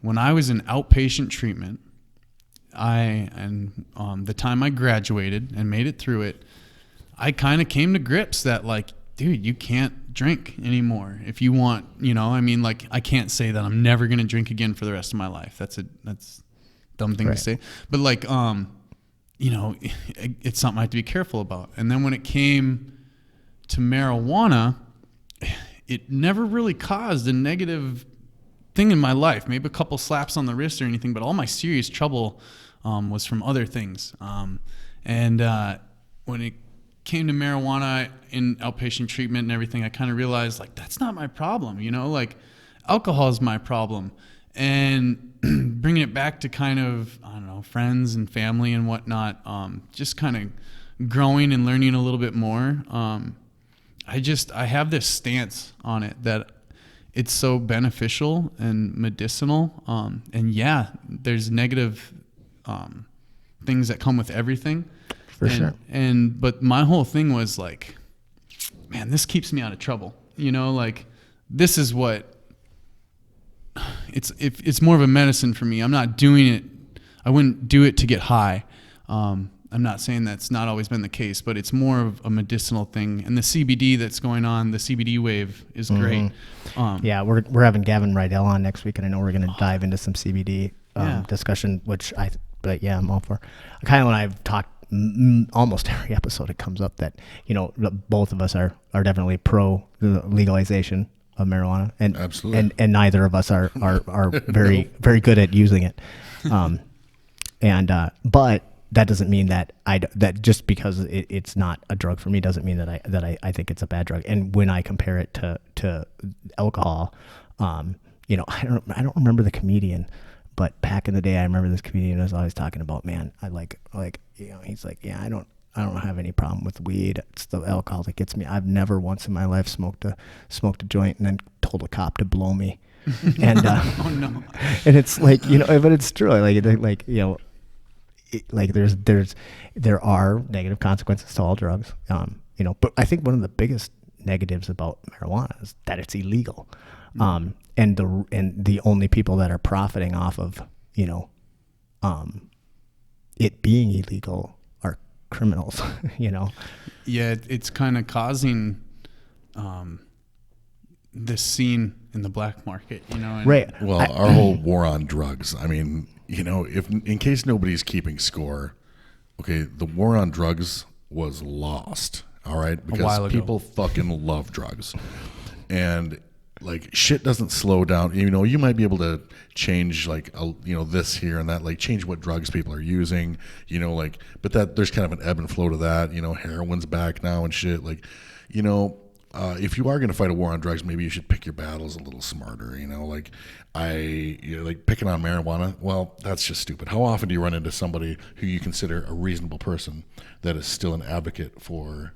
Speaker 3: when I was in outpatient treatment, the time I graduated and made it through it, I kind of came to grips that like, dude, you can't drink anymore if you want, I mean, like I can't say that I'm never going to drink again for the rest of my life. That's a dumb thing to say, but like, it's something I have to be careful about. And then when it came to marijuana, it never really caused a negative thing in my life, maybe a couple slaps on the wrist or anything, but all my serious trouble was from other things. And when it came to marijuana in outpatient treatment and everything, I kind of realized like that's not my problem, like alcohol is my problem. And bringing it back to kind of, I don't know, friends and family and whatnot, just kind of growing and learning a little bit more. I have this stance on it that it's so beneficial and medicinal. And yeah, there's negative things that come with everything.
Speaker 1: For sure.
Speaker 3: But my whole thing was like, man, this keeps me out of trouble. Like this is what it's more of a medicine for me. I'm not doing it. I wouldn't do it to get high. I'm not saying that's not always been the case, but it's more of a medicinal thing. And the CBD that's going on, the CBD wave is great.
Speaker 1: Yeah, we're having Gavin Rydell on next week, and I know we're going to dive into some CBD discussion, but yeah, I'm all for. Kind of when I've talked almost every episode, it comes up that both of us are definitely pro the legalization of marijuana, and
Speaker 2: absolutely,
Speaker 1: and neither of us are very very good at using it, but that doesn't mean that that just because it's not a drug for me doesn't mean that I think it's a bad drug. And when I compare it to alcohol, I don't remember the comedian, but back in the day I remember this comedian was always talking about, man, I like he's like, yeah, I don't have any problem with weed. It's the alcohol that gets me. I've never once in my life smoked a joint and then told a cop to blow me. And
Speaker 3: oh no.
Speaker 1: And it's like, but it's true. There are negative consequences to all drugs. But I think one of the biggest negatives about marijuana is that it's illegal. And the only people that are profiting off of, it being illegal are criminals,
Speaker 3: Yeah, it's kind of causing this scene in the black market,
Speaker 1: right.
Speaker 2: Well, our whole war on drugs. I mean, if in case nobody's keeping score, okay, the war on drugs was lost. All right, because people fucking love drugs, and like shit doesn't slow down. You might be able to change this here and that, like change what drugs people are using, but that there's kind of an ebb and flow to that. Heroin's back now and shit. If you are going to fight a war on drugs, maybe you should pick your battles a little smarter. Picking on marijuana. Well, that's just stupid. How often do you run into somebody who you consider a reasonable person that is still an advocate for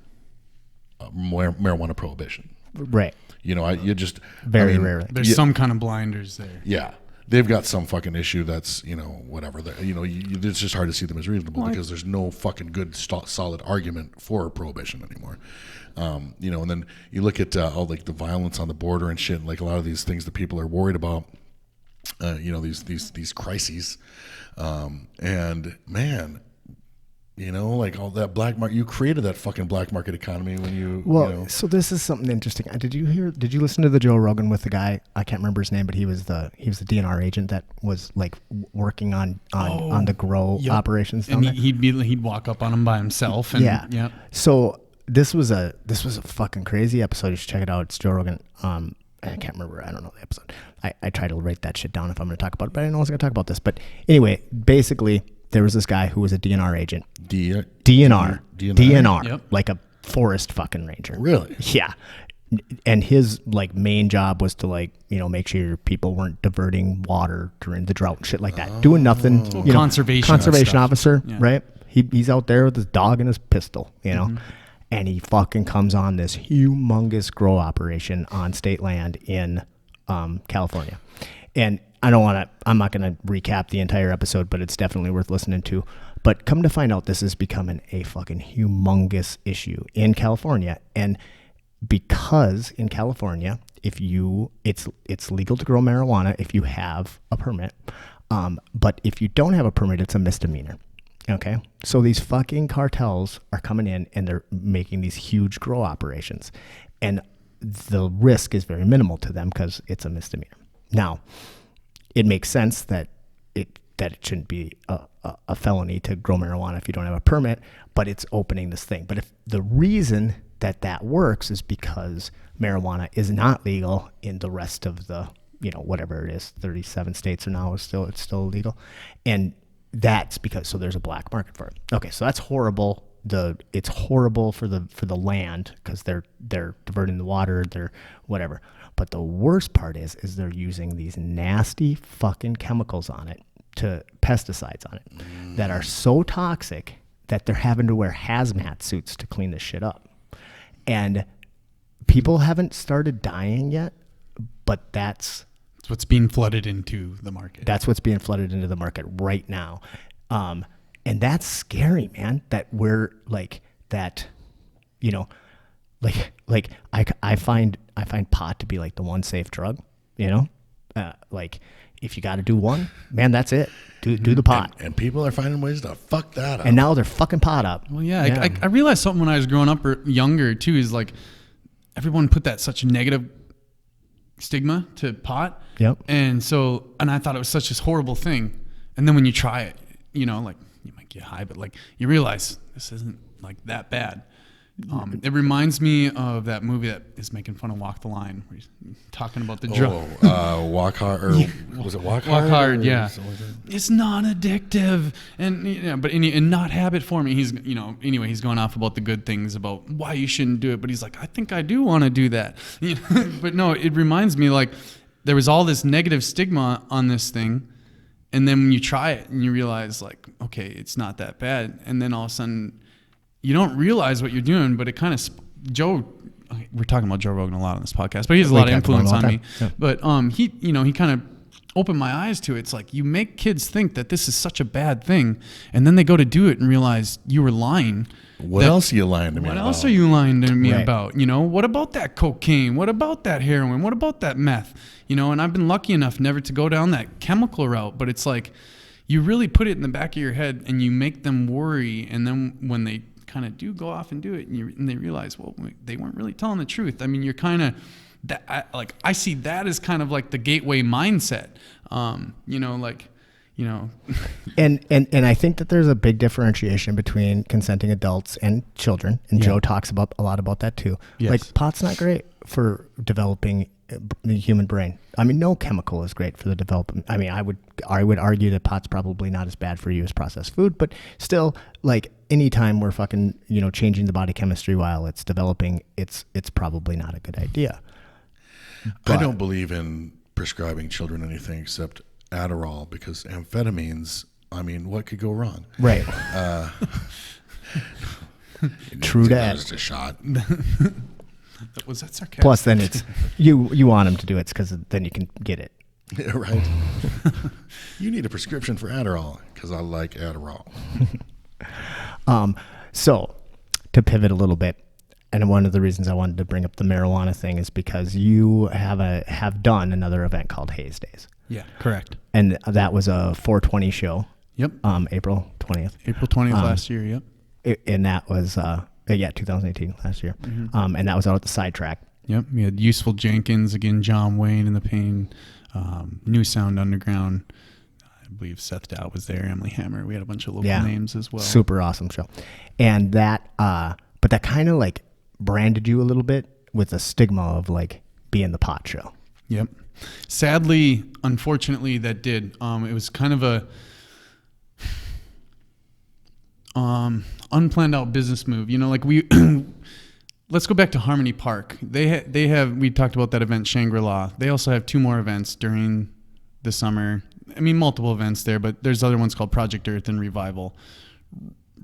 Speaker 2: marijuana prohibition?
Speaker 1: Right.
Speaker 2: You just
Speaker 1: very rarely.
Speaker 3: There's some kind of blinders there.
Speaker 2: Yeah, they've got some fucking issue that's whatever. It's just hard to see them as reasonable because there's no fucking good solid argument for prohibition anymore. And then you look at all like the violence on the border and shit, like a lot of these things that people are worried about. These crises, and man. Like all that black market, you created that fucking black market economy when you.
Speaker 1: So this is something interesting. Did you listen to the Joe Rogan with the guy? I can't remember his name, but he was the DNR agent that was like working on the grow operations.
Speaker 3: And he'd walk up on him by himself. And,
Speaker 1: yeah. So this was a fucking crazy episode. You should check it out. It's Joe Rogan. I can't remember. I don't know the episode. I try to write that shit down if I'm going to talk about it, but I didn't know I was going to talk about this. But anyway, basically. There was this guy who was a DNR agent. DNR.
Speaker 3: Yep.
Speaker 1: Like a forest fucking ranger.
Speaker 2: Really?
Speaker 1: Yeah. and his like main job was to like, you know, make sure people weren't diverting water during the drought and shit like that. Doing nothing, you know, conservation officer,
Speaker 3: Yeah.
Speaker 1: right? He's out there with his dog and his pistol, you know, and he fucking comes on this humongous grow operation on state land in California. And I'm not going to recap the entire episode, but it's definitely worth listening to. But come to find out, this is becoming a fucking humongous issue in California. And because in California, it's legal to grow marijuana if you have a permit. But if you don't have a permit, it's a misdemeanor. Okay. So these fucking cartels are coming in and they're making these huge grow operations, and the risk is very minimal to them because it's a misdemeanor. Now, it makes sense that it shouldn't be a felony to grow marijuana if you don't have a permit, but it's opening this thing. But if the reason that works is because marijuana is not legal in the rest of the, you know, whatever it is, 37 states are now, it's still illegal. And that's because, so there's a black market for it. Okay. So that's horrible. It's horrible for the land because they're diverting the water, they're whatever. But the worst part is they're using these nasty fucking chemicals on it, pesticides on it, that are so toxic that they're having to wear hazmat suits to clean this shit up. And people haven't started dying yet, but that's
Speaker 3: what's being flooded into the market.
Speaker 1: That's what's being flooded into the market right now. And that's scary, man, that we're like that, you know, like I find pot to be like the one safe drug, you know, like if you got to do one, man, that's it. Do the pot.
Speaker 2: And people are finding ways to fuck that up.
Speaker 1: And now they're fucking pot up.
Speaker 3: Well, yeah. I realized something when I was growing up or younger too, is like everyone put that such negative stigma to pot.
Speaker 1: Yep.
Speaker 3: And I thought it was such a horrible thing. And then when you try it, you know, like you might get high, but like you realize this isn't like that bad. It reminds me of that movie that is making fun of Walk the Line, where he's talking about the drug.
Speaker 2: Walk Hard, or was it Walk Hard?
Speaker 3: Walk Hard, yeah. It's not addictive, and you know, but and not habit forming. He's, you know, anyway, he's going off about the good things about why you shouldn't do it, but he's like, I think I do want to do that. You know? But no, it reminds me like there was all this negative stigma on this thing, and then when you try it and you realize like, okay, it's not that bad, and then all of a sudden you don't realize what you're doing, but it kind of we're talking about Joe Rogan a lot on this podcast, but he has a lot of influence on me. Yeah. But he kind of opened my eyes to it. It's like you make kids think that this is such a bad thing, and then they go to do it and realize you were lying.
Speaker 2: What else are you lying to me about?
Speaker 3: What else are you lying to me about? You know, what about that cocaine? What about that heroin? What about that meth? You know, and I've been lucky enough never to go down that chemical route, but it's like you really put it in the back of your head and you make them worry, and then when they kind of do go off and do it, and they realize, well, they weren't really telling the truth. I mean, you're kind of I see that as kind of like the gateway mindset, you know, like, you know.
Speaker 1: and I think that there's a big differentiation between consenting adults and children, and Joe talks a lot about that too. Yes. Like pot's not great for developing the human brain. I mean, no chemical is great for the development. I mean, I would argue that pot's probably not as bad for you as processed food, but still, like anytime we're fucking, you know, changing the body chemistry while it's developing, it's probably not a good idea.
Speaker 2: But I don't believe in prescribing children anything except Adderall, because amphetamines, I mean, what could go wrong?
Speaker 1: Right. True that.
Speaker 2: Just a shot.
Speaker 3: Was that sarcastic?
Speaker 1: Plus, then it's you want them to do it because then you can get it.
Speaker 2: Yeah, right. You need a prescription for Adderall because I like Adderall.
Speaker 1: So to pivot a little bit, and one of the reasons I wanted to bring up the marijuana thing is because you have done another event called Haze Days.
Speaker 3: Yeah, correct.
Speaker 1: And that was a 420 show.
Speaker 3: Yep.
Speaker 1: April 20th.
Speaker 3: April 20th last year. Yep.
Speaker 1: And that was 2018 last year. Mm-hmm. And that was out at the sidetrack.
Speaker 3: Yep. We had Useful Jenkins, again, John Wayne and the Pain, New Sound Underground. I believe Seth Dow was there, Emily Hammer. We had a bunch of local names as well.
Speaker 1: Super awesome show. And that, but that kind of like branded you a little bit with a stigma of like being the pot show.
Speaker 3: Yep. Sadly, unfortunately, that did. It was kind of a unplanned out business move. You know, like let's go back to Harmony Park. They have we talked about that event Shangri-La. They also have 2 more events during the summer. I mean, multiple events there, but there's other ones called Project Earth and Revival.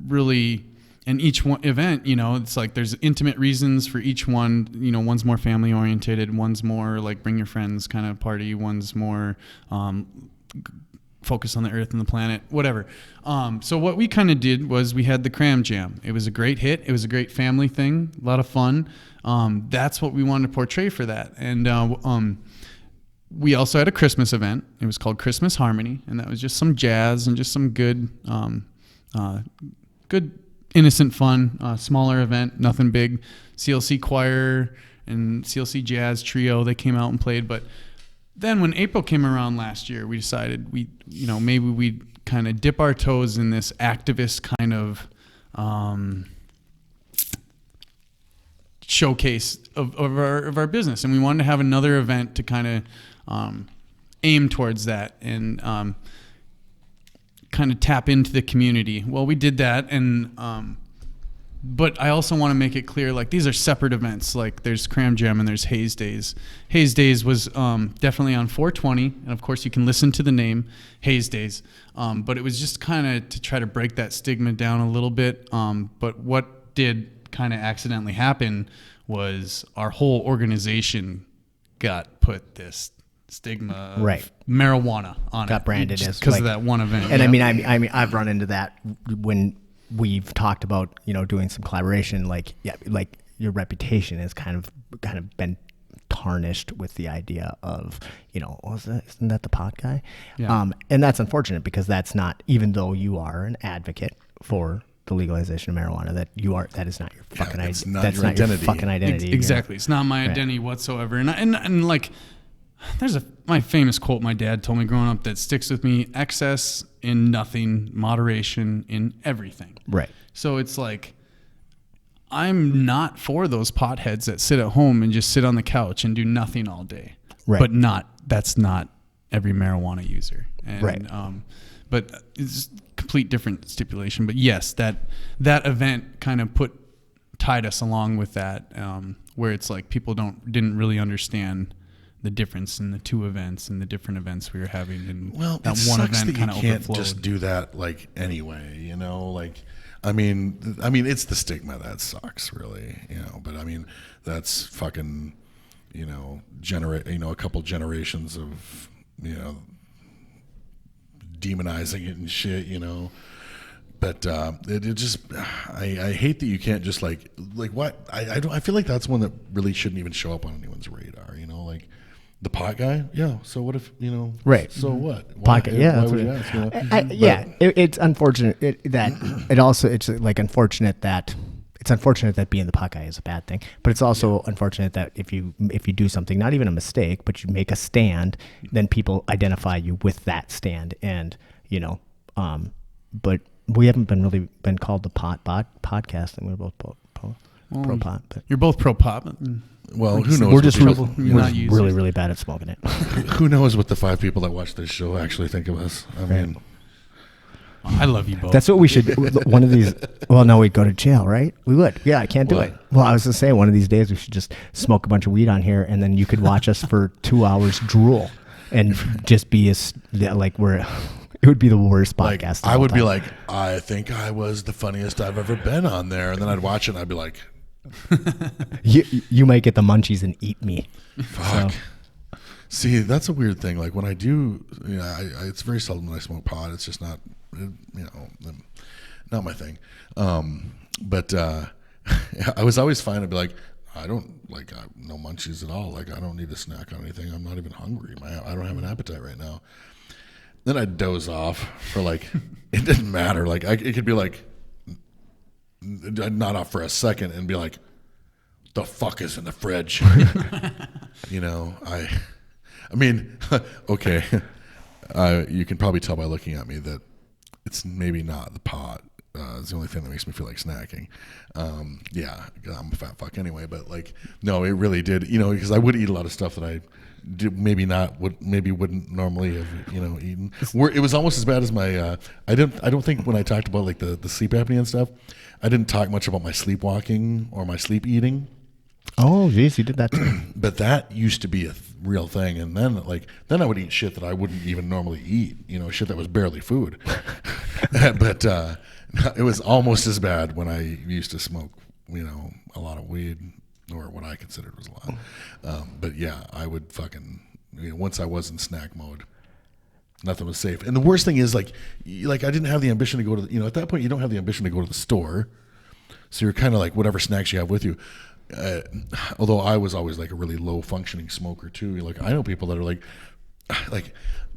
Speaker 3: Really, and each one event, it's like there's intimate reasons for each one. One's more family oriented, one's more like bring your friends kind of party, one's more focus on the earth and the planet, whatever. So what we kind of did was we had the Cram Jam. It was a great hit. It was a great family thing, a lot of fun. That's what we wanted to portray for that. And we also had a Christmas event. It was called Christmas Harmony, and that was just some jazz and just some good innocent fun, smaller event, nothing big. CLC choir and CLC jazz trio, they came out and played, but then when April came around last year, we decided maybe we'd kind of dip our toes in this activist kind of showcase of our business. And we wanted to have another event to kind of aim towards that and kind of tap into the community. Well, we did that, and but I also want to make it clear, like, these are separate events. Like, there's Cram Jam and there's Haze Days. Haze Days was definitely on 420, and of course you can listen to the name Haze Days. But it was just kind of to try to break that stigma down a little bit. But what did kind of accidentally happen was our whole organization got put this stigma of marijuana on it.
Speaker 1: Got branded as
Speaker 3: because of that one event.
Speaker 1: And I mean, I've run into that when we've talked about, doing some collaboration, like your reputation has kind of been tarnished with the idea of, isn't that the pot guy?
Speaker 3: Yeah.
Speaker 1: And that's unfortunate because that's not, even though you are an advocate for the legalization of marijuana, that is not your fucking identity. That's not your fucking identity.
Speaker 3: Exactly. It's not my identity whatsoever. And like, there's my famous quote my dad told me growing up that sticks with me: excess in nothing, moderation in everything.
Speaker 1: Right.
Speaker 3: So it's like, I'm not for those potheads that sit at home and just sit on the couch and do nothing all day.
Speaker 1: Right.
Speaker 3: But that's not every marijuana user. And,
Speaker 1: right.
Speaker 3: But it's complete different stipulation. But yes, that event kind of tied us along with that, where it's like people didn't really understand the difference in the 2 events and the different events we were having, and that one event kind of overflowed. You can't
Speaker 2: just do that anyway, like, I mean, it's the stigma that sucks, really, but I mean, that's fucking, a couple generations of, demonizing it and shit, But it just, I hate that you can't just like what I feel like that's one that really shouldn't even show up on anyone's radar, like the pot guy. Yeah. So what if,
Speaker 1: right.
Speaker 2: So what?
Speaker 1: Pot guy, yeah. Why would you ask, it's unfortunate it's unfortunate that being the pot guy is a bad thing, but it's also unfortunate that if you do something, not even a mistake, but you make a stand, then people identify you with that stand. And, but we haven't been called the pot podcast, and we're both pro pot. But
Speaker 3: you're both pro pot.
Speaker 2: Well, who knows?
Speaker 1: We're just really, really bad at smoking it.
Speaker 2: Who knows what the 5 people that watch this show actually think of us? I mean,
Speaker 3: I love you both.
Speaker 1: That's what we should. One of these. Well, no, we'd go to jail, right? We would. Yeah, I can't do it. Well, I was gonna say one of these days we should just smoke a bunch of weed on here, and then you could watch us for 2 hours drool, and just be like we're. It would be the worst podcast.
Speaker 2: I would be like, I think I was the funniest I've ever been on there, and then I'd watch it and I'd be like,
Speaker 1: you might get the munchies and eat me.
Speaker 2: Fuck. So. See, that's a weird thing. Like when I do, it's very seldom when I smoke pot. It's just not, not my thing. But I was always fine. I'd be like, I don't no munchies at all. Like I don't need a snack on anything. I'm not even hungry. I don't have an appetite right now. Then I'd doze off for it didn't matter. It could be not off for a second and be like, the fuck is in the fridge? I mean, okay. You can probably tell by looking at me that it's maybe not the pot. It's the only thing that makes me feel like snacking. Yeah, I'm a fat fuck anyway. But like, no, it really did. You know, because I would eat a lot of stuff that I wouldn't normally have eaten. It was almost as bad as my. I don't think when I talked about like the sleep apnea and stuff, I didn't talk much about my sleepwalking or my sleep eating.
Speaker 1: Oh, geez, you did that too.
Speaker 2: But that used to be a real thing, and then I would eat shit that I wouldn't even normally eat. Shit that was barely food. But it was almost as bad when I used to smoke, a lot of weed, or what I considered was a lot. But yeah, I would fucking, once I was in snack mode, nothing was safe. And the worst thing is like I didn't have the ambition to go to, at that point you don't have the ambition to go to the store. So you're kind of like whatever snacks you have with you. Although I was always like a really low functioning smoker too. Like I know people that are like,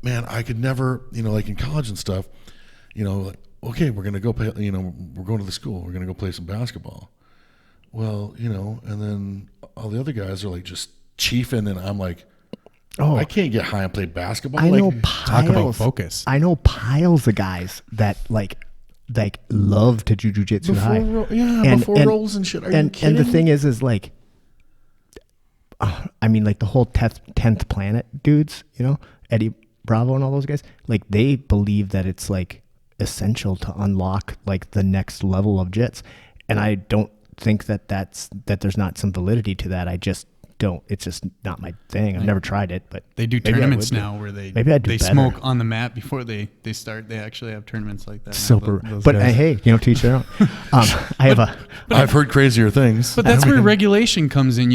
Speaker 2: man, I could never, like in college and stuff, like, okay, we're going to go play, we're going to the school. We're going to go play some basketball. Well, and then all the other guys are like just chiefing, and I'm like, I can't get high and play basketball.
Speaker 1: I know
Speaker 4: Talk about focus.
Speaker 1: I know piles of guys that like love to jujitsu high.
Speaker 2: Before rolls and shit. Are you kidding?
Speaker 1: And the thing is like, I mean, like the whole 10th Planet dudes, Eddie Bravo and all those guys, like they believe that it's like essential to unlock like the next level of jits. And I don't think that there's not some validity to that. I just don't. It's just not my thing. I've never tried it, but
Speaker 3: they do tournaments now where they
Speaker 1: better.
Speaker 3: smoke on the mat before they start. They actually have tournaments like that.
Speaker 1: Super. But hey, teach their own.
Speaker 2: I've heard crazier things.
Speaker 3: But that's where regulation comes in.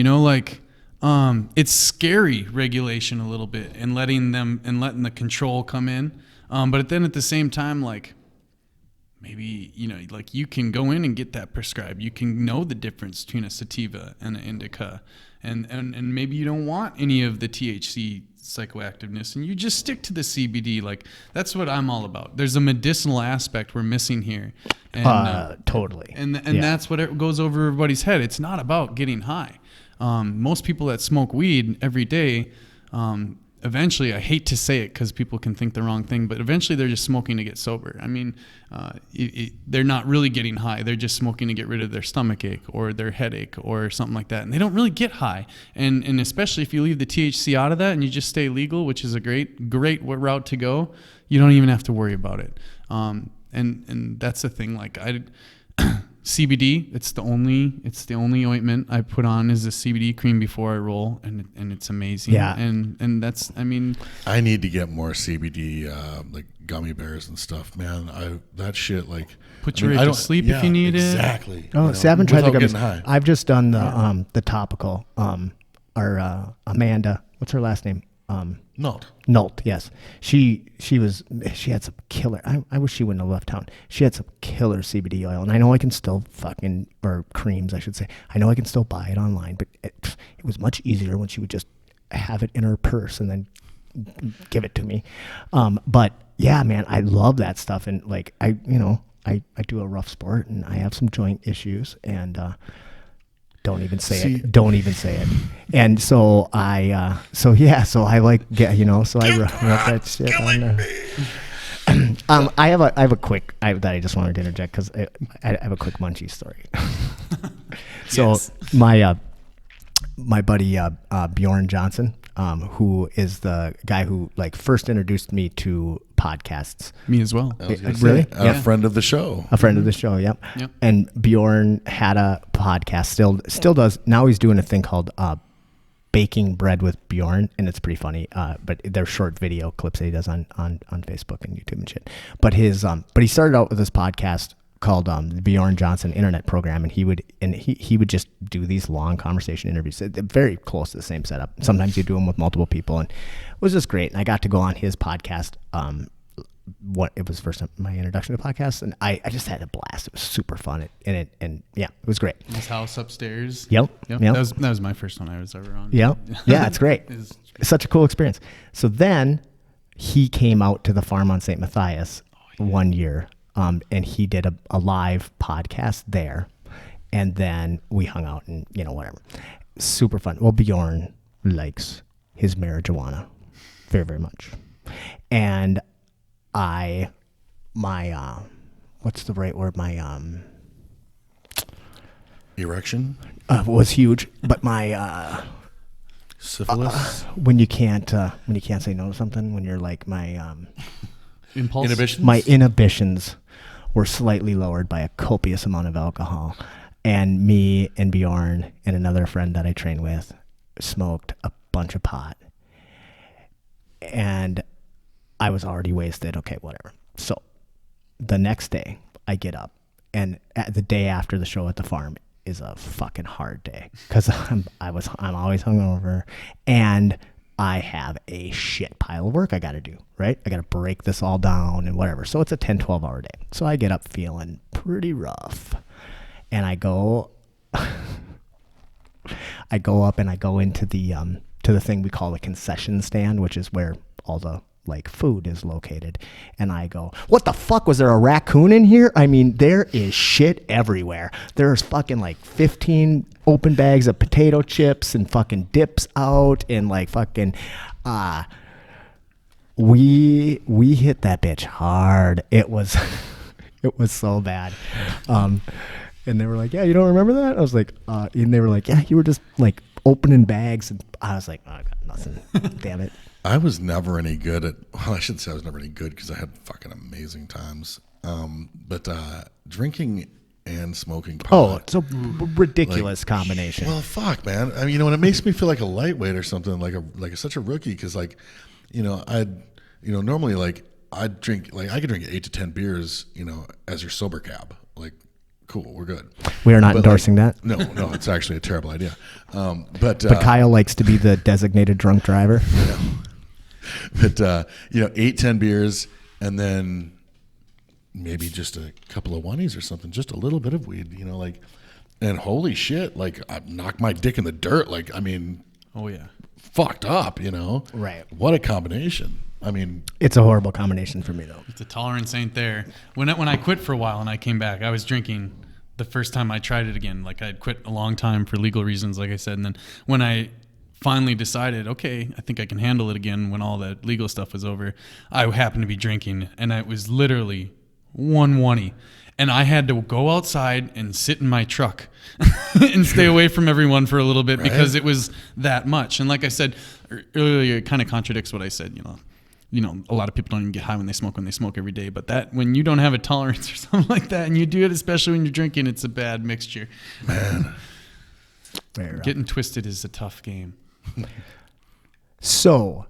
Speaker 3: It's scary regulation a little bit, and letting the control come in. But then at the same time, like maybe like you can go in and get that prescribed. You can know the difference between a sativa and an indica. And maybe you don't want any of the THC psychoactiveness, and you just stick to the CBD. Like that's what I'm all about. There's a medicinal aspect we're missing here, and
Speaker 1: totally.
Speaker 3: And that's what goes over everybody's head. It's not about getting high. Most people that smoke weed every day, eventually, I hate to say it because people can think the wrong thing, but eventually they're just smoking to get sober. I mean, they're not really getting high. They're just smoking to get rid of their stomach ache or their headache or something like that. And they don't really get high. And especially if you leave the THC out of that and you just stay legal, which is a great route to go, you don't even have to worry about it. And that's the thing. Like CBD, it's the only ointment I put on is the CBD cream before I roll, and it's amazing.
Speaker 1: Yeah.
Speaker 3: And that's, I mean,
Speaker 2: I need to get more CBD, like gummy bears and stuff, man. That shit, like,
Speaker 3: put you right to sleep if you need
Speaker 2: exactly.
Speaker 3: it.
Speaker 1: Oh, see, I haven't tried the
Speaker 2: without
Speaker 1: gummies.
Speaker 2: getting high.
Speaker 1: I've just done the topical. Our Amanda, what's her last name? Nolt, yes. She had some killer. I wish she wouldn't have left town. She had some killer CBD oil, and I know I can still or creams, I should say. I know I can still buy it online, but it was much easier when she would just have it in her purse and then give it to me. But yeah, man, I love that stuff, and like I do a rough sport, and I have some joint issues, and don't even say it. And so I like so I wrote that shit on there. I have a quick that I just wanted to interject because I have a quick munchie story. So
Speaker 3: Yes.
Speaker 1: my buddy Bjorn Johnson, who is the guy who like first introduced me to podcasts.
Speaker 3: Me as well.
Speaker 1: Really?
Speaker 2: A friend of the show.
Speaker 1: A friend of the show, yep.
Speaker 3: Yep.
Speaker 1: And Bjorn had a podcast, still does. Now he's doing a thing called Baking Bread with Bjorn, and it's pretty funny. But they're short video clips that he does on Facebook and YouTube and shit. But he started out with this podcast called the Bjorn Johnson Internet Program, and he would just do these long conversation interviews, very close to the same setup. Sometimes you do them with multiple people, and it was just great. And I got to go on his podcast. It was first my introduction to podcasts, and I just had a blast. It was super fun, and yeah, it was great.
Speaker 3: His house upstairs.
Speaker 1: Yep.
Speaker 3: That was my first one I was ever on.
Speaker 1: Yeah, it's great. It's such a cool experience. So then he came out to the farm on St. Matthias one year. And he did a live podcast there, and then we hung out and whatever. Super fun. Well, Bjorn likes his marijuana very, very much, and my what's the right word? My
Speaker 2: Erection,
Speaker 1: was huge, but my
Speaker 2: syphilis,
Speaker 1: when you can't say no to something, when you're like my
Speaker 3: Impulse.
Speaker 2: inhibitions.
Speaker 1: my inhibitions were slightly lowered by a copious amount of alcohol, and me and Bjorn and another friend that I train with smoked a bunch of pot, and I was already wasted. Okay, whatever. So the next day I get up, and the day after the show at the farm is a fucking hard day because I'm always hungover, and I have a shit pile of work I got to do, right? I got to break this all down and whatever. So it's a 10, 12-hour day. So I get up feeling pretty rough, and I go up and I go into the to the thing we call the concession stand, which is where all the like food is located. And I go, what the fuck? Was there a raccoon in here? I mean, there is shit everywhere. There's fucking like 15 open bags of potato chips and fucking dips out, and like fucking we hit that bitch hard. It was it was so bad. And they were like, yeah, you don't remember that? I was like, and they were like, yeah, you were just like opening bags, and I was like, oh, I got nothing. Damn it.
Speaker 2: I was never any good at, well, I shouldn't say I was never any good because I had fucking amazing times. But drinking and smoking pot.
Speaker 1: Oh, it's a ridiculous combination.
Speaker 2: Well, fuck, man. I mean, and it makes me feel like a lightweight or something, like such a rookie. Because, like, normally, like, I could drink 8 to 10 beers, as your sober cab. Like, cool, we're good.
Speaker 1: We are not endorsing that.
Speaker 2: No, it's actually a terrible idea. But
Speaker 1: Kyle likes to be the designated drunk driver.
Speaker 2: But 8, 10 beers, and then maybe just a couple of oneies or something, just a little bit of weed, and holy shit, like I knocked my dick in the dirt. Like, I mean,
Speaker 3: Oh yeah.
Speaker 2: fucked up,
Speaker 1: Right.
Speaker 2: What a combination. I mean,
Speaker 1: It's a horrible combination for me, though.
Speaker 3: The tolerance ain't there. When I quit for a while and I came back, I was drinking the first time I tried it again. Like, I'd quit a long time for legal reasons, like I said. And then when I finally decided, okay, I think I can handle it again, when all that legal stuff was over, I happened to be drinking, and it was literally 120. And I had to go outside and sit in my truck and stay away from everyone for a little bit, because it was that much. And like I said earlier, it kind of contradicts what I said, a lot of people don't even get high when they smoke every day. But that, when you don't have a tolerance or something like that, and you do it, especially when you're drinking, it's a bad mixture.
Speaker 2: man.
Speaker 3: Getting twisted is a tough game.
Speaker 1: So,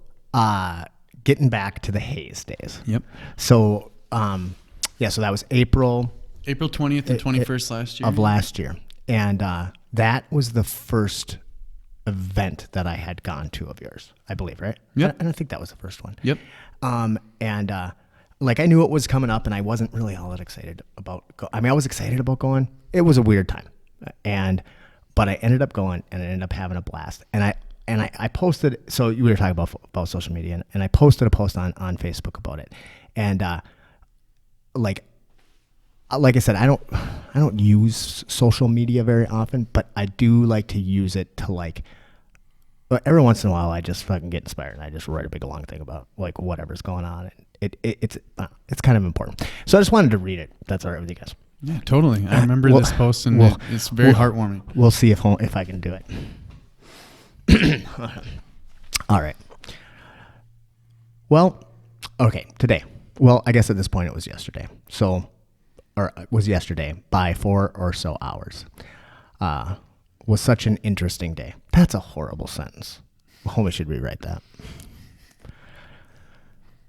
Speaker 1: getting back to the Haze days.
Speaker 3: Yep.
Speaker 1: So, so that was April
Speaker 3: 20th and 21st last year.
Speaker 1: of last year. And that was the first event that I had gone to of yours, I believe, right?
Speaker 3: Yep.
Speaker 1: I don't think that was the first one.
Speaker 3: Yep.
Speaker 1: Like, I knew it was coming up, and I wasn't really all that excited about I was excited about going. It was a weird time. But I ended up going, and I ended up having a blast. And I posted, so you were talking about social media, and I posted a post on Facebook about it. And like I said, I don't use social media very often, but I do like to use it to, like, every once in a while I just fucking get inspired, and I just write a big long thing about like whatever's going on. And it's kind of important. So I just wanted to read it. That's all right with you guys.
Speaker 3: Yeah, totally. I remember this post, and it's very heartwarming.
Speaker 1: We'll see if I can do it. All right. Well, okay, today. Well, I guess at this point it was yesterday. It was yesterday by 4 or so hours. Was such an interesting day. That's a horrible sentence. Well, we should rewrite that.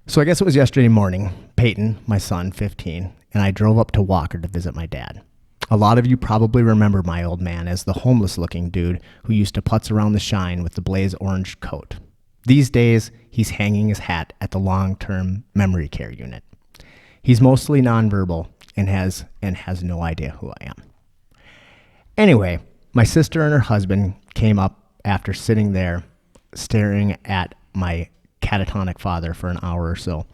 Speaker 1: So I guess it was yesterday morning. Peyton, my son, 15, and I drove up to Walker to visit my dad. A lot of you probably remember my old man as the homeless-looking dude who used to putz around the Shine with the blaze orange coat. These days, he's hanging his hat at the long-term memory care unit. He's mostly nonverbal and has no idea who I am. Anyway, my sister and her husband came up after sitting there staring at my catatonic father for an hour or so.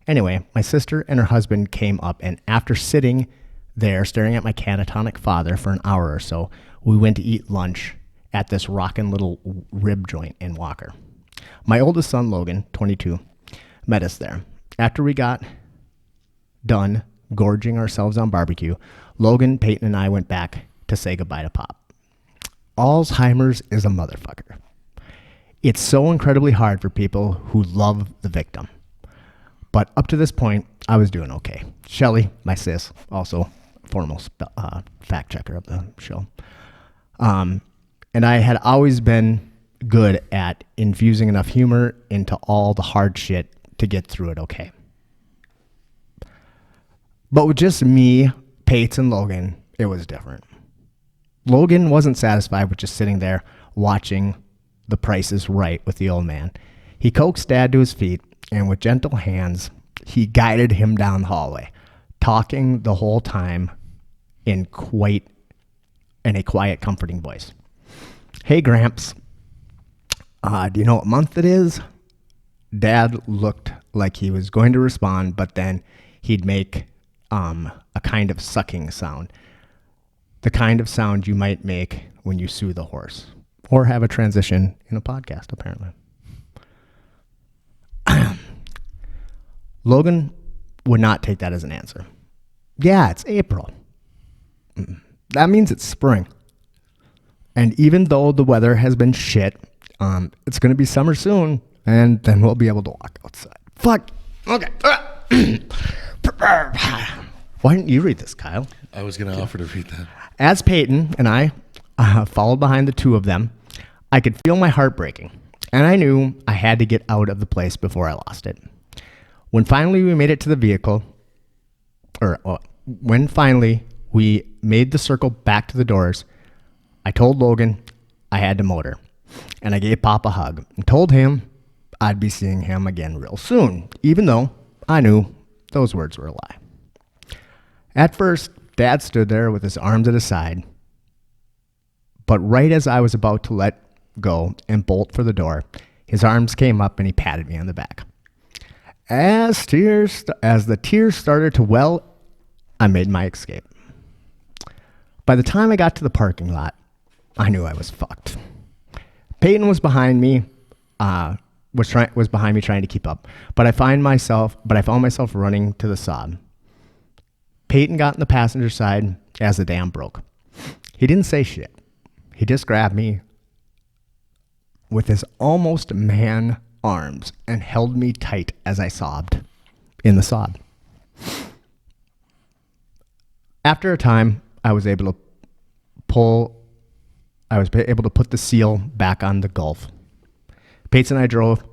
Speaker 1: Anyway, my sister and her husband came up, and after sitting there staring at my catatonic father for an hour or so, we went to eat lunch at this rockin' little rib joint in Walker. My oldest son, Logan, 22, met us there. After we got done gorging ourselves on barbecue, Logan, Peyton, and I went back to say goodbye to Pop. Alzheimer's is a motherfucker. It's so incredibly hard for people who love the victim. But up to this point, I was doing okay. Shelly, my sis, also foremost fact checker of the show. And I had always been good at infusing enough humor into all the hard shit to get through it okay. But with just me, Pates, and Logan, it was different. Logan wasn't satisfied with just sitting there watching The Price is Right with the old man. He coaxed Dad to his feet, and with gentle hands, he guided him down the hallway, talking the whole time in a quiet, comforting voice. Hey, Gramps, do you know what month it is? Dad looked like he was going to respond, but then he'd make a kind of sucking sound. The kind of sound you might make when you soothe a horse. Or have a transition in a podcast, apparently. Logan would not take that as an answer. Yeah, it's April. That means it's spring. And even though the weather has been shit, it's going to be summer soon, and then we'll be able to walk outside. Fuck. Okay. Why didn't you read this, Kyle?
Speaker 2: I was going to offer to read that.
Speaker 1: As Peyton and I followed behind the two of them, I could feel my heart breaking, and I knew I had to get out of the place before I lost it. When finally we made it to the vehicle, when finally we made the circle back to the doors, I told Logan I had to motor, and I gave Pop a hug and told him I'd be seeing him again real soon, even though I knew those words were a lie. At first, Dad stood there with his arms at his side, but right as I was about to let go and bolt for the door, his arms came up and he patted me on the back. As the tears started to well, I made my escape. By the time I got to the parking lot, I knew I was fucked. Peyton was behind me, was behind me trying to keep up, but I found myself running to the Saab. Peyton got in the passenger side as the dam broke. He didn't say shit. He just grabbed me with his almost man arms and held me tight as I sobbed in the Saab. After a time, I was able to put the seal back on the Gulf. Pates and I drove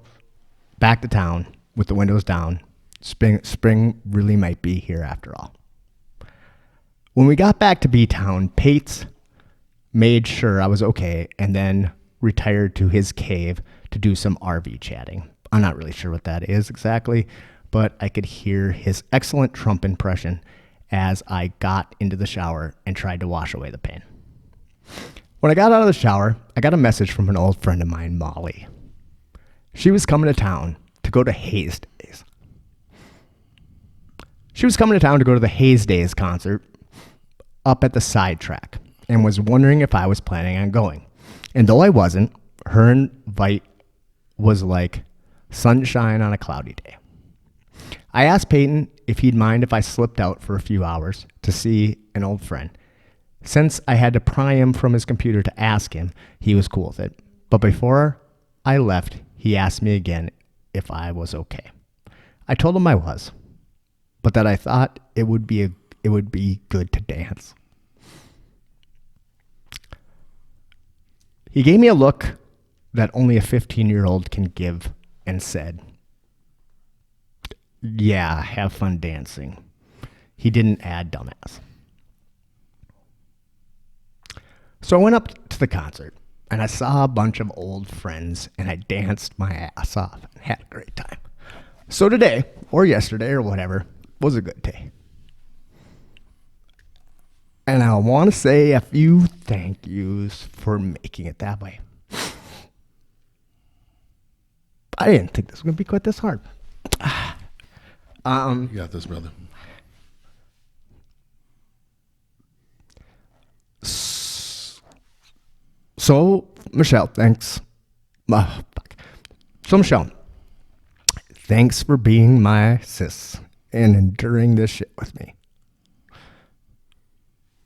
Speaker 1: back to town with the windows down. Spring really might be here after all. When we got back to B-Town, Pates made sure I was okay and then retired to his cave to do some RV chatting. I'm not really sure what that is exactly, but I could hear his excellent Trump impression as I got into the shower and tried to wash away the pain. When I got out of the shower, I got a message from an old friend of mine, Molly. She was coming to town to go to Hayes Days. She was coming to town to go to the Hayes Days concert up at the sidetrack and was wondering if I was planning on going. And though I wasn't, her invite was like sunshine on a cloudy day. I asked Peyton if he'd mind if I slipped out for a few hours to see an old friend. Since I had to pry him from his computer to ask him, he was cool with it. But before I left, he asked me again if I was okay. I told him I was, but that I thought it would be good to dance. He gave me a look that only a 15-year-old can give and said, "Yeah, have fun dancing." He didn't add dumbass. So I went up to the concert and I saw a bunch of old friends and I danced my ass off and had a great time. So today, or yesterday or whatever, was a good day. And I want to say a few thank yous for making it that way. I didn't think this was going to be quite this hard.
Speaker 2: You got this, brother. So, Michelle, thanks. So, Michelle,
Speaker 1: Thanks for being my sis and enduring this shit with me.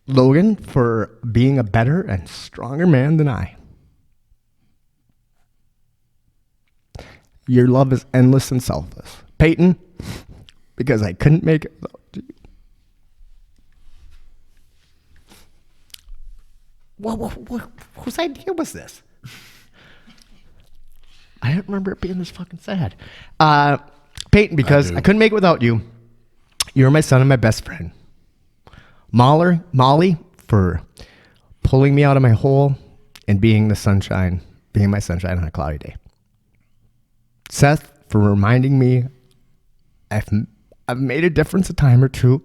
Speaker 1: Logan, for being a better and stronger man than I. Your love is endless and selfless. Peyton, because I couldn't make it without you. Whose idea was this? I don't remember it being this fucking sad. Peyton, because I couldn't make it without you. You're my son and my best friend. Molly, for pulling me out of my hole and being my sunshine on a cloudy day. Seth, for reminding me I've made a difference a time or two.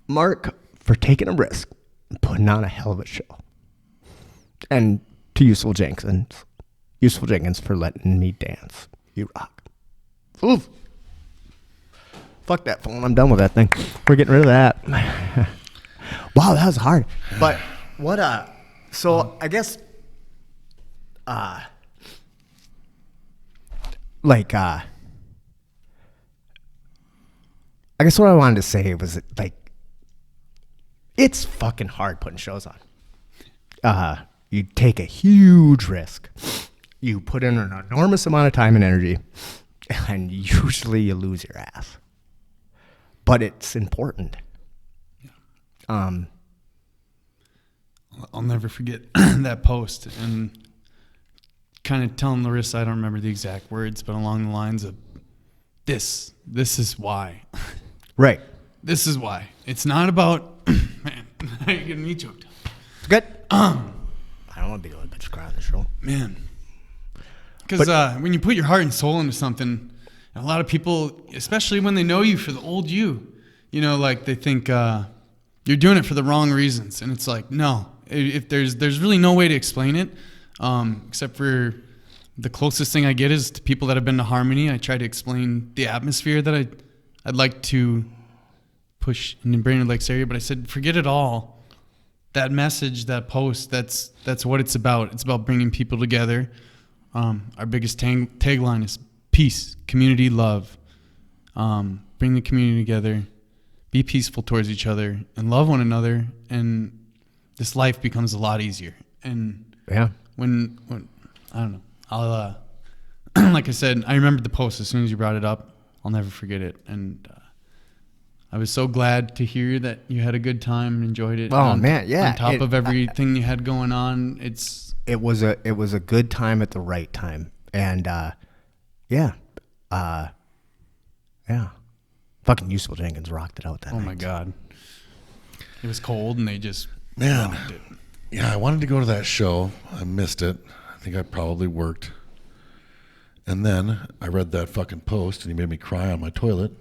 Speaker 1: Mark, for taking a risk and putting on a hell of a show. And to Useful Jenkins for letting me dance. You rock. Oof. Fuck that phone. I'm done with that thing. We're getting rid of that. Wow, that was hard. But what so I guess I guess what I wanted to say was like it's fucking hard putting shows on. You take a huge risk. You put in an enormous amount of time and energy, and usually you lose your ass. But it's important.
Speaker 3: I'll never forget that post and kind of telling Larissa, I don't remember the exact words, but along the lines of this is why.
Speaker 1: Right.
Speaker 3: This is why. It's not about, man, you're getting me choked up.
Speaker 1: Good. I don't want to be the only bitch cry on the show.
Speaker 3: Man. Because when you put your heart and soul into something, a lot of people, especially when they know you for the old you, you know, like they think you're doing it for the wrong reasons. And it's like, no, if there's really no way to explain it, except for the closest thing I get is to people that have been to Harmony. I try to explain the atmosphere that I'd like to push in the Brainerd Lakes area, but I said, forget it all. That message, that post, that's what it's about. It's about bringing people together. Our biggest tagline is peace, community, love. Bring the community together, be peaceful towards each other, and love one another, and this life becomes a lot easier. And
Speaker 1: yeah,
Speaker 3: when I don't know, I'll like I said, I remembered the post as soon as you brought it up. I'll never forget it, and I was so glad to hear that you had a good time and enjoyed it.
Speaker 1: Oh man, yeah.
Speaker 3: On top of everything you had going on, it was
Speaker 1: a good time at the right time, and yeah. Fucking Useful Jenkins rocked it out that night.
Speaker 3: Oh my God. It was cold and they just
Speaker 2: rocked it. Yeah, I wanted to go to that show. I missed it. I think I probably worked. And then I read that fucking post and he made me cry on my toilet.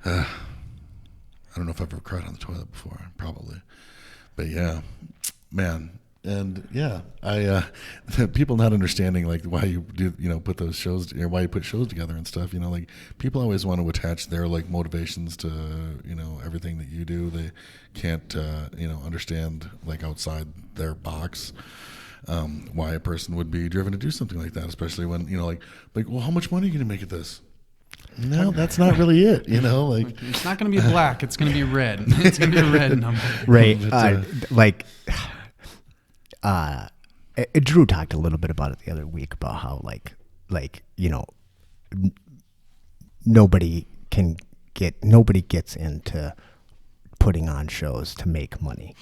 Speaker 2: I don't know if I've ever cried on the toilet before. Probably. But yeah, man. And yeah, people not understanding like why you do, put those shows, or why you put shows together and stuff, like people always want to attach their like motivations to, everything that you do. They can't, understand like outside their box, why a person would be driven to do something like that, especially when, like, well, how much money are you going to make at this? No, that's not really it. Like
Speaker 3: it's not going to be black. It's going to be red. It's going to be a red number.
Speaker 1: Right. Drew talked a little bit about it the other week about how nobody gets into putting on shows to make money.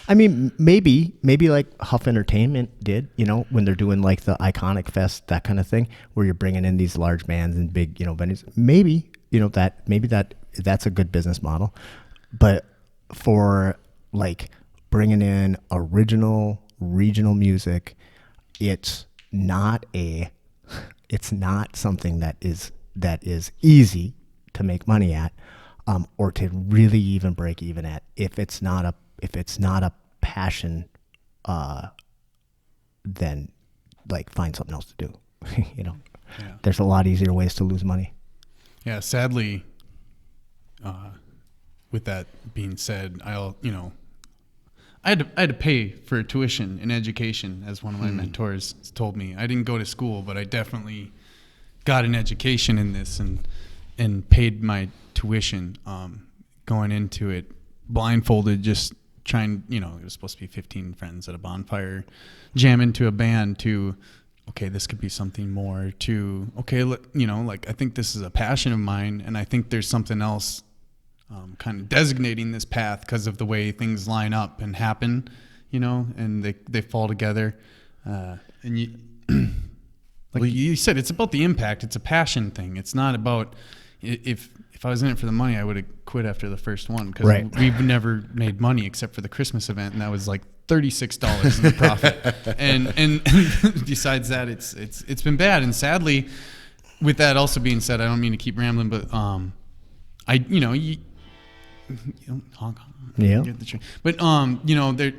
Speaker 1: I mean, maybe like Huff Entertainment did, when they're doing like the Iconic Fest, that kind of thing, where you're bringing in these large bands and big, venues. Maybe, that's a good business model. But for like bringing in original regional music, it's not something that is easy to make money at, or to really even break even at, if it's not a passion, then like find something else to do. Yeah. There's a lot easier ways to lose money.
Speaker 3: Yeah, sadly, with that being said, I had to pay for tuition and education, as one of my mentors told me. I didn't go to school, but I definitely got an education in this and paid my tuition, going into it blindfolded, just trying, it was supposed to be 15 friends at a bonfire, jam into a band, to, okay, this could be something more, to, okay, like, I think this is a passion of mine, and I think there's something else, kind of designating this path because of the way things line up and happen, and they fall together. And you, like you said, it's about the impact. It's a passion thing. It's not about, if I was in it for the money, I would have quit after the first one, because we've never made money except for the Christmas event, and that was like $36 in the profit. and besides that, it's been bad. And sadly, with that also being said, I don't mean to keep rambling, but honk,
Speaker 1: yeah.
Speaker 3: Get the train. But there,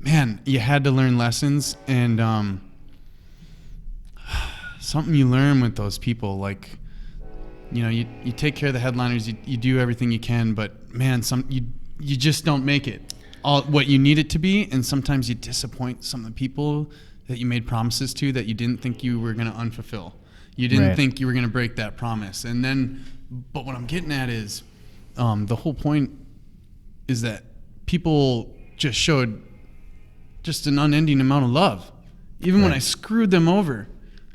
Speaker 3: man, you had to learn lessons, and something you learn with those people, like, you take care of the headliners, you do everything you can, but man, you just don't make it all what you need it to be, and sometimes you disappoint some of the people that you made promises to that you didn't think you were going to unfulfill. You didn't think you were going to break that promise. And then, but what I'm getting at is, the whole point is that people just showed just an unending amount of love, even when I screwed them over.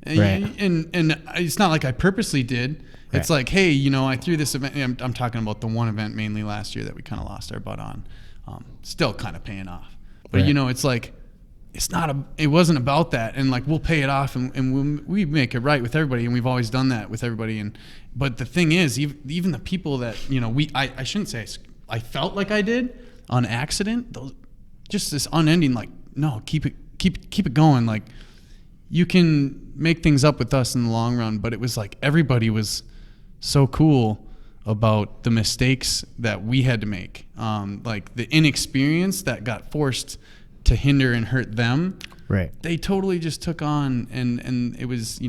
Speaker 3: And it's not like I purposely did. It's like, hey, I threw this event. I'm talking about the one event mainly last year that we kind of lost our butt on. Still kind of paying off. But, it's like, it wasn't about that. And like, we'll pay it off, and we make it right with everybody. And we've always done that with everybody. But the thing is, even the people that, I shouldn't say I felt like I did on accident, just this unending, like, no, keep it going. Like, you can make things up with us in the long run. But it was like, everybody was so cool about the mistakes that we had to make. Like the inexperience that got forced to hinder and hurt them. Right. They totally just took on, and it was,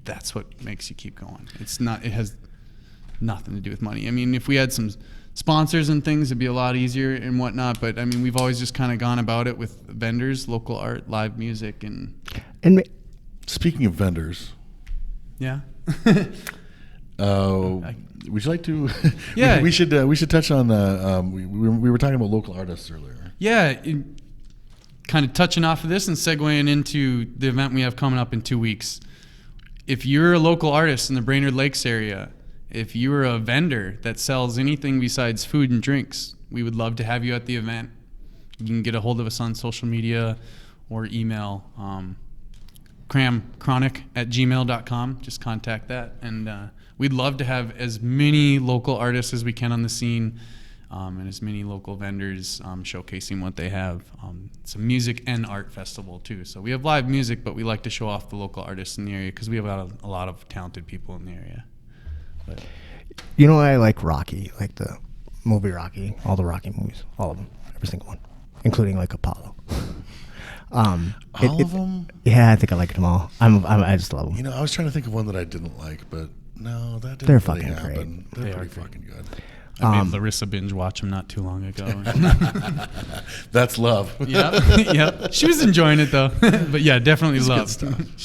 Speaker 3: that's what makes you keep going. It has nothing to do with money. I mean, if we had some sponsors and things, it'd be a lot easier and whatnot. But I mean, we've always just kind of gone about it with vendors, local art, live music, and
Speaker 2: speaking of vendors.
Speaker 3: Yeah.
Speaker 2: Would you like to?
Speaker 3: Yeah.
Speaker 2: we should touch on the. We were talking about local artists earlier.
Speaker 3: Yeah. Kind of touching off of this and segueing into the event we have coming up in 2 weeks. If you're a local artist in the Brainerd Lakes area, if you're a vendor that sells anything besides food and drinks, we would love to have you at the event. You can get a hold of us on social media or email, cramchronic@gmail.com. Just contact that. And we'd love to have as many local artists as we can on the scene, and as many local vendors showcasing what they have. It's a music and art festival too. So we have live music, but we like to show off the local artists in the area because we have a lot of talented people in the area. But
Speaker 1: I like Rocky, like the movie Rocky, all the Rocky movies, all of them, every single one, including like Apollo.
Speaker 2: All of them?
Speaker 1: Yeah, I think I like them all. I just love them.
Speaker 2: I was trying to think of one that I didn't like, but no, that didn't
Speaker 1: They're
Speaker 2: really
Speaker 1: fucking
Speaker 2: happen.
Speaker 1: great.
Speaker 2: They're pretty fucking good.
Speaker 3: I made Larissa binge watch them not too long ago.
Speaker 2: That's love.
Speaker 3: Yep. She was enjoying it though. But yeah, definitely love.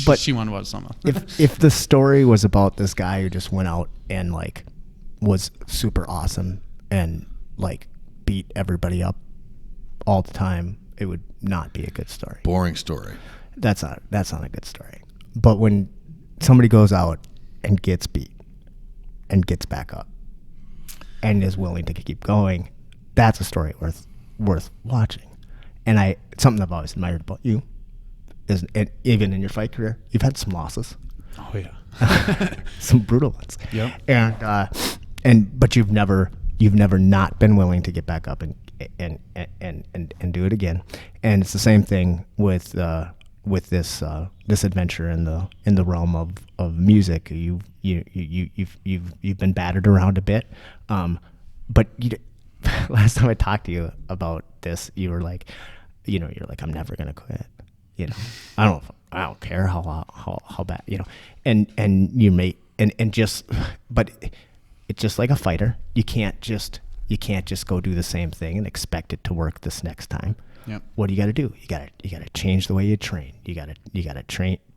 Speaker 1: But
Speaker 3: she wanted to watch some.
Speaker 1: If the story was about this guy who just went out and like was super awesome and like beat everybody up all the time, it would not be a good story.
Speaker 2: Boring story.
Speaker 1: That's not a good story. But when somebody goes out and gets beat and gets back up and is willing to keep going, that's a story worth watching. And something I've always admired about you is, even in your fight career, you've had some losses.
Speaker 3: Oh yeah.
Speaker 1: Some brutal ones.
Speaker 3: Yep.
Speaker 1: But you've never not been willing to get back up and do it again. And it's the same thing with this adventure in the realm of music. You've been battered around a bit, but last time I talked to you about this, you were like, you're like, I'm never gonna quit. I don't care how bad, and you may and just, but it's just like a fighter. You can't You can't just go do the same thing and expect it to work this next time.
Speaker 3: Yep.
Speaker 1: What do you got to do? You got to change the way you train. You got to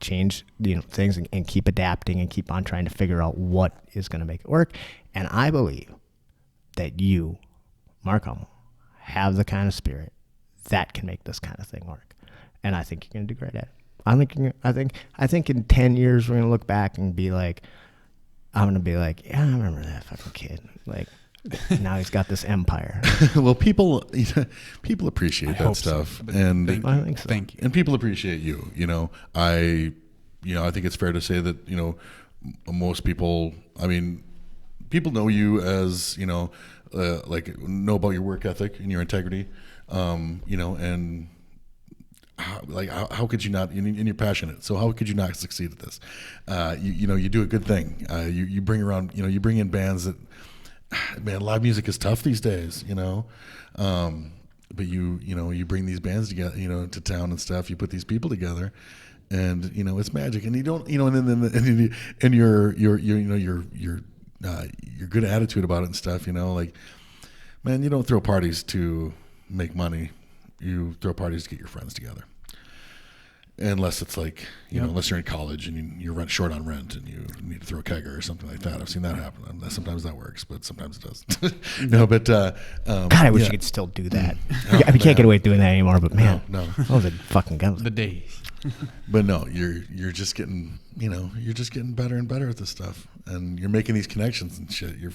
Speaker 1: change things and keep adapting and keep on trying to figure out what is going to make it work. And I believe that you, Marc Hummel, have the kind of spirit that can make this kind of thing work. And I think you're going to do great at it. I think in 10 years we're going to look back and be like, I'm going to be like, yeah, I remember that fucking kid. Like, now he's got this empire.
Speaker 2: Well, people appreciate that stuff,
Speaker 3: so.
Speaker 2: and
Speaker 1: I think so.
Speaker 3: Thank you.
Speaker 2: and people appreciate you. I think it's fair to say that most people. I mean, people know you as like know about your work ethic and your integrity. And how could you not? And you're passionate, so how could you not succeed at this? You do a good thing. You bring around. You bring in bands that. Man, live music is tough these days, but you bring these bands together, to town and stuff. You put these people together, and it's magic. And you don't, and your good attitude about it and stuff. Like, man, you don't throw parties to make money. You throw parties to get your friends together. Unless it's like, unless you're in college and you're rent short on rent and you need to throw a kegger or something like that. I've seen that happen. Sometimes that works, but sometimes it doesn't.
Speaker 1: God, I wish you could still do that. We can't get away with doing that anymore, but man,
Speaker 2: No.
Speaker 1: that was a fucking gun.
Speaker 3: The days.
Speaker 2: But no, you're just getting, you're just getting better and better at this stuff. And you're making these connections and shit. You're,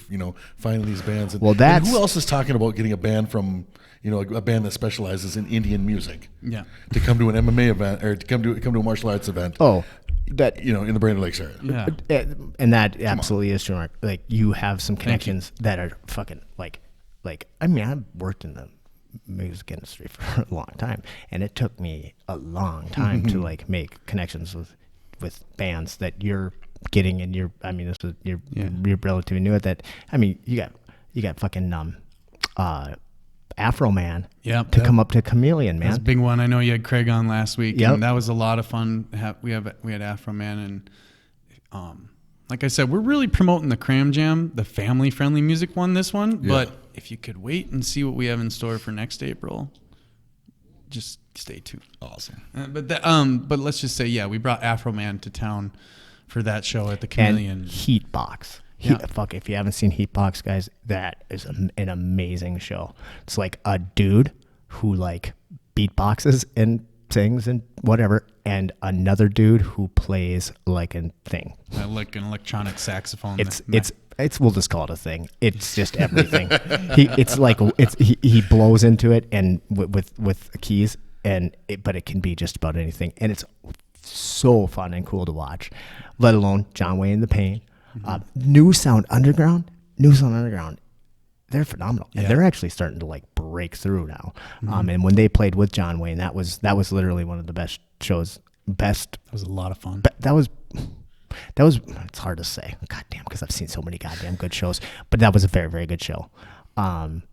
Speaker 2: finding these bands. And, and who else is talking about getting a band from, a band that specializes in Indian music?
Speaker 3: Yeah.
Speaker 2: To come to an MMA event or to come to a martial arts event.
Speaker 1: Oh, that
Speaker 2: in the Brainerd Lakes area.
Speaker 3: Yeah.
Speaker 1: And that absolutely is true, Mark. Like, you have some connections that are fucking like. I mean, I've worked in the music industry for a long time, and it took me a long time to like make connections with bands that you're getting, and you're relatively new at that. I mean, you got fucking Afro Man to come up to Chameleon, man.
Speaker 3: That's a big one. I know you had Craig on last week,
Speaker 1: Yep.
Speaker 3: and that was a lot of fun. We had Afro Man, and like I said, we're really promoting the Cram Jam, the family-friendly music one, this one. Yeah. But if you could wait and see what we have in store for next April, just stay tuned.
Speaker 2: Awesome.
Speaker 3: But let's just say, we brought Afro Man to town for that show at the Chameleon.
Speaker 1: And Heatbox. If you haven't seen Heatbox, guys, that is an amazing show. It's like a dude who like beatboxes and sings and whatever, and another dude who plays like a thing.
Speaker 3: Like an electronic saxophone.
Speaker 1: We'll just call it a thing. It's just everything. He blows into it and with keys, but it can be just about anything, and it's so fun and cool to watch. Let alone John Wayne and the Pain. New Sound Underground, they're phenomenal, and they're actually starting to like break through now. And when they played with John Wayne, that was literally one of the best shows. That
Speaker 3: was a lot of fun.
Speaker 1: That was. It's hard to say, goddamn, because I've seen so many goddamn good shows. But that was a very, very good show. Who am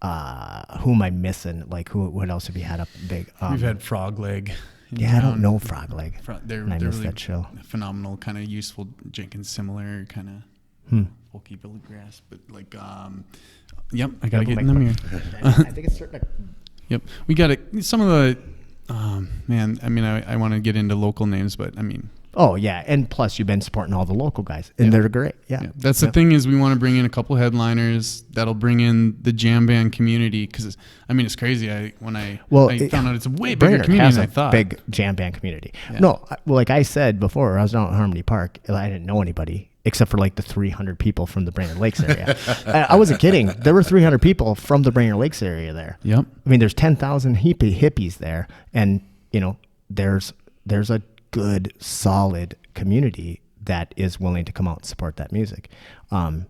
Speaker 1: I missing? Like, what else have you had up big?
Speaker 3: We've had Frog Leg.
Speaker 1: I don't know Frog Leg.
Speaker 3: They're
Speaker 1: missed
Speaker 3: really
Speaker 1: that show.
Speaker 3: Phenomenal, kind of useful, Jenkins similar, kind of folky bluegrass, but like, I gotta get in them here.
Speaker 1: I think it's certain.
Speaker 3: Yep, we got it. Some of the, man. I mean, I want to get into local names, but I mean.
Speaker 1: Oh yeah, and plus you've been supporting all the local guys, and they're great. Yeah.
Speaker 3: That's the thing is we want to bring in a couple headliners that'll bring in the jam band community, because I mean it's crazy. I found out it's a way bigger community than I thought.
Speaker 1: Big jam band community. Yeah. No, like I said before, I was down at Harmony Park. I didn't know anybody except for like the 300 people from the Brainerd Lakes area. I wasn't kidding. There were 300 people from the Brainerd Lakes area there.
Speaker 3: Yep.
Speaker 1: I mean, there's 10,000 hippies there, and there's a good, solid community that is willing to come out and support that music. But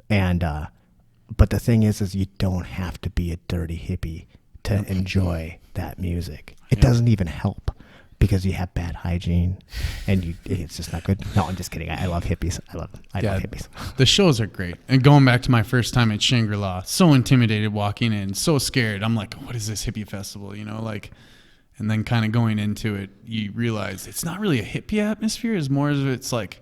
Speaker 1: the thing is you don't have to be a dirty hippie to enjoy that music. It doesn't even help because you have bad hygiene and it's just not good. No, I'm just kidding. I love hippies. I love them. I love hippies.
Speaker 3: The shows are great. And going back to my first time at Shangri-La, so intimidated walking in, so scared. I'm like, what is this hippie festival? And then kind of going into it, you realize it's not really a hippie atmosphere. It's more as it's like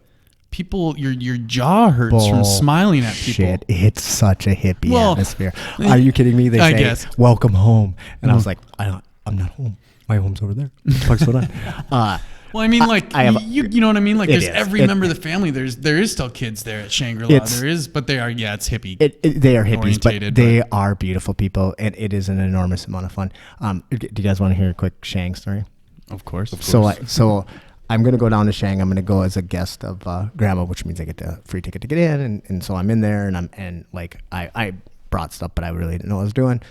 Speaker 3: people, your jaw hurts from smiling at people.
Speaker 1: Shit, it's such a hippie atmosphere.
Speaker 3: I-
Speaker 1: Are you kidding me? They
Speaker 3: I
Speaker 1: say,
Speaker 3: guess.
Speaker 1: welcome home. And I was like, I'm not home. My home's over there. What the fuck's going on?
Speaker 3: Well, I mean, like, you know what I mean? Like,
Speaker 1: It
Speaker 3: there's
Speaker 1: is.
Speaker 3: every member of the family. There is still kids there at Shangri-La. There is, but they are, it's hippie.
Speaker 1: They are hippies, but
Speaker 3: orientated,
Speaker 1: they are beautiful people, and it is an enormous amount of fun. Do you guys want to hear a quick Shang story?
Speaker 3: Of course.
Speaker 1: So I'm going to go down to Shang. I'm going to go as a guest of Grandma, which means I get the free ticket to get in. And so I'm in there, and I brought stuff, but I really didn't know what I was doing.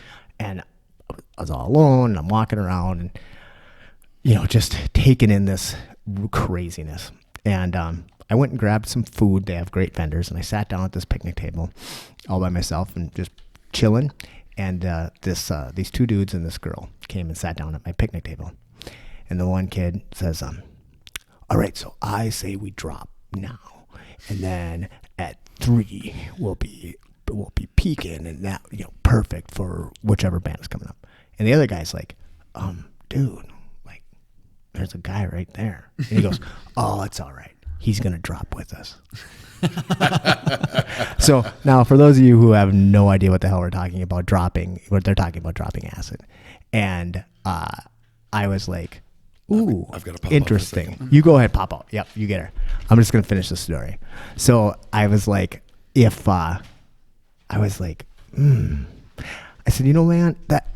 Speaker 1: And I was all alone, and I'm walking around, and just taking in this craziness. And I went and grabbed some food. They have great vendors, and I sat down at this picnic table all by myself and just chilling. And these two dudes and this girl came and sat down at my picnic table. And the one kid says, all right, so I say we drop now, and then at 3 we'll be peaking, and that perfect for whichever band is coming up. And the other guy's like, dude, like, there's a guy right there. And he goes, oh, it's all right. He's gonna drop with us. So now, for those of you who have no idea what the hell we're talking about, they're talking about dropping acid, and I was like, ooh,
Speaker 2: I've got to pop
Speaker 1: interesting. You go ahead, pop out. Yep, you get her. I'm just gonna finish the story. So I was like, I said, man, that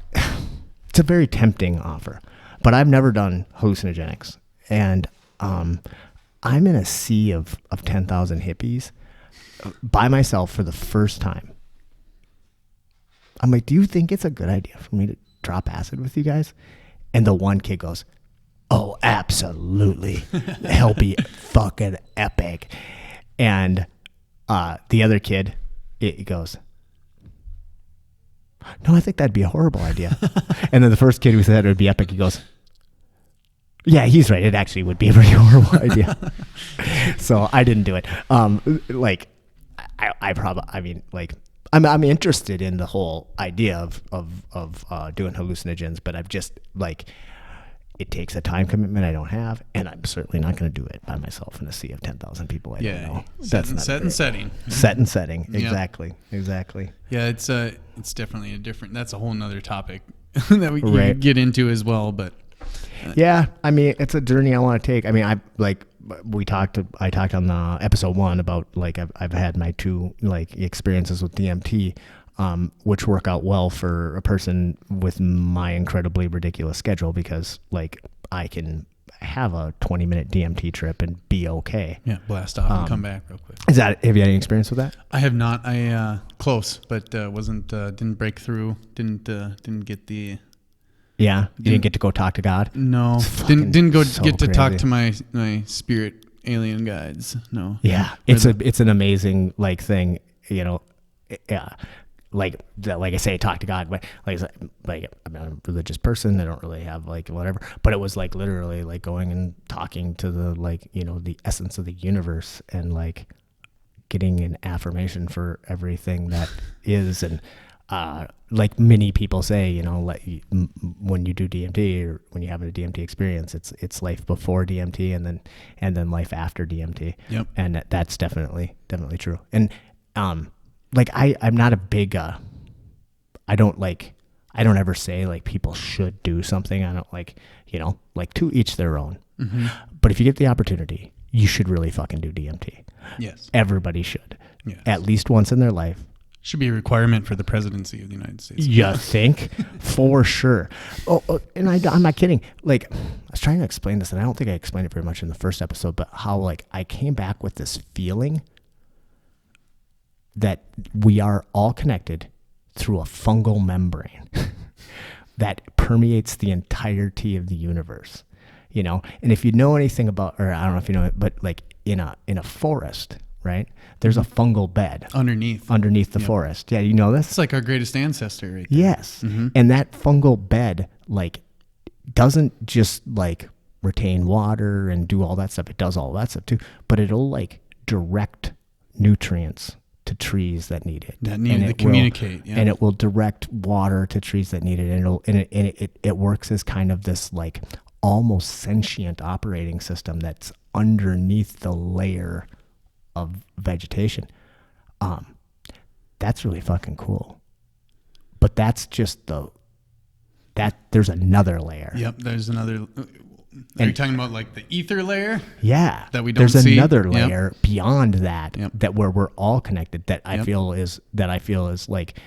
Speaker 1: it's a very tempting offer, but I've never done hallucinogenics, and I'm in a sea of 10,000 hippies by myself for the first time. I'm like, do you think it's a good idea for me to drop acid with you guys? And the one kid goes, oh, absolutely. It'll be fucking epic. And the other kid, it goes, no, I think that'd be a horrible idea. And then the first kid who said it would be epic, he goes, yeah, he's right. It actually would be a pretty horrible idea. So I didn't do it. I'm interested in the whole idea of doing hallucinogens, but I've just it takes a time commitment I don't have, and I'm certainly not going to do it by myself in a sea of 10,000 people. I don't know.
Speaker 3: Set and setting.
Speaker 1: Set and setting.
Speaker 3: Yep.
Speaker 1: Exactly.
Speaker 3: Yeah, it's definitely that's a whole nother topic that we can get into as well. But
Speaker 1: yeah, I mean, it's a journey I want to take. I mean, I talked on the episode 1 about I've had my 2 experiences with DMT, which work out well for a person with my incredibly ridiculous schedule, because I can have a 20-minute DMT trip and be okay.
Speaker 3: Yeah, blast off and come back real quick.
Speaker 1: Have you had any experience with that?
Speaker 3: I have not. I close, but didn't break through. Didn't get the.
Speaker 1: Yeah, you didn't get to go talk to God.
Speaker 3: No, didn't go
Speaker 1: so
Speaker 3: get to
Speaker 1: crazy.
Speaker 3: talk to my spirit alien guides. No.
Speaker 1: Yeah, it's an amazing thing. Yeah. Like I say, talk to God, but I'm a religious person. I don't really have whatever, but it was literally going and talking to the the essence of the universe, and getting an affirmation for everything that is. And many people say, when you do DMT, or when you have a DMT experience, it's life before DMT and then life after DMT.
Speaker 3: Yep.
Speaker 1: And that's definitely true. And I'm not a big, I don't ever say people should do something. I don't to each their own. Mm-hmm. But if you get the opportunity, you should really fucking do DMT.
Speaker 3: Yes.
Speaker 1: Everybody should.
Speaker 3: Yes.
Speaker 1: At least once in their life.
Speaker 3: Should be a requirement for the presidency of the United States.
Speaker 1: You think? For sure. Oh, and I'm not kidding. I was trying to explain this, and I don't think I explained it very much in the first episode, but how I came back with this feeling that we are all connected through a fungal membrane that permeates the entirety of the universe, And if you know anything about, or I don't know if you know it, but in a forest, right? There's a fungal bed underneath the forest. Yeah, you know this?
Speaker 3: It's our greatest ancestor right there.
Speaker 1: Yes. Mm-hmm. And that fungal bed doesn't just retain water and do all that stuff. It does all that stuff too, but it'll direct nutrients to trees that need it.
Speaker 3: To communicate.
Speaker 1: And it will direct water to trees that need it. And it works as kind of this almost sentient operating system that's underneath the layer of vegetation. That's really fucking cool. But that's just there's another layer.
Speaker 3: Yep, there's another. Are you talking about like the ether layer?
Speaker 1: Yeah.
Speaker 3: That we don't see?
Speaker 1: There's another layer beyond that,
Speaker 3: Yep.
Speaker 1: that where we're all connected, that I feel is like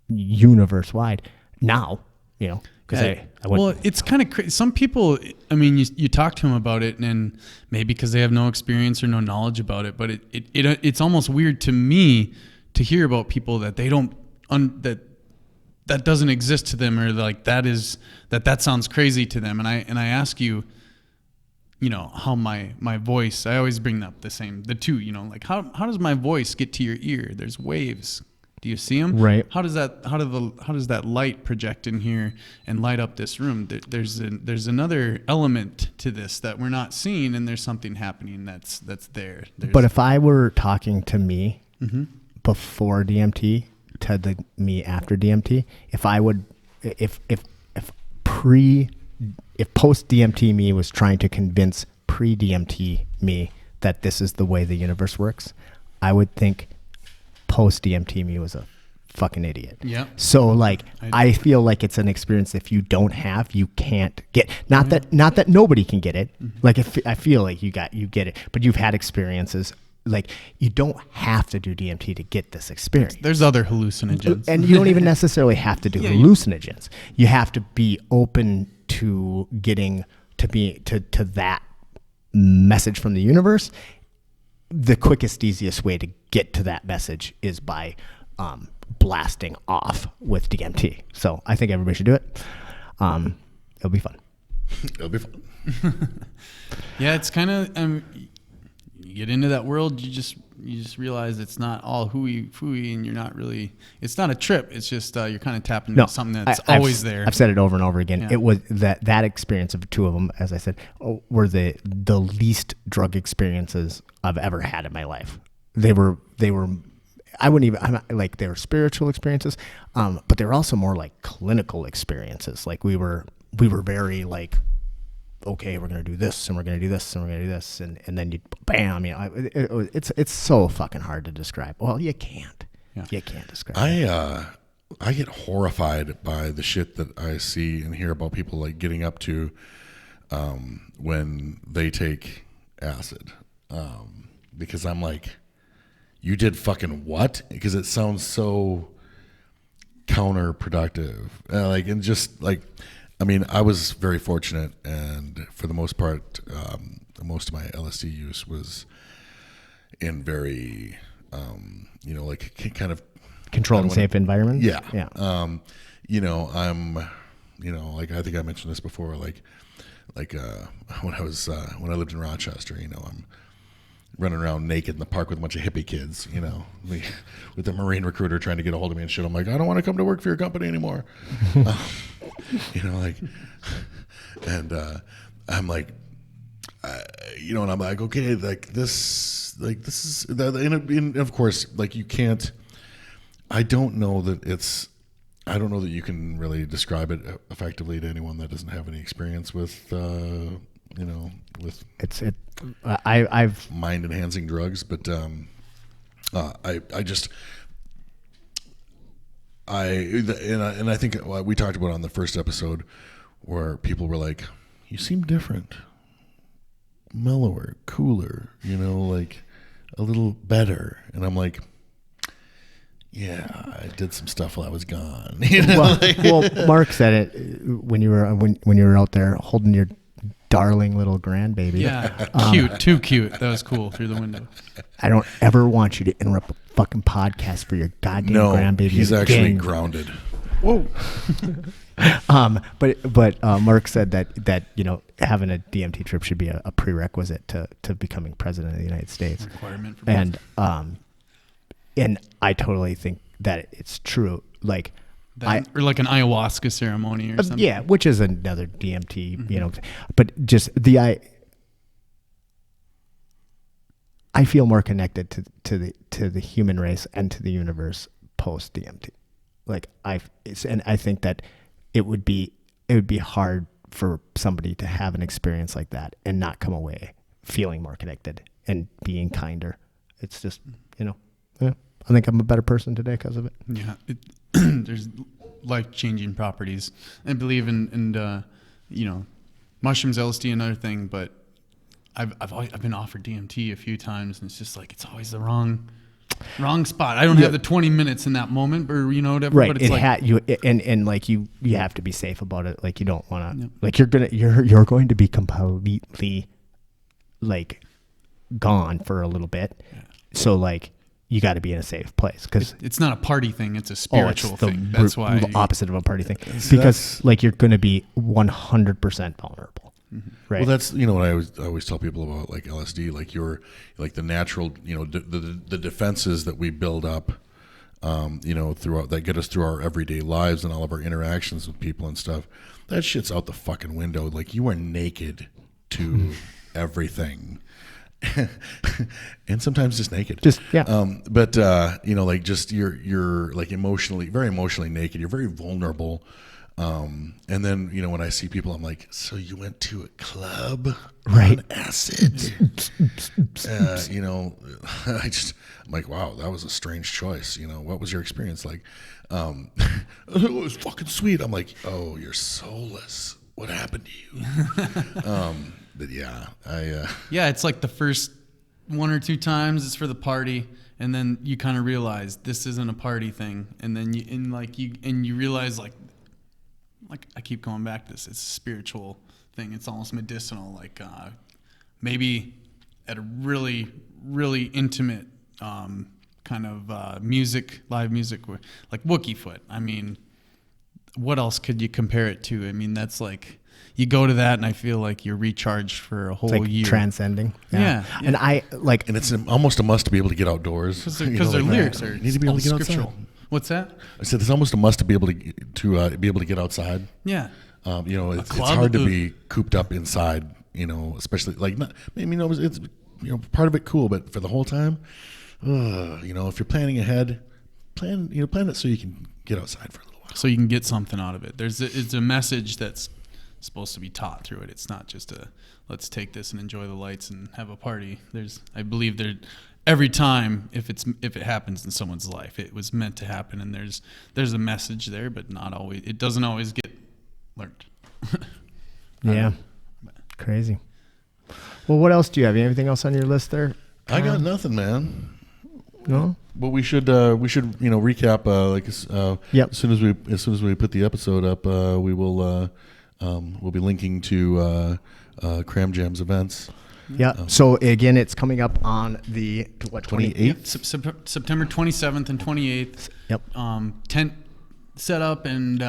Speaker 1: universe wide now, because I went.
Speaker 3: Well, it's kind of crazy. Some people, I mean, you talk to them about it, and maybe because they have no experience or no knowledge about it, but it's almost weird to me to hear about people that they don't that doesn't exist to them, or like that sounds crazy to them. And I ask you, how my voice, I always bring up the two, like how does my voice get to your ear? There's waves. Do you see them?
Speaker 1: Right.
Speaker 3: How does that light project in here and light up this room? There's another element to this that we're not seeing, and there's something happening that's there.
Speaker 1: But if I were talking to me before DMT to me after DMT, if post DMT me was trying to convince pre DMT me that this is the way the universe works, I would think post DMT me was a fucking idiot.
Speaker 3: Yeah.
Speaker 1: So like I feel like it's an experience if you don't have, you can't get. Not that nobody can get it. Like I feel like you get it, but you've had experiences. Like you don't have to do DMT to get this experience.
Speaker 3: There's other hallucinogens,
Speaker 1: and you don't even necessarily have to do hallucinogens. You have to be open to getting to that message from the universe. The quickest, easiest way to get to that message is by blasting off with DMT. So I think everybody should do it. It'll be fun.
Speaker 2: It'll be fun.
Speaker 3: Yeah, it's kind of you get into that world, you just realize it's not all hooey, and you're not really. It's not a trip. It's just you're kind of tapping into something that's always there.
Speaker 1: I've said it over and over again.
Speaker 3: Yeah.
Speaker 1: It was that experience of two of them, as I said, were the least drug experiences I've ever had in my life. They were. I wouldn't even. I'm not, like they were spiritual experiences, but they were also more like clinical experiences. Like we were very like, okay, we're going to do this and we're going to do this and we're going to do this. And then you, bam, it's so fucking hard to describe. Well, you can't. Yeah. You can't describe it.
Speaker 2: I get horrified by the shit that I see and hear about people like getting up to when they take acid. Because I'm like, you did fucking what? Because it sounds so counterproductive. I was very fortunate, and for the most part, most of my LSD use was in very, kind of
Speaker 1: controlled and safe environment.
Speaker 2: Yeah.
Speaker 1: Yeah.
Speaker 2: I'm, like I think I mentioned this before, when I lived in Rochester, I'm running around naked in the park with a bunch of hippie kids, with the Marine recruiter trying to get a hold of me and shit. I'm like, I don't want to come to work for your company anymore. I'm like, and I'm like, okay, this is, and of course, like you can't, I don't know that you can really describe it effectively to anyone that doesn't have any experience with,
Speaker 1: I've
Speaker 2: mind enhancing drugs, but I think we talked about on the first episode where people were like, you seem different, mellower, cooler, like a little better. And I'm like, yeah, I did some stuff while I was gone.
Speaker 1: Well, Mark said it when you were out there holding your darling little grandbaby.
Speaker 3: Yeah, too cute. That was cool through the window.
Speaker 1: I don't ever want you to interrupt a fucking podcast for your goddamn grandbaby.
Speaker 2: He's actually grounded.
Speaker 3: Whoa.
Speaker 1: But Mark said that having a DMT trip should be a prerequisite to becoming president of the United States.
Speaker 3: Requirement for
Speaker 1: and I totally think that it's true. Like
Speaker 3: or like an ayahuasca ceremony or something.
Speaker 1: Yeah, which is another DMT, but just I feel more connected to the human race and to the universe post DMT. Like I think that it would be hard for somebody to have an experience like that and not come away feeling more connected and being kinder it's just, yeah, I think I'm a better person today because of it.
Speaker 3: Yeah. There's life-changing properties. I believe in mushrooms, LSD, another thing, but I've been offered DMT a few times, and it's just like, it's always the wrong spot. I don't have the 20 minutes in that moment, or whatever.
Speaker 1: Right.
Speaker 3: But it's
Speaker 1: and like you have to be safe about it. Like you don't want to, like you're going to be completely like gone for a little bit. Yeah. So like you got to be in a safe place because
Speaker 3: it's not a party thing. It's a spiritual thing. That's why
Speaker 1: the opposite of a party thing, because like you're going to be 100% vulnerable.
Speaker 2: Mm-hmm.
Speaker 1: Right.
Speaker 2: Well, that's what I always tell people about like LSD, like like the natural, the defenses that we build up, throughout that get us through our everyday lives and all of our interactions with people and stuff. That shit's out the fucking window. Like you are naked to everything. And sometimes just naked. But like just you're like very emotionally naked. You're very vulnerable. And then, when I see people, I'm like, so you went to a club on acid? I'm like, wow, that was a strange choice. What was your experience like? It was fucking sweet. I'm like, oh, you're soulless. What happened to you? But yeah,
Speaker 3: it's like the first one or two times it's for the party, and then you kind of realize this isn't a party thing, and then you realize like I keep going back to this. It's a spiritual thing. It's almost medicinal. Like maybe at a really, really intimate kind of live music, like Wookie Foot. I mean, what else could you compare it to? I mean, that's like you go to that, and I feel like you're recharged for a whole year.
Speaker 1: Transcending.
Speaker 3: Yeah.
Speaker 1: And
Speaker 2: and it's almost a must to be able to get outdoors
Speaker 3: because their lyrics are
Speaker 2: need to be able to get outside.
Speaker 3: What's that?
Speaker 2: I said it's almost a must to be able to be able to get outside.
Speaker 3: Yeah.
Speaker 2: It's hard to be cooped up inside. Especially like not. I mean, it's part of it cool, but for the whole time, if you're planning ahead, plan it so you can get outside for a little while.
Speaker 3: So you can get something out of it. It's a message that's supposed to be taught through it. It's not just let's take this and enjoy the lights and have a party. I believe every time if it happens in someone's life, it was meant to happen, and there's a message there, but not always. It doesn't always get learned.
Speaker 1: Yeah, crazy. Well, what else do you have? Anything else on your list there?
Speaker 2: I got nothing, man.
Speaker 1: No.
Speaker 2: But we should recap as soon as we put the episode up, we will we'll be linking to Cram Jam's events.
Speaker 1: Yeah. So again, it's coming up on the
Speaker 2: 28th?
Speaker 3: Yep. September 27th and 28th.
Speaker 1: Yep.
Speaker 3: Tent setup and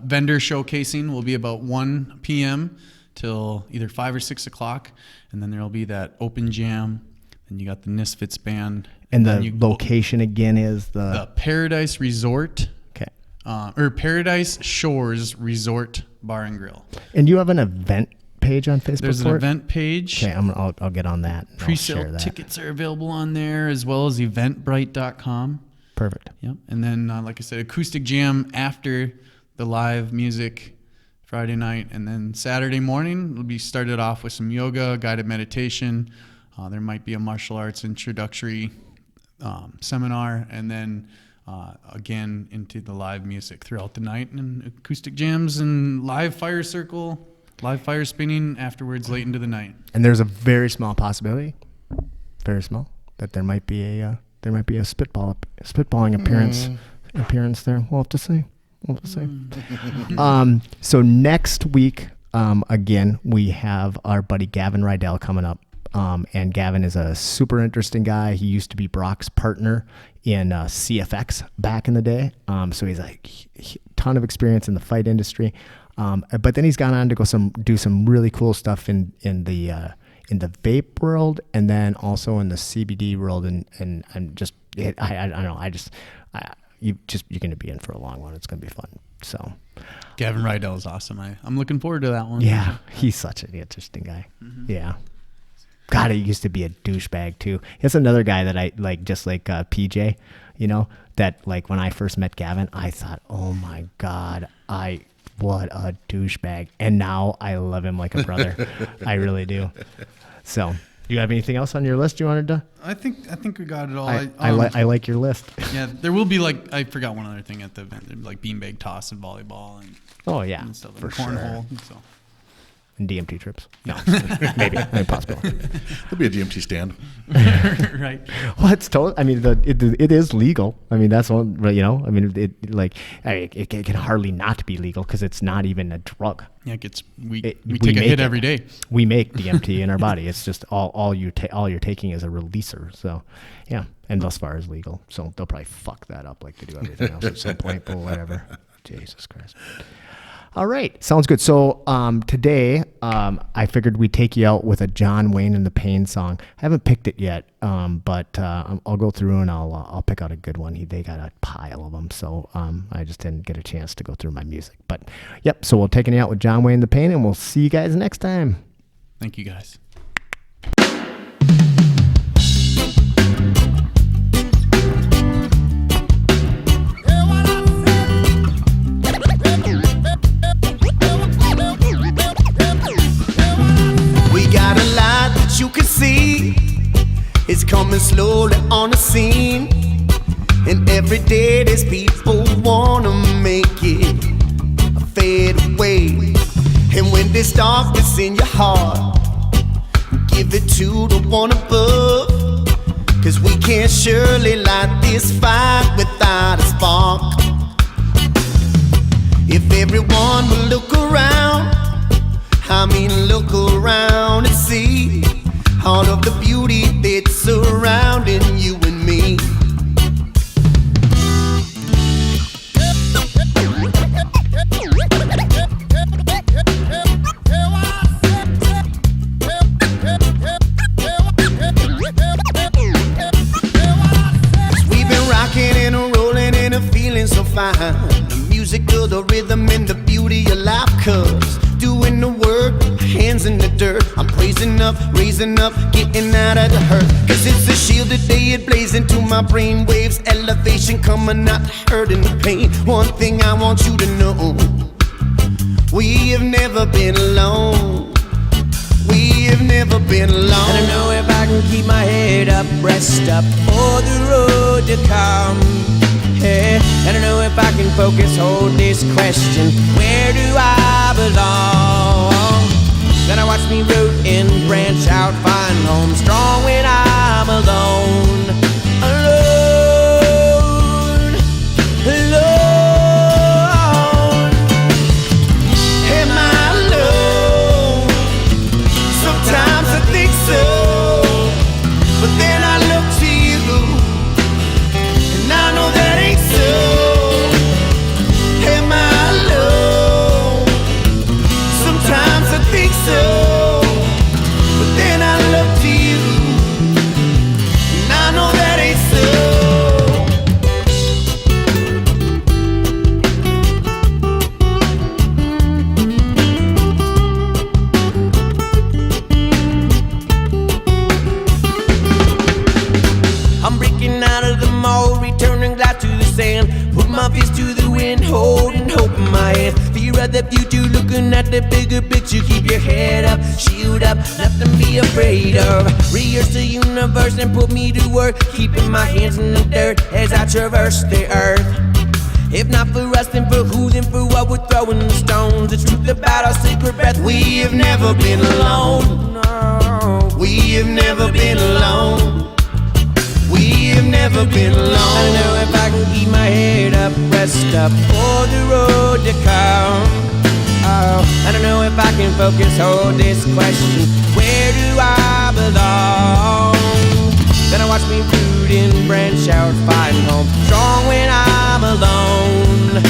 Speaker 3: vendor showcasing will be about 1 p.m. till either 5 or 6 o'clock, and then there'll be that open jam. And you got the Misfits band.
Speaker 1: And the location again is the
Speaker 3: Paradise Resort.
Speaker 1: Okay.
Speaker 3: Or Paradise Shores Resort Bar and Grill.
Speaker 1: And you have an event page on Facebook?
Speaker 3: There's an event page.
Speaker 1: Okay, I'll get on that.
Speaker 3: Pre-sale tickets are available on there, as well as eventbrite.com.
Speaker 1: Perfect.
Speaker 3: Yep. And then, like I said, acoustic jam after the live music Friday night. And then Saturday morning, it'll be started off with some yoga, guided meditation. There might be a martial arts introductory seminar, and then again into the live music throughout the night, and acoustic jams and live fire spinning afterwards late into the night. And
Speaker 1: there's a very small possibility, very small, that there might be a spitballing appearance there. We'll have to see. So next week, again, we have our buddy Gavin Rydell coming up. And Gavin is a super interesting guy. He used to be Brock's partner in CFX back in the day. So he's like a ton of experience in the fight industry. But then he's gone on to do some really cool stuff in the vape world, and then also in the CBD world. And just I don't know. You're going to be in for a long one. It's going to be fun. So
Speaker 3: Gavin Rydell is awesome. I'm looking forward to that one.
Speaker 1: Yeah, he's such an interesting guy. Mm-hmm. Yeah. God, he used to be a douchebag too. That's another guy that I like, just like PJ, that like when I first met Gavin, I thought, oh my God, what a douchebag. And now I love him like a brother. I really do. So Do you have anything else on your list you wanted to?
Speaker 3: I think we got it all.
Speaker 1: I like your list.
Speaker 3: Yeah, there will be I forgot one other thing at the event. There'll be like beanbag toss and volleyball and and stuff,
Speaker 1: for
Speaker 3: and cornhole.
Speaker 1: sure.
Speaker 3: So.
Speaker 1: And DMT trips. No, maybe possible.
Speaker 2: There'll be a DMT stand.
Speaker 3: Right.
Speaker 1: Well, it's totally. I mean, it is legal. I mean, that's one. I mean, it can hardly not be legal because it's not even a drug.
Speaker 3: Yeah, we take a hit every day.
Speaker 1: We make DMT in our body. It's just all you're taking is a releaser. So, yeah, and thus far is legal. So they'll probably fuck that up like they do everything else at some point, but whatever. Jesus Christ. All right. Sounds good. So today I figured we'd take you out with a John Wayne and the Pain song. I haven't picked it yet, but I'll go through and I'll pick out a good one. They got a pile of them, so I just didn't get a chance to go through my music. But, yep, so we'll take you out with John Wayne and the Pain, and we'll see you guys next time.
Speaker 3: Thank you, guys.
Speaker 4: You can see it's coming slowly on the scene, and every day there's people wanna make it fade away. And when there's darkness in your heart, give it to the one above, 'cause we can't surely light this fire without a spark. If everyone will look around, look around and see all of the beauty that's surrounding you and me. We've been rocking and rolling and feeling so fine. The music of the rhythm and the beauty of life, 'cause doing the work, hands in the dirt, I'm praising up, raising up, getting out of the hurt. 'Cause it's a shield today, it plays into my brain waves, elevation coming out, hurting the pain. One thing I want you to know, we have never been alone. We have never been alone.
Speaker 5: I don't know if I can keep my head up, rest up for the road to come. Hey, I don't know if I can focus, hold this question, where do I belong? Gonna watch me root and branch out, find home strong when I'm alone. Alone, alone.
Speaker 4: Am I alone? Sometimes I think so, but then I look to you, and I know that ain't so. Am I alone? Sometimes I think so, but then I look to you, and I know that ain't so.
Speaker 5: I'm breaking out of the mold, returning glass to the sand. Put my fist to the wind, holding hope in my hand. Fear of the future, looking at the bigger picture. Keep your head up, shield up, nothing to be afraid of. Rehearse the universe and put me to work, keeping my hands in the dirt as I traverse the earth. If not for us, then for who, then for what we're throwing the stones. It's truth about our secret breath.
Speaker 4: We have never been alone.
Speaker 5: No.
Speaker 4: We have never been alone. We have never been
Speaker 5: I don't
Speaker 4: alone.
Speaker 5: know if I can keep my head up, rest up for the road to come. Oh, I don't know if I can focus, hold this question, where do I belong? Gonna watch me root and branch out, find home strong when I'm alone.